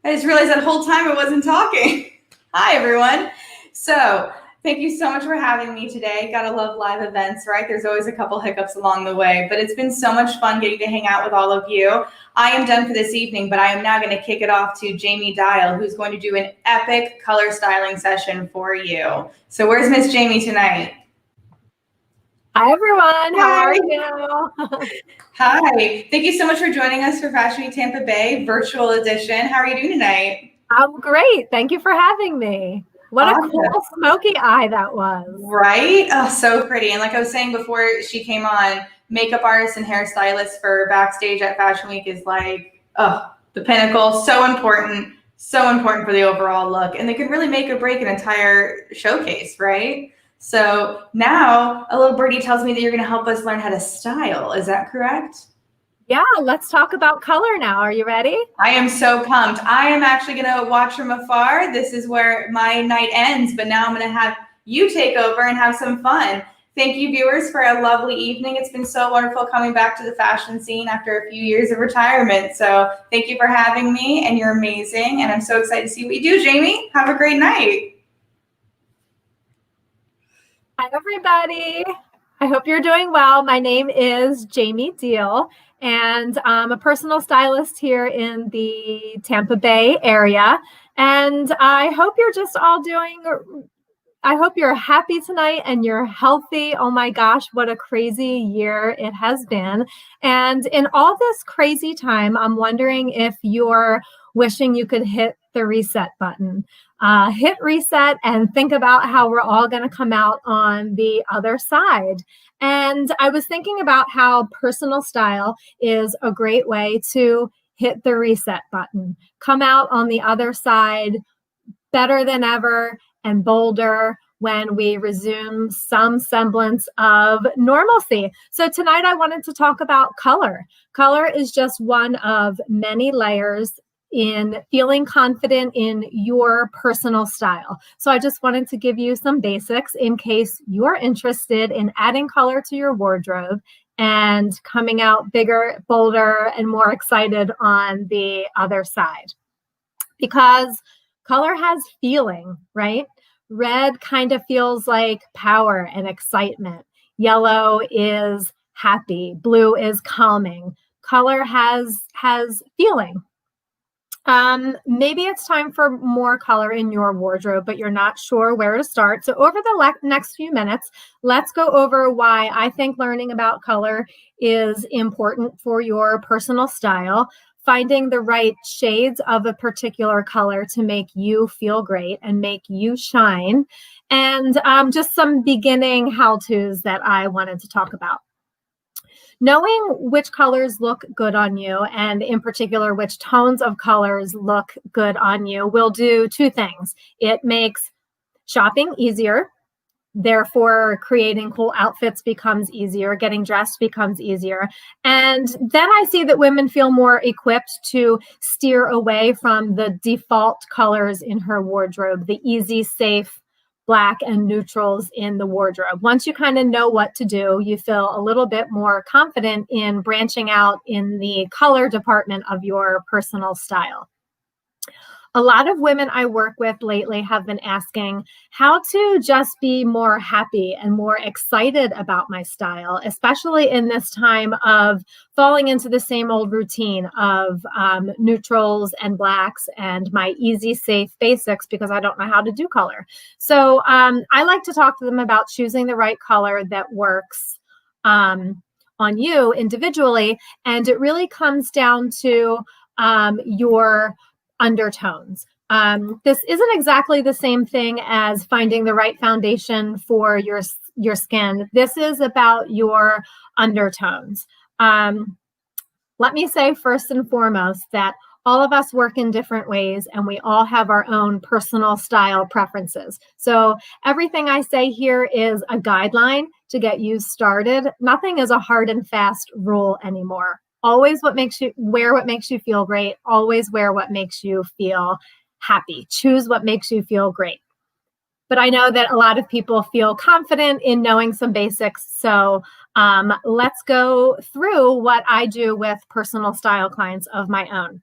Speaker 1: I just realized that whole time I wasn't talking. Hi, everyone. So thank you so much for having me today. Gotta love live events, right? There's always a couple hiccups along the way, but it's been so much fun getting to hang out with all of you. I am done for this evening, but I am now going to kick it off to Jaime Diehl, who's going to do an epic color styling session for you. So where's Miss Jaime tonight?
Speaker 11: Hi, everyone. How
Speaker 1: Hi.
Speaker 11: are you?
Speaker 1: Hi. Thank you so much for joining us for Fashion Week Tampa Bay Virtual Edition. How are you doing tonight?
Speaker 11: I'm great. Thank you for having me. What
Speaker 1: Awesome.
Speaker 11: a cool smoky eye that was.
Speaker 1: Right? Oh, so pretty. And like I was saying before she came on, makeup artist and hairstylist for backstage at Fashion Week is like, oh, the pinnacle. So important for the overall look. And they can really make or break an entire showcase, right? So now a little birdie tells me that you're going to help us learn how to style. Is that correct?
Speaker 11: Yeah, let's talk about color now. Are you ready?
Speaker 1: I am so pumped. I am actually going to watch from afar. This is where my night ends, but now I'm going to have you take over and have some fun. Thank you, viewers, for a lovely evening. It's been so wonderful coming back to the fashion scene after a few years of retirement. So thank you for having me, and you're amazing. And I'm so excited to see what you do, Jaime. Have a great night.
Speaker 11: Hi, everybody. I hope you're doing well. My name is Jaime Diehl, and I'm a personal stylist here in the Tampa Bay area. And I hope you're just all I hope you're happy tonight and you're healthy. Oh my gosh, what a crazy year it has been. And in all this crazy time, I'm wondering if you're wishing you could hit the reset button. Hit reset and think about how we're all going to come out on the other side. And I was thinking about how personal style is a great way to hit the reset button, come out on the other side better than ever and bolder when we resume some semblance of normalcy. So tonight I wanted to talk about color. Color is just one of many layers in feeling confident in your personal style. So I just wanted to give you some basics in case you're interested in adding color to your wardrobe and coming out bigger, bolder, and more excited on the other side. Because color has feeling, right? Red kind of feels like power and excitement. Yellow is happy. Blue is calming. Color has feeling. Maybe it's time for more color in your wardrobe, but you're not sure where to start. So over the next few minutes, let's go over why I think learning about color is important for your personal style, finding the right shades of a particular color to make you feel great and make you shine, and just some beginning how-tos that I wanted to talk about. Knowing which colors look good on you, and in particular, which tones of colors look good on you, will do two things. It makes shopping easier. Therefore, creating cool outfits becomes easier. Getting dressed becomes easier. And then I see that women feel more equipped to steer away from the default colors in her wardrobe, the easy, safe, black and neutrals in the wardrobe. Once you kind of know what to do, you feel a little bit more confident in branching out in the color department of your personal style. A lot of women I work with lately have been asking how to just be more happy and more excited about my style, especially in this time of falling into the same old routine of neutrals and blacks and my easy, safe basics because I don't know how to do color. So I like to talk to them about choosing the right color that works on you individually. And it really comes down to your undertones. This isn't exactly the same thing as finding the right foundation for your skin. This is about your undertones. Let me say first and foremost that all of us work in different ways and we all have our own personal style preferences. So everything I say here is a guideline to get you started. Nothing is a hard and fast rule anymore. Always wear what makes you feel great. Always wear what makes you feel happy. Choose what makes you feel great. But I know that a lot of people feel confident in knowing some basics. So let's go through what I do with personal style clients of my own.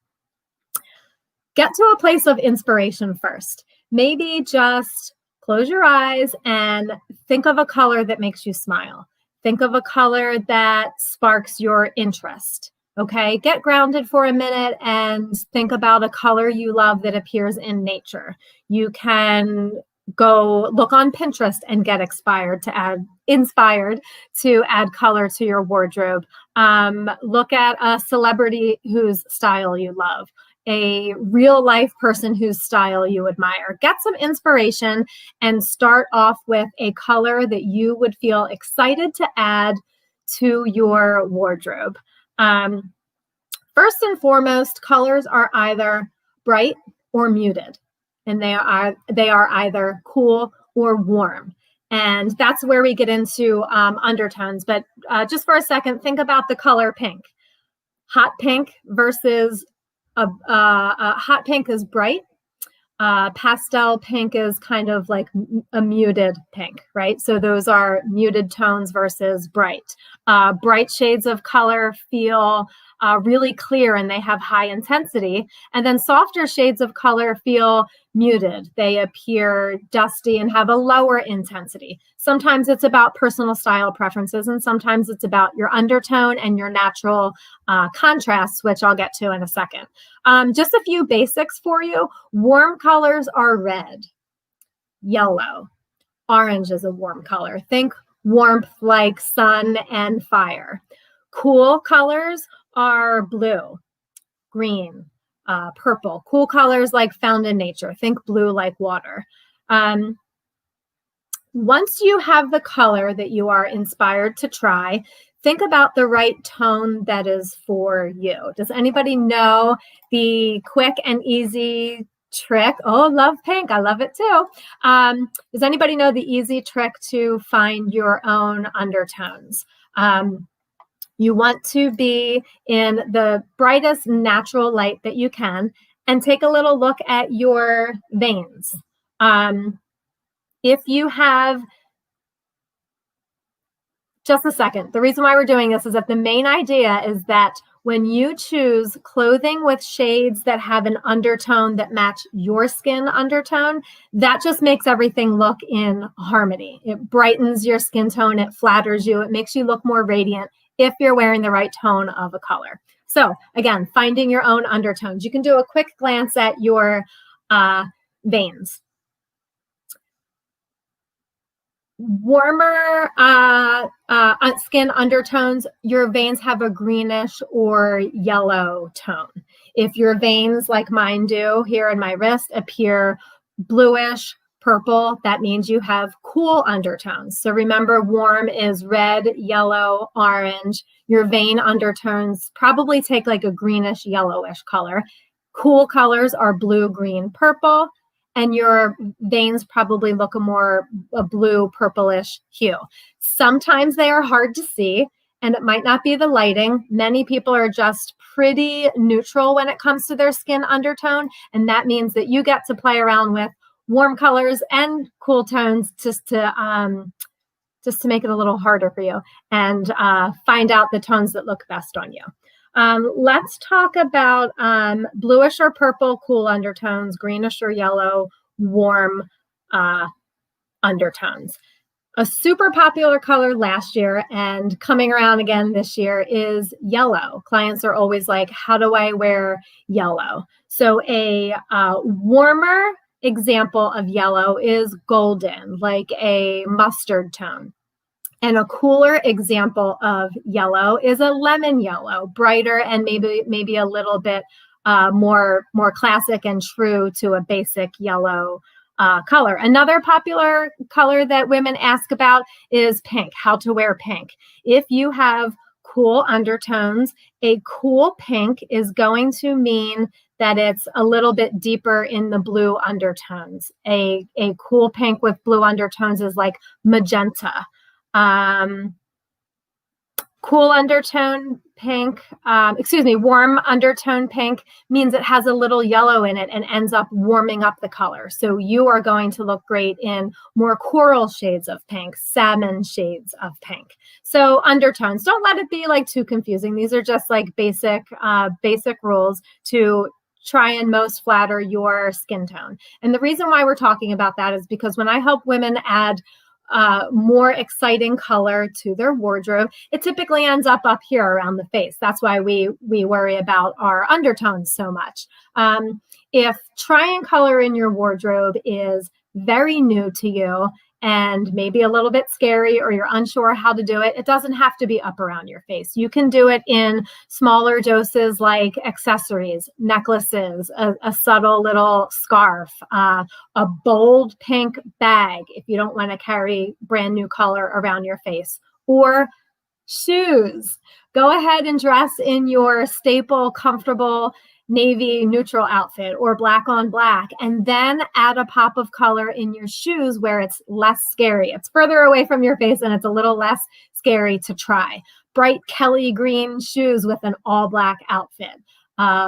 Speaker 11: get to a place of inspiration first. Maybe just close your eyes and think of a color that makes you smile. Think of a color that sparks your interest. Okay, get grounded for a minute and think about a color you love that appears in nature. You can go look on Pinterest and get inspired to add color to your wardrobe. Look at a celebrity whose style you love, a real life person whose style you admire. Get some inspiration and start off with a color that you would feel excited to add to your wardrobe. First and foremost, colors are either bright or muted, and they are either cool or warm. And that's where we get into undertones. But just for a second, think about the color pink. Hot pink versus hot pink is bright. Pastel pink is kind of like a muted pink, right? So those are muted tones versus bright. Bright shades of color feel really clear and they have high intensity. And then softer shades of color feel muted. They appear dusty and have a lower intensity. Sometimes it's about personal style preferences, and sometimes it's about your undertone and your natural contrasts, which I'll get to in a second. Just a few basics for you. Warm colors are red, yellow. Orange is a warm color. Think warmth like sun and fire. Cool colors are blue, green, purple. Cool colors like found in nature. Think blue like water. Once you have the color that you are inspired to try, think about the right tone that is for you. Does anybody know the quick and easy trick? Oh, love pink. I love it too. Does anybody know the easy trick to find your own undertones? You want to be in the brightest natural light that you can and take a little look at your veins. If you have, just a second, the reason why we're doing this is that the main idea is that when you choose clothing with shades that have an undertone that match your skin undertone, that just makes everything look in harmony. It brightens your skin tone, it flatters you, it makes you look more radiant if you're wearing the right tone of a color. So again, finding your own undertones. You can do a quick glance at your veins. Warmer skin undertones, your veins have a greenish or yellow tone. If your veins, like mine do here in my wrist, appear bluish, purple, that means you have cool undertones. So remember, warm is red, yellow, orange. Your vein undertones probably take like a greenish, yellowish color. Cool colors are blue, green, purple. And your veins probably look a blue, purplish hue. Sometimes they are hard to see, and it might not be the lighting. Many people are just pretty neutral when it comes to their skin undertone, and that means that you get to play around with warm colors and cool tones just to make it a little harder for you and find out the tones that look best on you. Let's talk about bluish or purple, cool undertones, greenish or yellow, warm undertones. A super popular color last year and coming around again this year is yellow. Clients are always like, how do I wear yellow? So a warmer example of yellow is golden, like a mustard tone. And a cooler example of yellow is a lemon yellow, brighter and maybe a little bit more classic and true to a basic yellow color. Another popular color that women ask about is pink, how to wear pink. If you have cool undertones, a cool pink is going to mean that it's a little bit deeper in the blue undertones. A cool pink with blue undertones is like magenta. Cool undertone pink, warm undertone pink means it has a little yellow in it and ends up warming up the color. So you are going to look great in more coral shades of pink, salmon shades of pink. So undertones, don't let it be like too confusing. These are just like basic rules to try and most flatter your skin tone. And the reason why we're talking about that is because when I help women add more exciting color to their wardrobe, it typically ends up here around the face. That's why we worry about our undertones so much. If trying color in your wardrobe is very new to you and maybe a little bit scary, or you're unsure how to do it, it doesn't have to be up around your face. You can do it in smaller doses, like accessories, necklaces, a subtle little scarf, a bold pink bag if you don't want to carry brand new color around your face, or shoes. Go ahead and dress in your staple, comfortable navy neutral outfit or black on black, and then add a pop of color in your shoes where it's less scary. It's further away from your face and it's a little less scary to try. Bright Kelly green shoes with an all black outfit.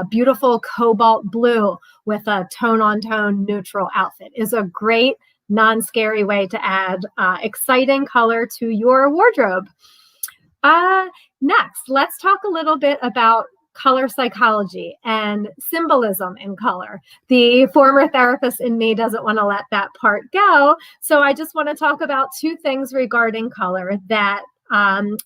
Speaker 11: Beautiful cobalt blue with a tone on tone neutral outfit is a great non-scary way to add exciting color to your wardrobe. Next, let's talk a little bit about color psychology and symbolism in color. The former therapist in me doesn't want to let that part go. So I just want to talk about two things regarding color that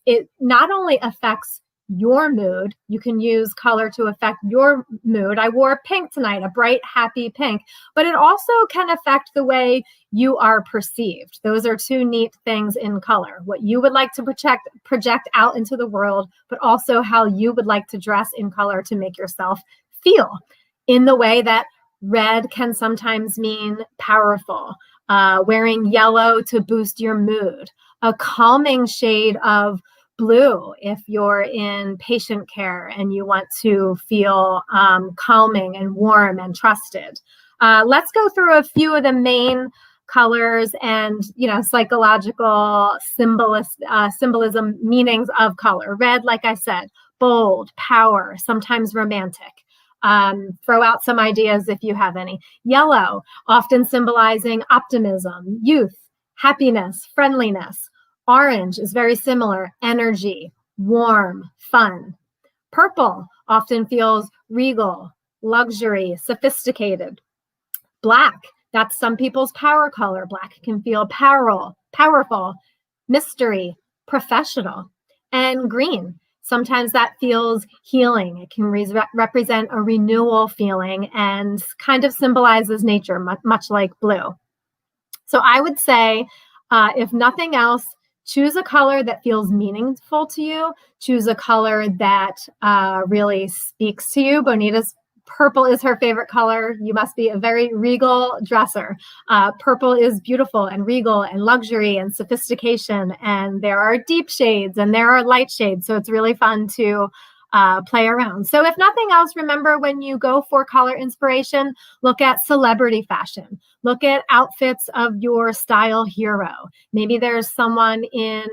Speaker 11: it not only affects your mood, you can use color to affect your mood. I wore pink tonight, a bright, happy pink, but it also can affect the way you are perceived. Those are two neat things in color, what you would like to project out into the world, but also how you would like to dress in color to make yourself feel in the way that red can sometimes mean powerful, wearing yellow to boost your mood, a calming shade of blue if you're in patient care and you want to feel calming and warm and trusted. Let's go through a few of the main colors and, psychological symbolism meanings of color. Red, like I said, bold, power, sometimes romantic. Throw out some ideas if you have any. Yellow, often symbolizing optimism, youth, happiness, friendliness. Orange is very similar, energy, warm, fun. Purple often feels regal, luxury, sophisticated. Black, that's some people's power color. Black can feel powerful, mystery, professional. And green, sometimes that feels healing. It can represent a renewal feeling and kind of symbolizes nature, much like blue. So I would say, if nothing else, choose a color that feels meaningful to you. Choose a color that really speaks to you. Bonita's purple is her favorite color. You must be a very regal dresser. Purple is beautiful and regal and luxury and sophistication. And there are deep shades and there are light shades. So it's really fun to play around. So if nothing else, remember when you go for color inspiration, look at celebrity fashion. Look at outfits of your style hero. Maybe there's someone in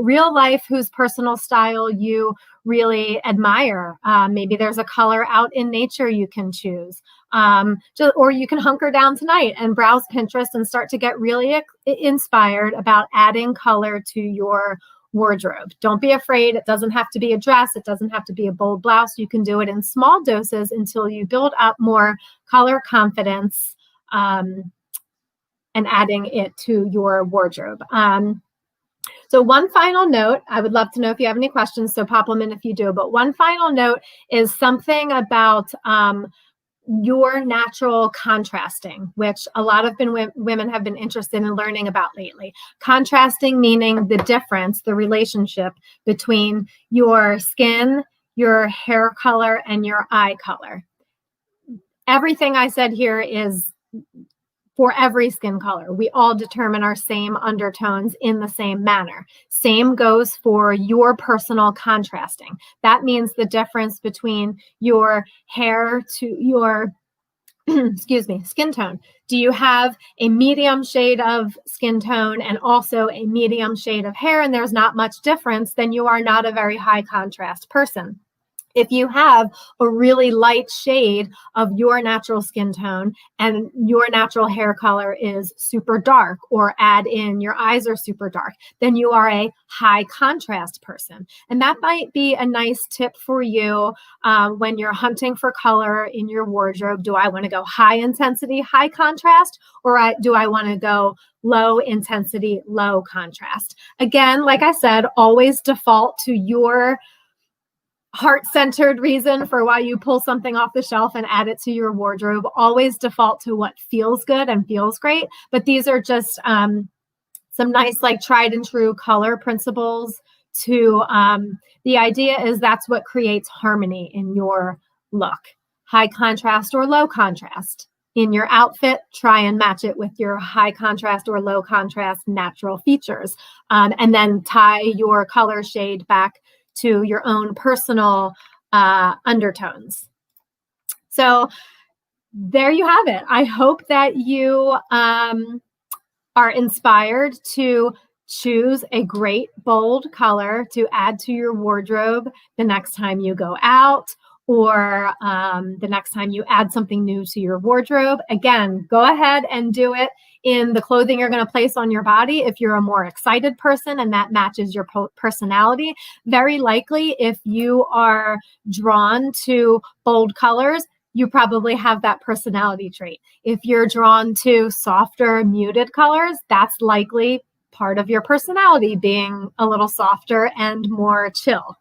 Speaker 11: real life whose personal style you really admire. Maybe there's a color out in nature you can choose. Or you can hunker down tonight and browse Pinterest and start to get really inspired about adding color to your wardrobe. Don't be afraid. It doesn't have to be a dress. It doesn't have to be a bold blouse. You can do it in small doses until you build up more color confidence and adding it to your wardrobe. So one final note, I would love to know if you have any questions, so pop them in if you do, but one final note is something about your natural contrasting, which a lot of women have been interested in learning about lately. Contrasting meaning the difference, the relationship between your skin, your hair color, and your eye color. Everything I said here is for every skin color. We all determine our same undertones in the same manner. Same goes for your personal contrasting. That means the difference between your hair to your, skin tone. Do you have a medium shade of skin tone and also a medium shade of hair, and there's not much difference, then you are not a very high contrast person. If you have a really light shade of your natural skin tone and your natural hair color is super dark, or add in your eyes are super dark, then you are a high contrast person. And that might be a nice tip for you when you're hunting for color in your wardrobe. Do I want to go high intensity, high contrast, or do I want to go low intensity, low contrast? Again, like I said, always default to your heart-centered reason for why you pull something off the shelf and add it to your wardrobe. Always default to what feels good and feels great. But these are just some nice, like, tried and true color principles to the idea is that's what creates harmony in your look. High contrast or low contrast. In your outfit, try and match it with your high contrast or low contrast natural features. And then tie your color shade back to your own personal undertones. So there you have it. I hope that you are inspired to choose a great bold color to add to your wardrobe the next time you go out, or the next time you add something new to your wardrobe. Again, go ahead and do it in the clothing you're going to place on your body. If you're a more excited person and that matches your personality, very likely if you are drawn to bold colors, you probably have that personality trait. If you're drawn to softer, muted colors, that's likely part of your personality, being a little softer and more chill.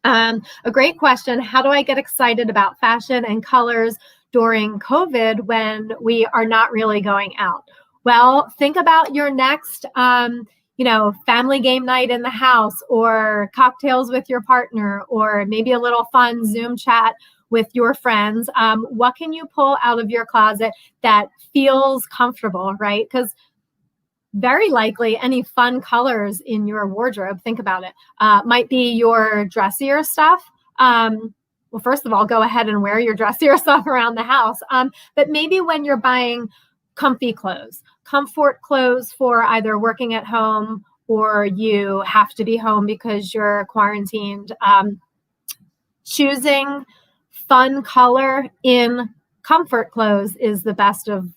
Speaker 11: A great question. How do I get excited about fashion and colors during COVID when we are not really going out? Well, think about your next, family game night in the house, or cocktails with your partner, or maybe a little fun Zoom chat with your friends. What can you pull out of your closet that feels comfortable, right? Because very likely any fun colors in your wardrobe, think about it, might be your dressier stuff. Well, first of all, go ahead and wear your dressier stuff around the house. But maybe when you're buying comfy clothes, comfort clothes for either working at home or you have to be home because you're quarantined, choosing fun color in comfort clothes is the best of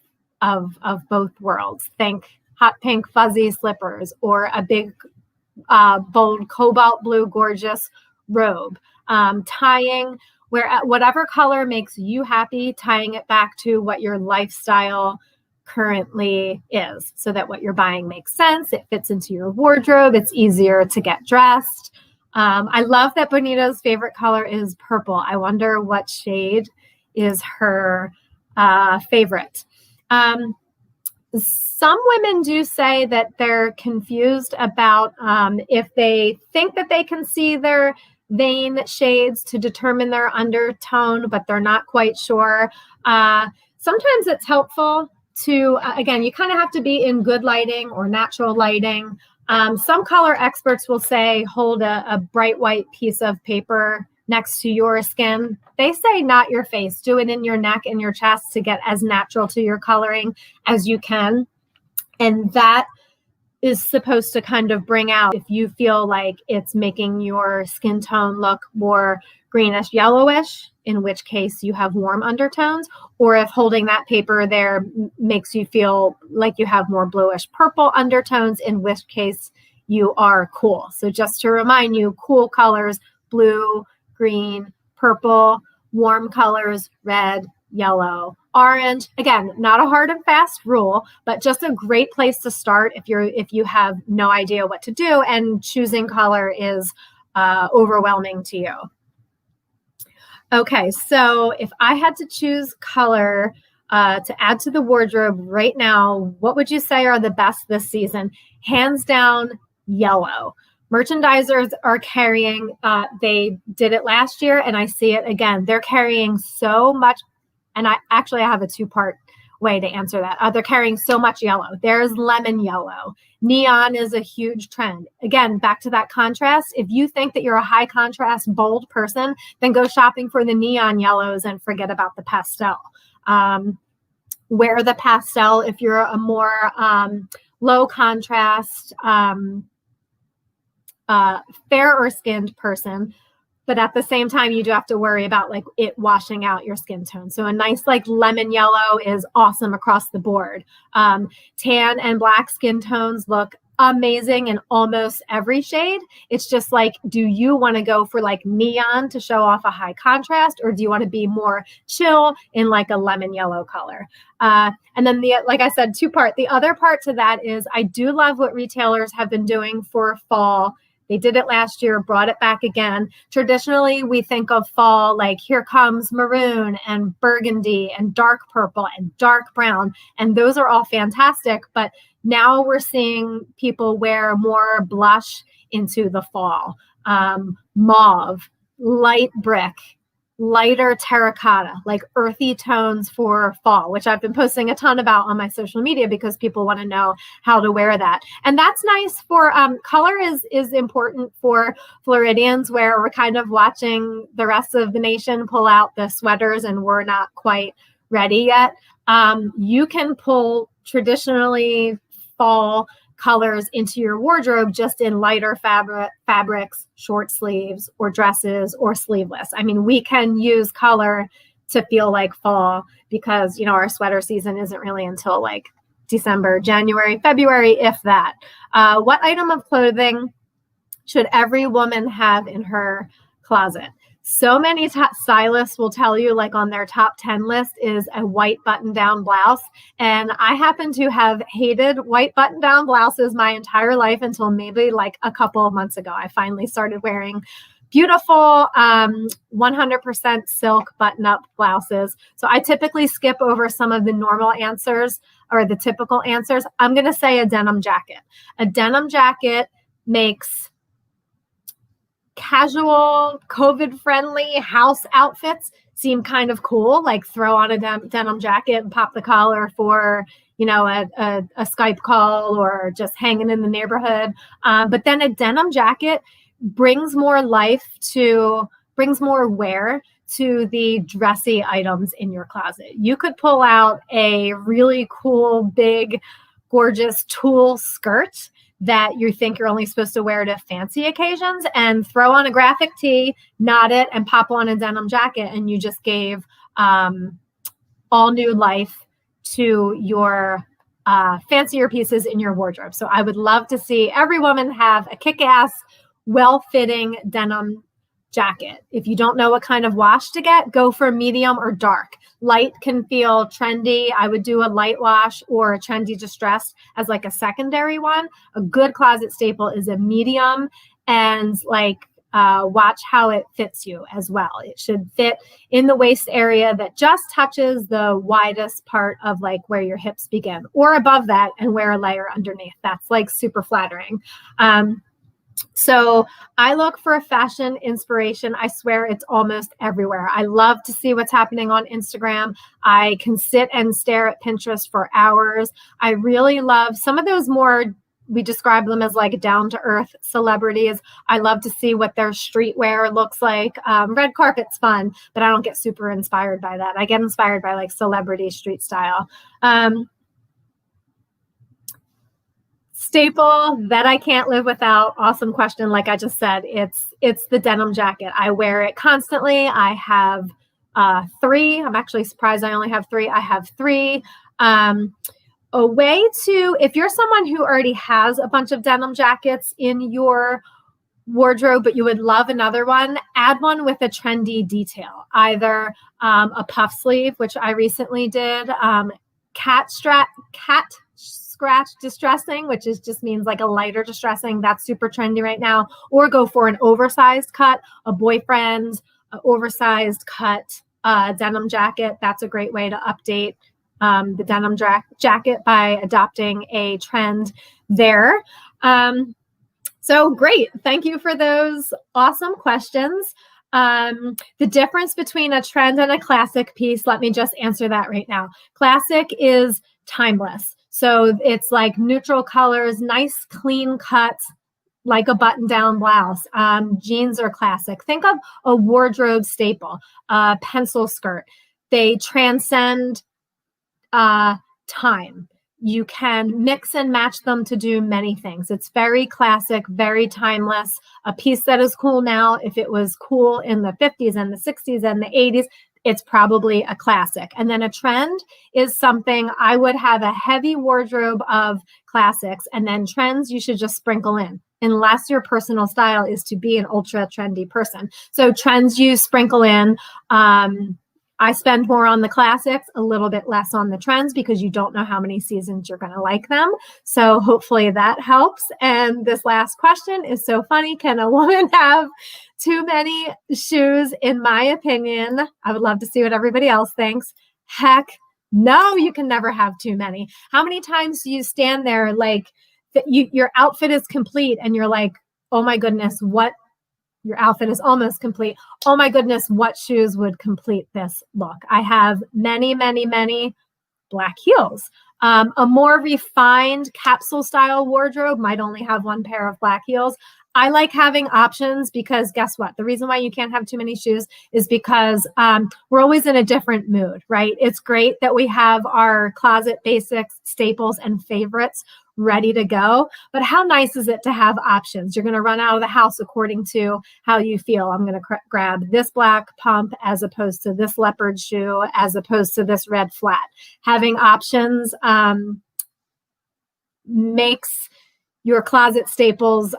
Speaker 11: both worlds. Think hot pink fuzzy slippers, or a big, bold cobalt blue, gorgeous robe. Tying whatever color makes you happy, tying it back to what your lifestyle currently is, so that what you're buying makes sense. It fits into your wardrobe. It's easier to get dressed. I love that Bonita's favorite color is purple. I wonder what shade is her favorite. Some women do say that they're confused about if they think that they can see their vein shades to determine their undertone, but they're not quite sure. Sometimes it's helpful to, again, you kind of have to be in good lighting or natural lighting. Some color experts will say, hold a bright white piece of paper next to your skin. They say not your face, do it in your neck and your chest to get as natural to your coloring as you can. And that is supposed to kind of bring out if you feel like it's making your skin tone look more greenish yellowish, in which case you have warm undertones, or if holding that paper there makes you feel like you have more bluish purple undertones, in which case you are cool. So just to remind you, cool colors: blue, green, purple; warm colors: red, yellow, orange. Again, not a hard and fast rule, but just a great place to start if you have no idea what to do and choosing color is overwhelming to you. Okay, so if I had to choose color to add to the wardrobe right now, what would you say are the best this season? Hands down, yellow. Merchandisers are carrying, they did it last year and I see it again. They're carrying so much, and I have a two-part way to answer that. They're carrying so much yellow. There's lemon yellow. Neon is a huge trend. Again, back to that contrast. If you think that you're a high contrast, bold person, then go shopping for the neon yellows and forget about the pastel. Wear the pastel if you're a more low contrast, fairer skinned person. but at the same time, you do have to worry about like it washing out your skin tone. So a nice like lemon yellow is awesome across the board. Tan and black skin tones look amazing in almost every shade. It's just like, do you want to go for like neon to show off a high contrast, or do you want to be more chill in like a lemon yellow color? And then like I said, the other part to that is I do love what retailers have been doing for fall. They did it last year, brought it back again. Traditionally, we think of fall like here comes maroon and burgundy and dark purple and dark brown. And those are all fantastic. But now we're seeing people wear more blush into the fall. Mauve, light brick, lighter terracotta, like earthy tones for fall, which I've been posting a ton about on my social media because people want to know how to wear that. And that's nice for color is important for Floridians, where we're kind of watching the rest of the nation pull out the sweaters and we're not quite ready yet. You can pull traditionally fall colors into your wardrobe just in lighter fabrics, short sleeves or dresses or sleeveless. I mean, we can use color to feel like fall because, you know, our sweater season isn't really until like December, January, February, if that. What item of clothing should every woman have in her closet? So many stylists will tell you, like on their top 10 list is a white button-down blouse. And I happen to have hated white button-down blouses my entire life until maybe like a couple of months ago. I finally started wearing beautiful 100% silk button-up blouses. So I typically skip over some of the normal answers or the typical answers. I'm going to say a denim jacket. A denim jacket makes casual, COVID-friendly house outfits seem kind of cool, like throw on a denim jacket and pop the collar for, you know, a Skype call or just hanging in the neighborhood. But then a denim jacket brings more wear to the dressy items in your closet. You could pull out a really cool, big, gorgeous tulle skirt that you think you're only supposed to wear to fancy occasions and throw on a graphic tee, knot it, and pop on a denim jacket. And you just gave all new life to your fancier pieces in your wardrobe. So I would love to see every woman have a kick-ass, well-fitting denim jacket. If you don't know what kind of wash to get, go for medium or dark. Light can feel trendy. I would do a light wash or a trendy distressed as like a secondary one. A good closet staple is a medium, and like watch how it fits you as well. It should fit in the waist area that just touches the widest part of like where your hips begin, or above that and wear a layer underneath. That's like super flattering. So I look for a fashion inspiration. I swear it's almost everywhere. I love to see what's happening on Instagram. I can sit and stare at Pinterest for hours. I really love some of those more, we describe them as like down-to-earth celebrities. I love to see what their streetwear looks like. Red carpet's fun, but I don't get super inspired by that. I get inspired by like celebrity street style. Staple that I can't live without. Awesome question. Like I just said, it's the denim jacket. I wear it constantly. I have 3. I'm actually surprised I only have 3. I have 3. A way to, if you're someone who already has a bunch of denim jackets in your wardrobe, but you would love another one, add one with a trendy detail. Either a puff sleeve, which I recently did, cat scratch distressing, which is just means like a lighter distressing. That's super trendy right now. Or go for an oversized cut, a boyfriend oversized cut denim jacket. That's a great way to update the denim jacket by adopting a trend there. So great. Thank you for those awesome questions. The difference between a trend and a classic piece, let me just answer that right now. Classic is timeless. So it's like neutral colors, nice clean cuts, like a button-down blouse. Jeans are classic. Think of a wardrobe staple, a pencil skirt. They transcend time. You can mix and match them to do many things. It's very classic, very timeless. A piece that is cool now, if it was cool in the 50s and the 60s and the 80s, it's probably a classic. And then a trend is something I would have a heavy wardrobe of classics, and then trends you should just sprinkle in, unless your personal style is to be an ultra trendy person. So trends you sprinkle in. I spend more on the classics, a little bit less on the trends, because you don't know how many seasons you're going to like them. So hopefully that helps. And this last question is so funny. Can a woman have too many shoes? In my opinion, I would love to see what everybody else thinks. Heck no, you can never have too many. How many times do you stand there like your outfit is complete and you're like, oh my goodness, what? Your outfit is almost complete. Oh my goodness, what shoes would complete this look? I have many, many, many black heels. A more refined capsule style wardrobe might only have one pair of black heels. I like having options because guess what? The reason why you can't have too many shoes is because we're always in a different mood, right? It's great that we have our closet basics, staples, and favorites ready to go. But how nice is it to have options? You're going to run out of the house according to how you feel. I'm going to grab this black pump as opposed to this leopard shoe, as opposed to this red flat. Having options makes your closet staples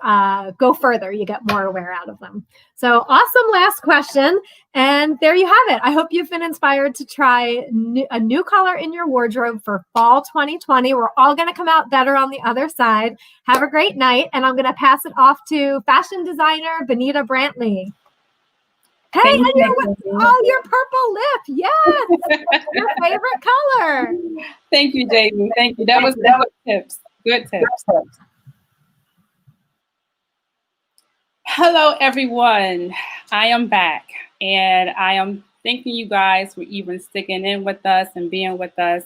Speaker 11: go further. You get more wear out of them. So awesome last question. And there you have it. I hope you've been inspired to try a new color in your wardrobe for fall 2020. We're all going to come out better on the other side. Have a great night. And I'm going to pass it off to fashion designer Bonita Brantley. Hey, and your purple lip. Yes. Your favorite color.
Speaker 2: Thank you, Jamie. Thank you. That was tips. Good tips. Hello, everyone. I am back, and I am thanking you guys for even sticking in with us and being with us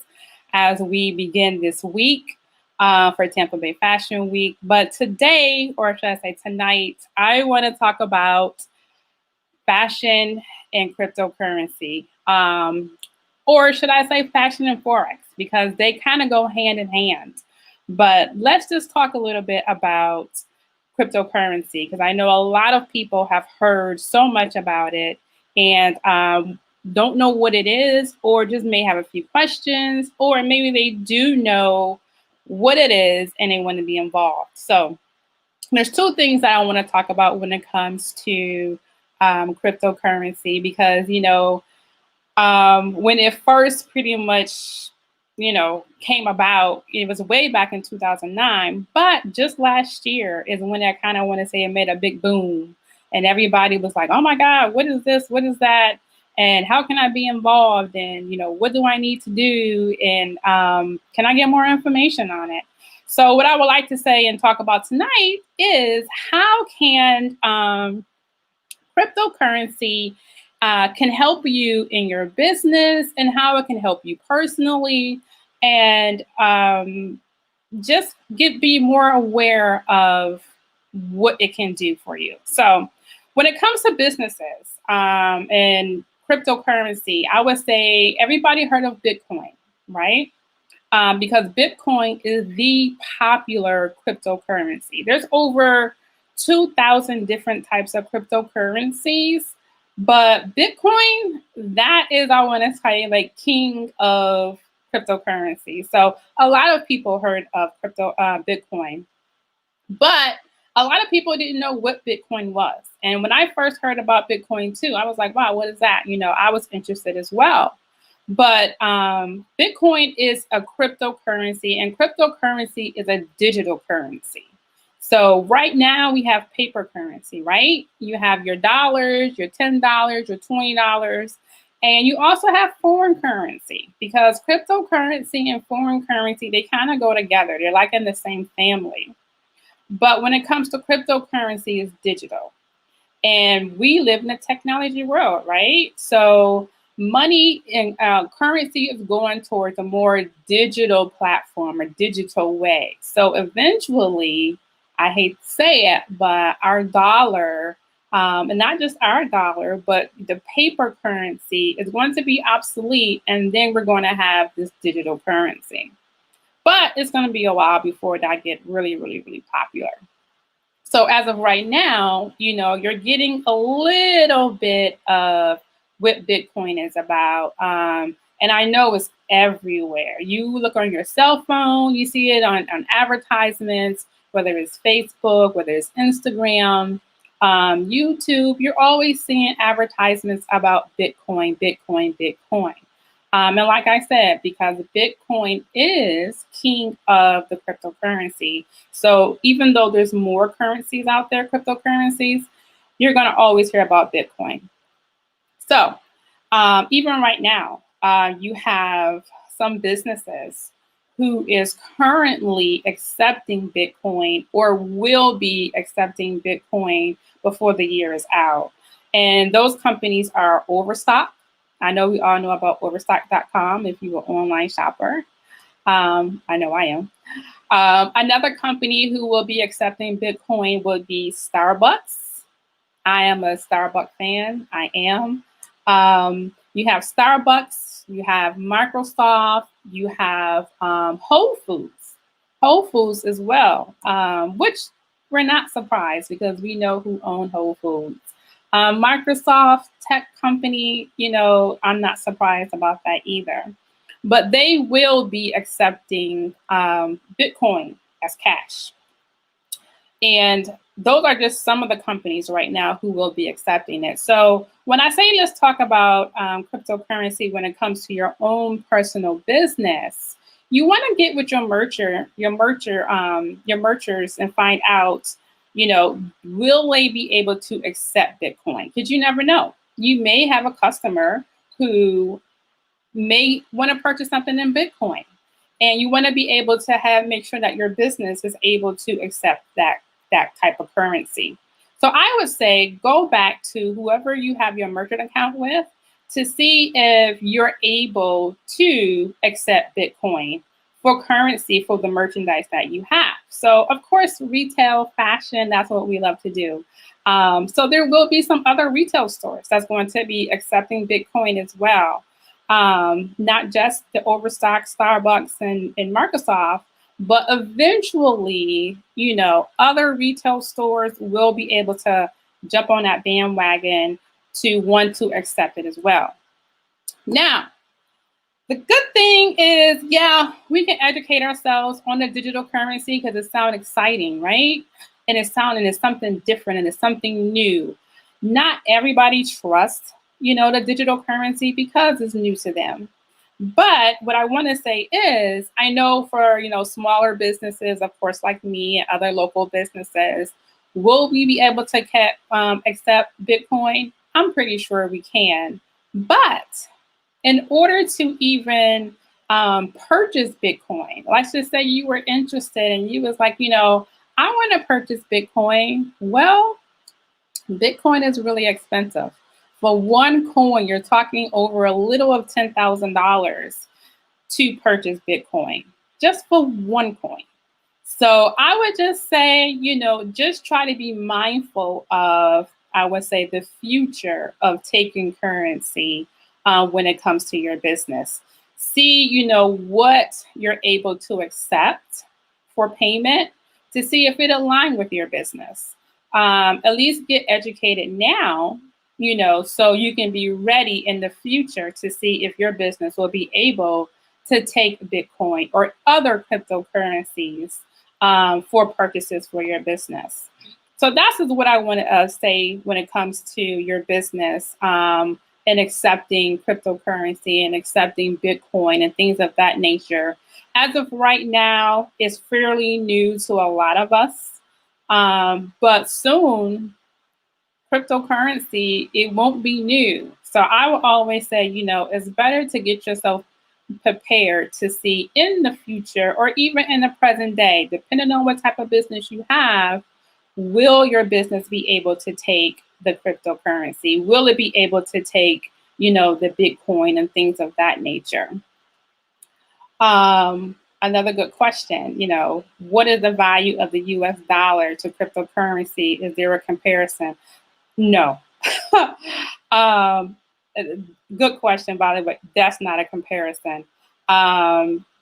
Speaker 2: as we begin this week for Tampa Bay Fashion Week. But today, or should I say tonight, I want to talk about fashion and cryptocurrency, or should I say fashion and Forex, because they kind of go hand in hand. But let's just talk a little bit about cryptocurrency, because I know a lot of people have heard so much about it and don't know what it is, or just may have a few questions, or maybe they do know what it is and they want to be involved. So there's two things that I want to talk about when it comes to cryptocurrency, because, you know, when it first pretty much came about, it was way back in 2009, but just last year is when I kind of want to say it made a big boom, and everybody was like, oh my God, what is this? What is that? And how can I be involved? And, what do I need to do? And can I get more information on it? So what I would like to say and talk about tonight is how can cryptocurrency can help you in your business, and how it can help you personally, and just be more aware of what it can do for you. So when it comes to businesses and cryptocurrency, I would say everybody heard of Bitcoin, right? Because Bitcoin is the popular cryptocurrency. There's over 2,000 different types of cryptocurrencies. But Bitcoin, that is, I want to say, like king of cryptocurrency. So a lot of people heard of Bitcoin, but a lot of people didn't know what Bitcoin was. And when I first heard about Bitcoin too, I was like, wow, what is that? I was interested as well. But Bitcoin is a cryptocurrency, and cryptocurrency is a digital currency. So right now we have paper currency, right? You have your dollars, your $10, your $20, and you also have foreign currency, because cryptocurrency and foreign currency, they kind of go together. They're like in the same family. But when it comes to cryptocurrency, it's digital. And we live in a technology world, right? So money and currency is going towards a more digital platform, a digital way. So eventually, I hate to say it, but our dollar, and not just our dollar, but the paper currency is going to be obsolete, and then we're going to have this digital currency. But it's going to be a while before that get really, really, really popular. So as of right now, you know, you're getting a little bit of what Bitcoin is about. And I know it's everywhere. You look on your cell phone, you see it on advertisements, whether it's Facebook, whether it's Instagram, YouTube, you're always seeing advertisements about Bitcoin, Bitcoin, Bitcoin. And like I said, because Bitcoin is king of the cryptocurrency. So even though there's more currencies out there, cryptocurrencies, you're going to always hear about Bitcoin. So even right now, you have some businesses who is currently accepting Bitcoin or will be accepting Bitcoin before the year is out. And those companies are Overstock. I know we all know about overstock.com if you're an online shopper. I know I am. Another company who will be accepting Bitcoin would be Starbucks. I am a Starbucks fan. I am. You have Starbucks, you have Microsoft, you have Whole Foods as well, which we're not surprised because we know who own Whole Foods. Microsoft tech company, you know, I'm not surprised about that either. But they will be accepting Bitcoin as cash. And those are just some of the companies right now who will be accepting it. So when I say let's talk about cryptocurrency when it comes to your own personal business, you want to get with your merchants and find out, you know, will they be able to accept Bitcoin? Because you never know. You may have a customer who may want to purchase something in Bitcoin, and you want to be able to make sure that your business is able to accept that type of currency. So I would say go back to whoever you have your merchant account with to see if you're able to accept Bitcoin for currency for the merchandise that you have. So of course, retail, fashion, that's what we love to do. So there will be some other retail stores that's going to be accepting Bitcoin as well. Not just the Overstock, Starbucks, and Microsoft, but eventually, you know, other retail stores will be able to jump on that bandwagon to want to accept it as well. Now, the good thing is, yeah, we can educate ourselves on the digital currency because it sounds exciting, right? And it's something different and it's something new. Not everybody trusts, you know, the digital currency because it's new to them. But what I want to say is, I know for, you know, smaller businesses, of course, like me and other local businesses, will we be able to accept Bitcoin? I'm pretty sure we can. But in order to even purchase Bitcoin, let's just say you were interested and you was like, you know, I want to purchase Bitcoin. Well, Bitcoin is really expensive. For one coin, you're talking over a little of $10,000 to purchase Bitcoin, just for one coin. So I would just say, you know, just try to be mindful of, I would say, the future of taking currency when it comes to your business. See, you know, what you're able to accept for payment to see if it aligns with your business. At least get educated now, you know, so you can be ready in the future to see if your business will be able to take Bitcoin or other cryptocurrencies for purchases for your business. So that's what I want to say when it comes to your business and accepting cryptocurrency and accepting Bitcoin and things of that nature. As of right now, it's fairly new to a lot of us, but soon, cryptocurrency, it won't be new. So I will always say, you know, it's better to get yourself prepared to see in the future or even in the present day, depending on what type of business you have, will your business be able to take the cryptocurrency? Will it be able to take, you know, the Bitcoin and things of that nature? Another good question, you know, what is the value of the US dollar to cryptocurrency? Is there a comparison? No. Good question, by the way, but that's not a comparison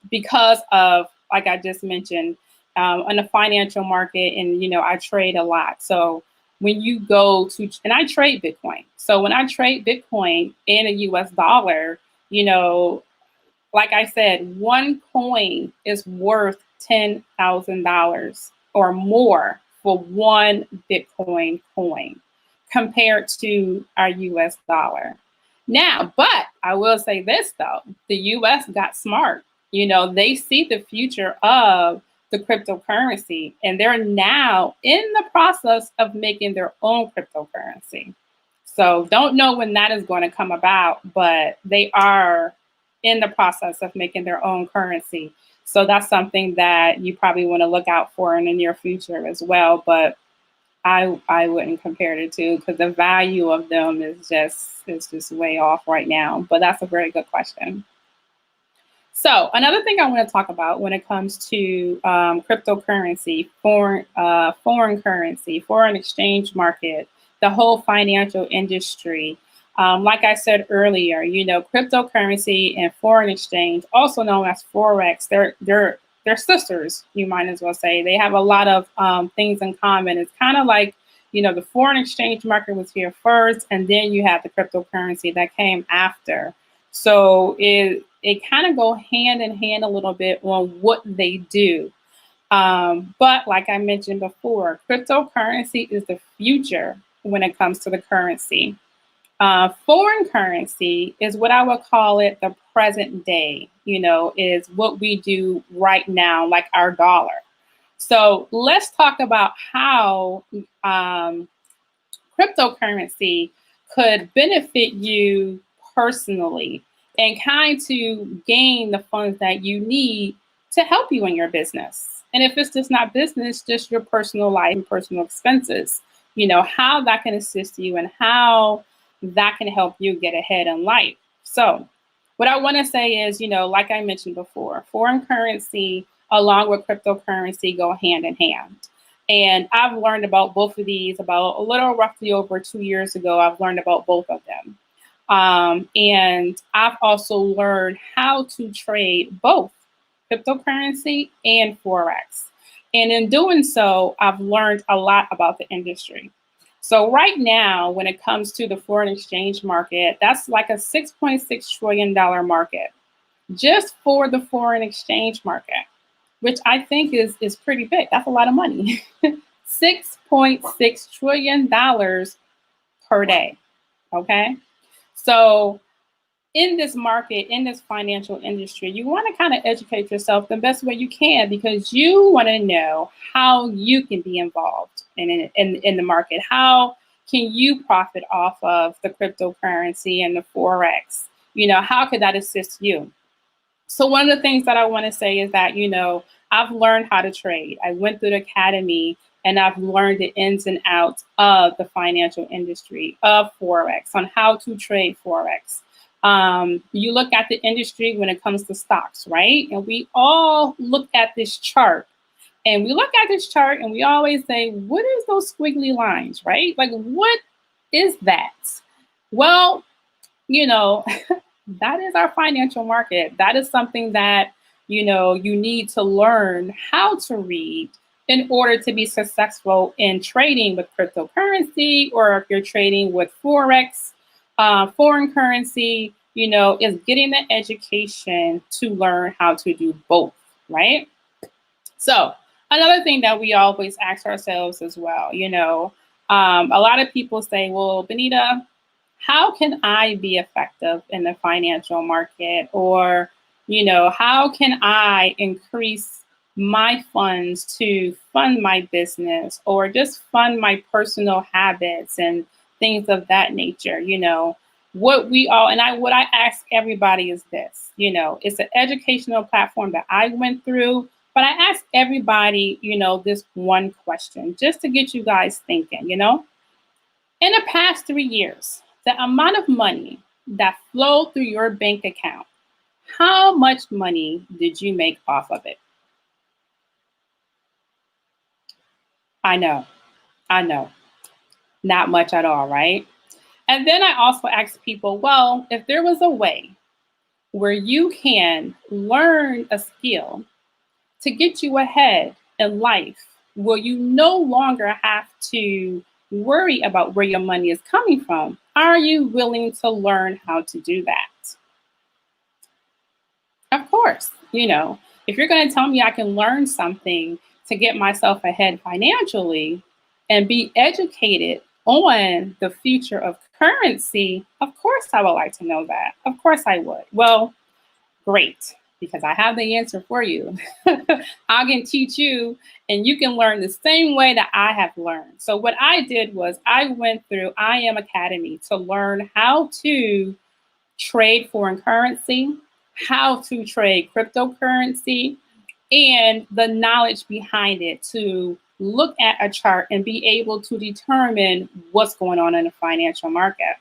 Speaker 2: because of like I just mentioned, on the financial market, and I trade a lot. So when you go to, and I trade Bitcoin. So when I trade Bitcoin in a US dollar, like I said, one coin is worth $10,000 or more for one Bitcoin coin compared to our US dollar. Now, but I will say this though, the US got smart. They see the future of the cryptocurrency, and they're now in the process of making their own cryptocurrency. So don't know when that is going to come about, but they are in the process of making their own currency. So that's something that you probably want to look out for in the near future as well. But I wouldn't compare the two, because the value of them is just way off right now. But that's a very good question. So another thing I want to talk about when it comes to cryptocurrency, foreign currency, foreign exchange market, the whole financial industry. Like I said earlier, cryptocurrency and foreign exchange, also known as Forex, they're sisters, you might as well say. They have a lot of things in common. It's kind of like, the foreign exchange market was here first, and then you have the cryptocurrency that came after. So it kind of go hand in hand a little bit on what they do. But like I mentioned before, cryptocurrency is the future when it comes to the currency. Foreign currency is what I would call it the present day, is what we do right now, like our dollar. So let's talk about how cryptocurrency could benefit you personally and kind to gain the funds that you need to help you in your business. And if it's just not business, just your personal life and personal expenses, how that can assist you and how that can help you get ahead in life. So what I want to say is, like I mentioned before, foreign currency along with cryptocurrency go hand in hand. And I've learned about both of these about a little roughly over 2 years ago. I've learned about both of them. And I've also learned how to trade both cryptocurrency and Forex. And in doing so, I've learned a lot about the industry. So right now, when it comes to the foreign exchange market, that's like a $6.6 trillion market just for the foreign exchange market, which I think is pretty big. That's a lot of money. $6.6 trillion per day. Okay. So in this market, in this financial industry, you want to kind of educate yourself the best way you can, because you want to know how you can be involved in the market. How can you profit off of the cryptocurrency and the Forex? How could that assist you? So one of the things that I want to say is that, I've learned how to trade. I went through the academy and I've learned the ins and outs of the financial industry, of Forex, on how to trade Forex. You look at the industry when it comes to stocks, right? And we all look at this chart. And we look at this chart and we always say, what is those squiggly lines, right? Like, what is that? Well, that is our financial market. That is something that, you need to learn how to read in order to be successful in trading with cryptocurrency, or if you're trading with Forex, foreign currency, is getting the education to learn how to do both, right? So another thing that we always ask ourselves as well, a lot of people say, well, Bonita, how can I be effective in the financial market? Or, how can I increase my funds to fund my business, or just fund my personal habits and things of that nature? What I ask everybody is this, it's an educational platform that I went through, but I ask everybody, this one question, just to get you guys thinking, in the past 3 years, the amount of money that flowed through your bank account, how much money did you make off of it? I know, not much at all, right? And then I also ask people, well, if there was a way where you can learn a skill to get you ahead in life, where you no longer have to worry about where your money is coming from? Are you willing to learn how to do that? Of course, you know, if you're going to tell me I can learn something to get myself ahead financially and be educated on the future of currency, of course I would like to know that. Of course I would. Well, great, because I have the answer for you. I can teach you, and you can learn the same way that I have learned. So what I did was I went through I Am Academy to learn how to trade foreign currency, how to trade cryptocurrency, and the knowledge behind it to look at a chart and be able to determine what's going on in the financial market.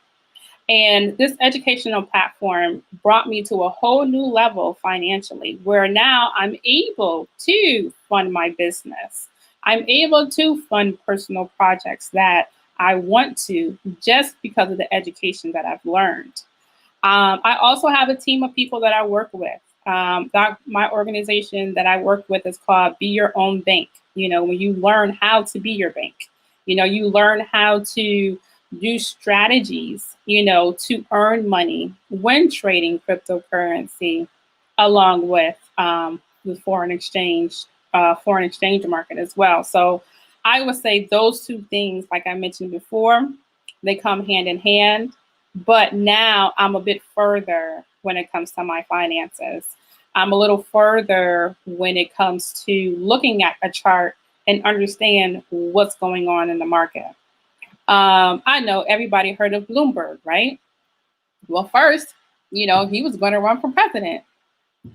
Speaker 2: And this educational platform brought me to a whole new level financially, where now I'm able to fund my business. I'm able to fund personal projects that I want to, just because of the education that I've learned. I also have a team of people that I work with. My organization that I work with is called Be Your Own Bank. You know, when you learn how to be your bank, you know, you learn how to use strategies, you know, to earn money when trading cryptocurrency, along with the foreign exchange market as well. So I would say those two things, like I mentioned before, they come hand in hand. But now I'm a bit further when it comes to my finances. I'm a little further when it comes to looking at a chart and understand what's going on in the market. I know everybody heard of Bloomberg, right? Well, first, you know, he was going to run for president.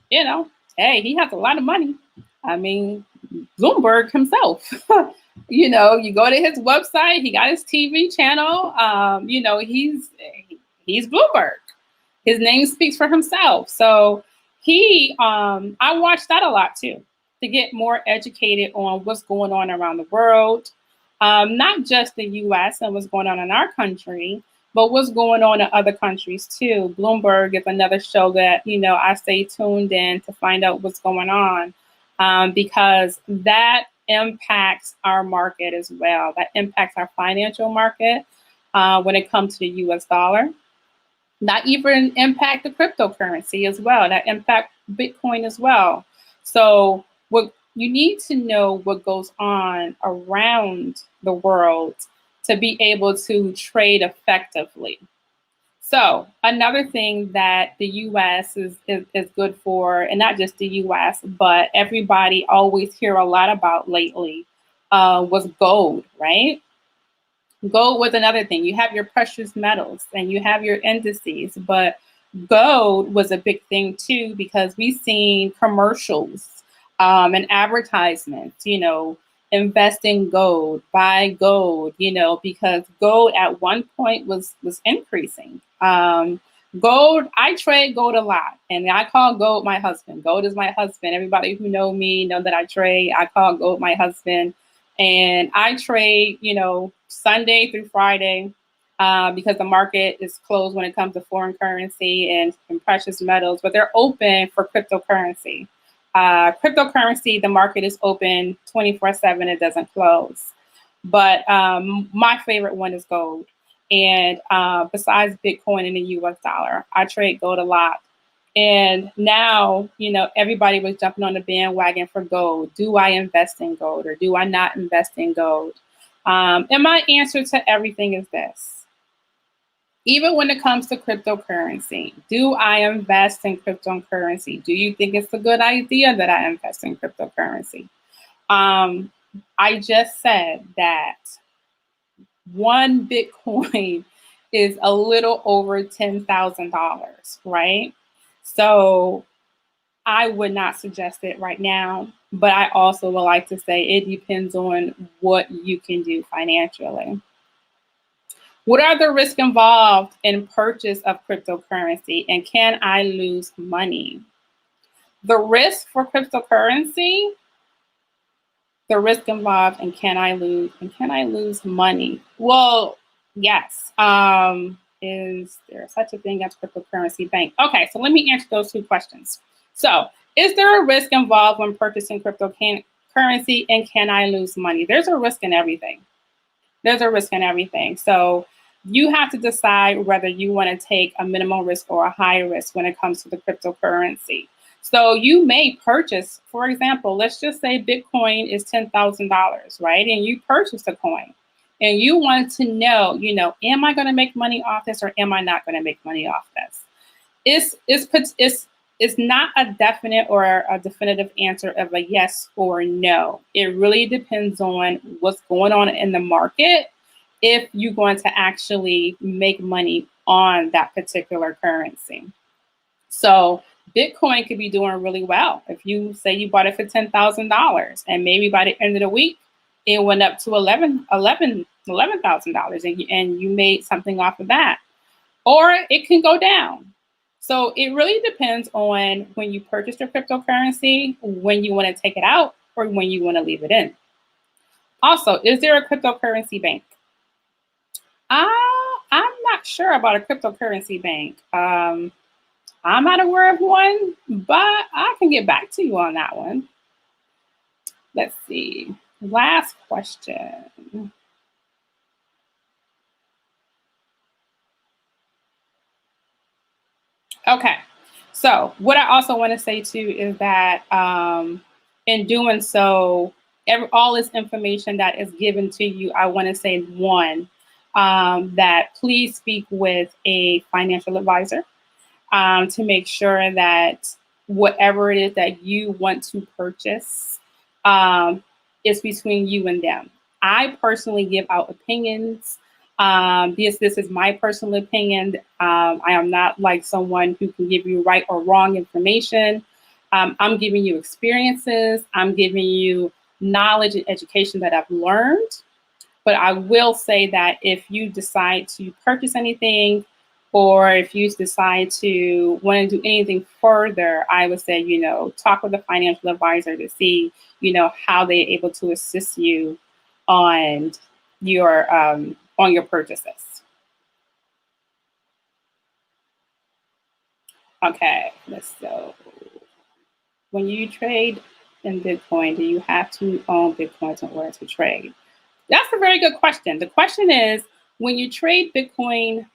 Speaker 2: You know, hey, he has a lot of money. I mean, Bloomberg himself. You know, you go to his website, he got his TV channel. You know, he's Bloomberg. His name speaks for himself. So I watched that a lot too, to get more educated on what's going on around the world. Not just the US and what's going on in our country, but what's going on in other countries too. Bloomberg is another show that, you know, I stay tuned in to find out what's going on, because that impacts our market as well. That impacts our financial market when it comes to the US dollar. That even impact the cryptocurrency as well. That impact Bitcoin as well. So what you need to know what goes on around the world to be able to trade effectively. So another thing that the US is good for, and not just the US, but everybody always hear a lot about lately, was gold, right? Gold was another thing. You have your precious metals and you have your indices, but gold was a big thing too, because we've seen commercials and advertisements, you know, invest in gold, buy gold, you know, because gold at one point was increasing. Gold, I trade gold a lot, and I call gold my husband. Gold is my husband. Everybody who know me know that I trade. I call gold my husband. And I trade, you know, Sunday through Friday, because the market is closed when it comes to foreign currency and precious metals, but they're open for cryptocurrency. Cryptocurrency, the market is open 24/7. It doesn't close. But my favorite one is gold. And besides Bitcoin and the US dollar, I trade gold a lot. And now, you know, everybody was jumping on the bandwagon for gold. Do I invest in gold or do I not invest in gold? And my answer to everything is this. Even when it comes to cryptocurrency, do I invest in cryptocurrency? Do you think it's a good idea that I invest in cryptocurrency? I just said that one Bitcoin is a little over $10,000, right? So I would not suggest it right now, but I also would like to say it depends on what you can do financially. What are the risks involved in purchase of cryptocurrency, and can I lose money? The risk for cryptocurrency, the risk involved, and can I lose money? Well, yes. Is there such a thing as cryptocurrency bank? Okay, so let me answer those two questions. So is there a risk involved when purchasing cryptocurrency, and can I lose money? There's a risk in everything. There's a risk in everything. So you have to decide whether you want to take a minimal risk or a high risk when it comes to the cryptocurrency. So you may purchase, for example, let's just say Bitcoin is $10,000, right? And you purchase a coin and you want to know, am I going to make money off this or am I not going to make money off this? It's not a definite or a definitive answer of a yes or no. It really depends on what's going on in the market if you're going to actually make money on that particular currency. So Bitcoin could be doing really well. If you say you bought it for $10,000 and maybe by the end of the week, it went up to $11,000 and you made something off of that. Or it can go down. So it really depends on when you purchase your cryptocurrency, when you want to take it out or when you want to leave it in. Also, is there a cryptocurrency bank? I'm not sure about a cryptocurrency bank. I'm not aware of one, but I can get back to you on that one. Let's see. Last question. Okay. So what I also want to say too is that in doing so, all this information that is given to you, I want to say one, that please speak with a financial advisor. To make sure that whatever it is that you want to purchase is between you and them. I personally give out opinions. This is my personal opinion. I am not like someone who can give you right or wrong information. I'm giving you experiences. I'm giving you knowledge and education that I've learned. But I will say that if you decide to purchase anything, or if you decide to want to do anything further, I would say, talk with a financial advisor to see, how they're able to assist you on your purchases. Okay, let's go. When you trade in Bitcoin, do you have to own Bitcoin in order to trade? That's a very good question. The question is, when you trade Bitcoin,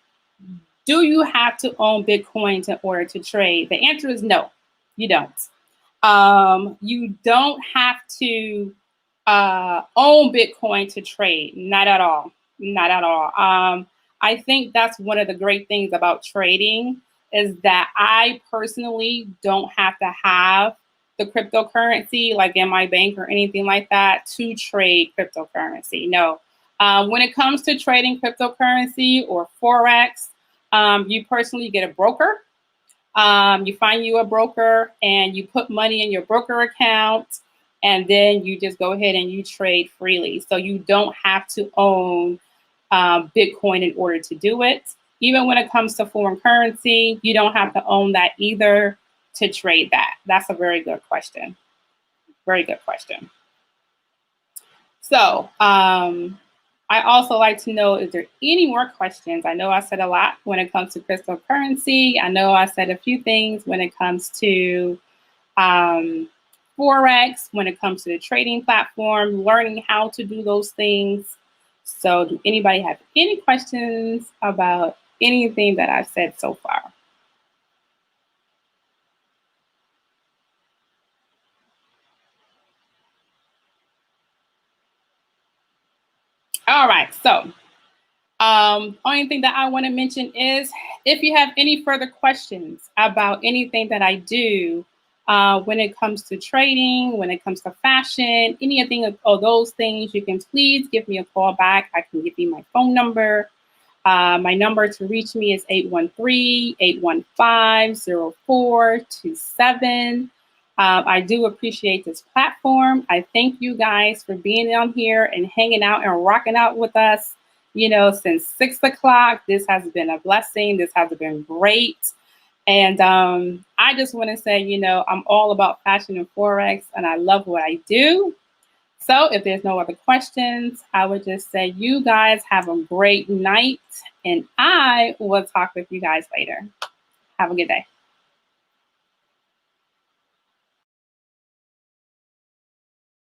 Speaker 2: do you have to own Bitcoin in order to trade? The answer is no, you don't. You don't have to own Bitcoin to trade. Not at all. Not at all. I think that's one of the great things about trading is that I personally don't have to have the cryptocurrency like in my bank or anything like that to trade cryptocurrency. No. When it comes to trading cryptocurrency or Forex, you personally get a broker. You find you a broker and you put money in your broker account and then you just go ahead and you trade freely. So you don't have to own Bitcoin in order to do it. Even when it comes to foreign currency, you don't have to own that either to trade that. That's a very good question. Very good question. So, I also like to know, is there any more questions? I know I said a lot when it comes to cryptocurrency. I know I said a few things when it comes to Forex, when it comes to the trading platform, learning how to do those things. So do anybody have any questions about anything that I've said so far? All right, so only thing that I want to mention is if you have any further questions about anything that I do when it comes to trading, when it comes to fashion, anything of those things, you can please give me a call back. I can give you my phone number. My number to reach me is 813-815-0427. I do appreciate this platform. I thank you guys for being on here and hanging out and rocking out with us, since 6 o'clock. This has been a blessing. This has been great. And I just want to say, I'm all about fashion and Forex, and I love what I do. So if there's no other questions, I would just say you guys have a great night, and I will talk with you guys later. Have a good day.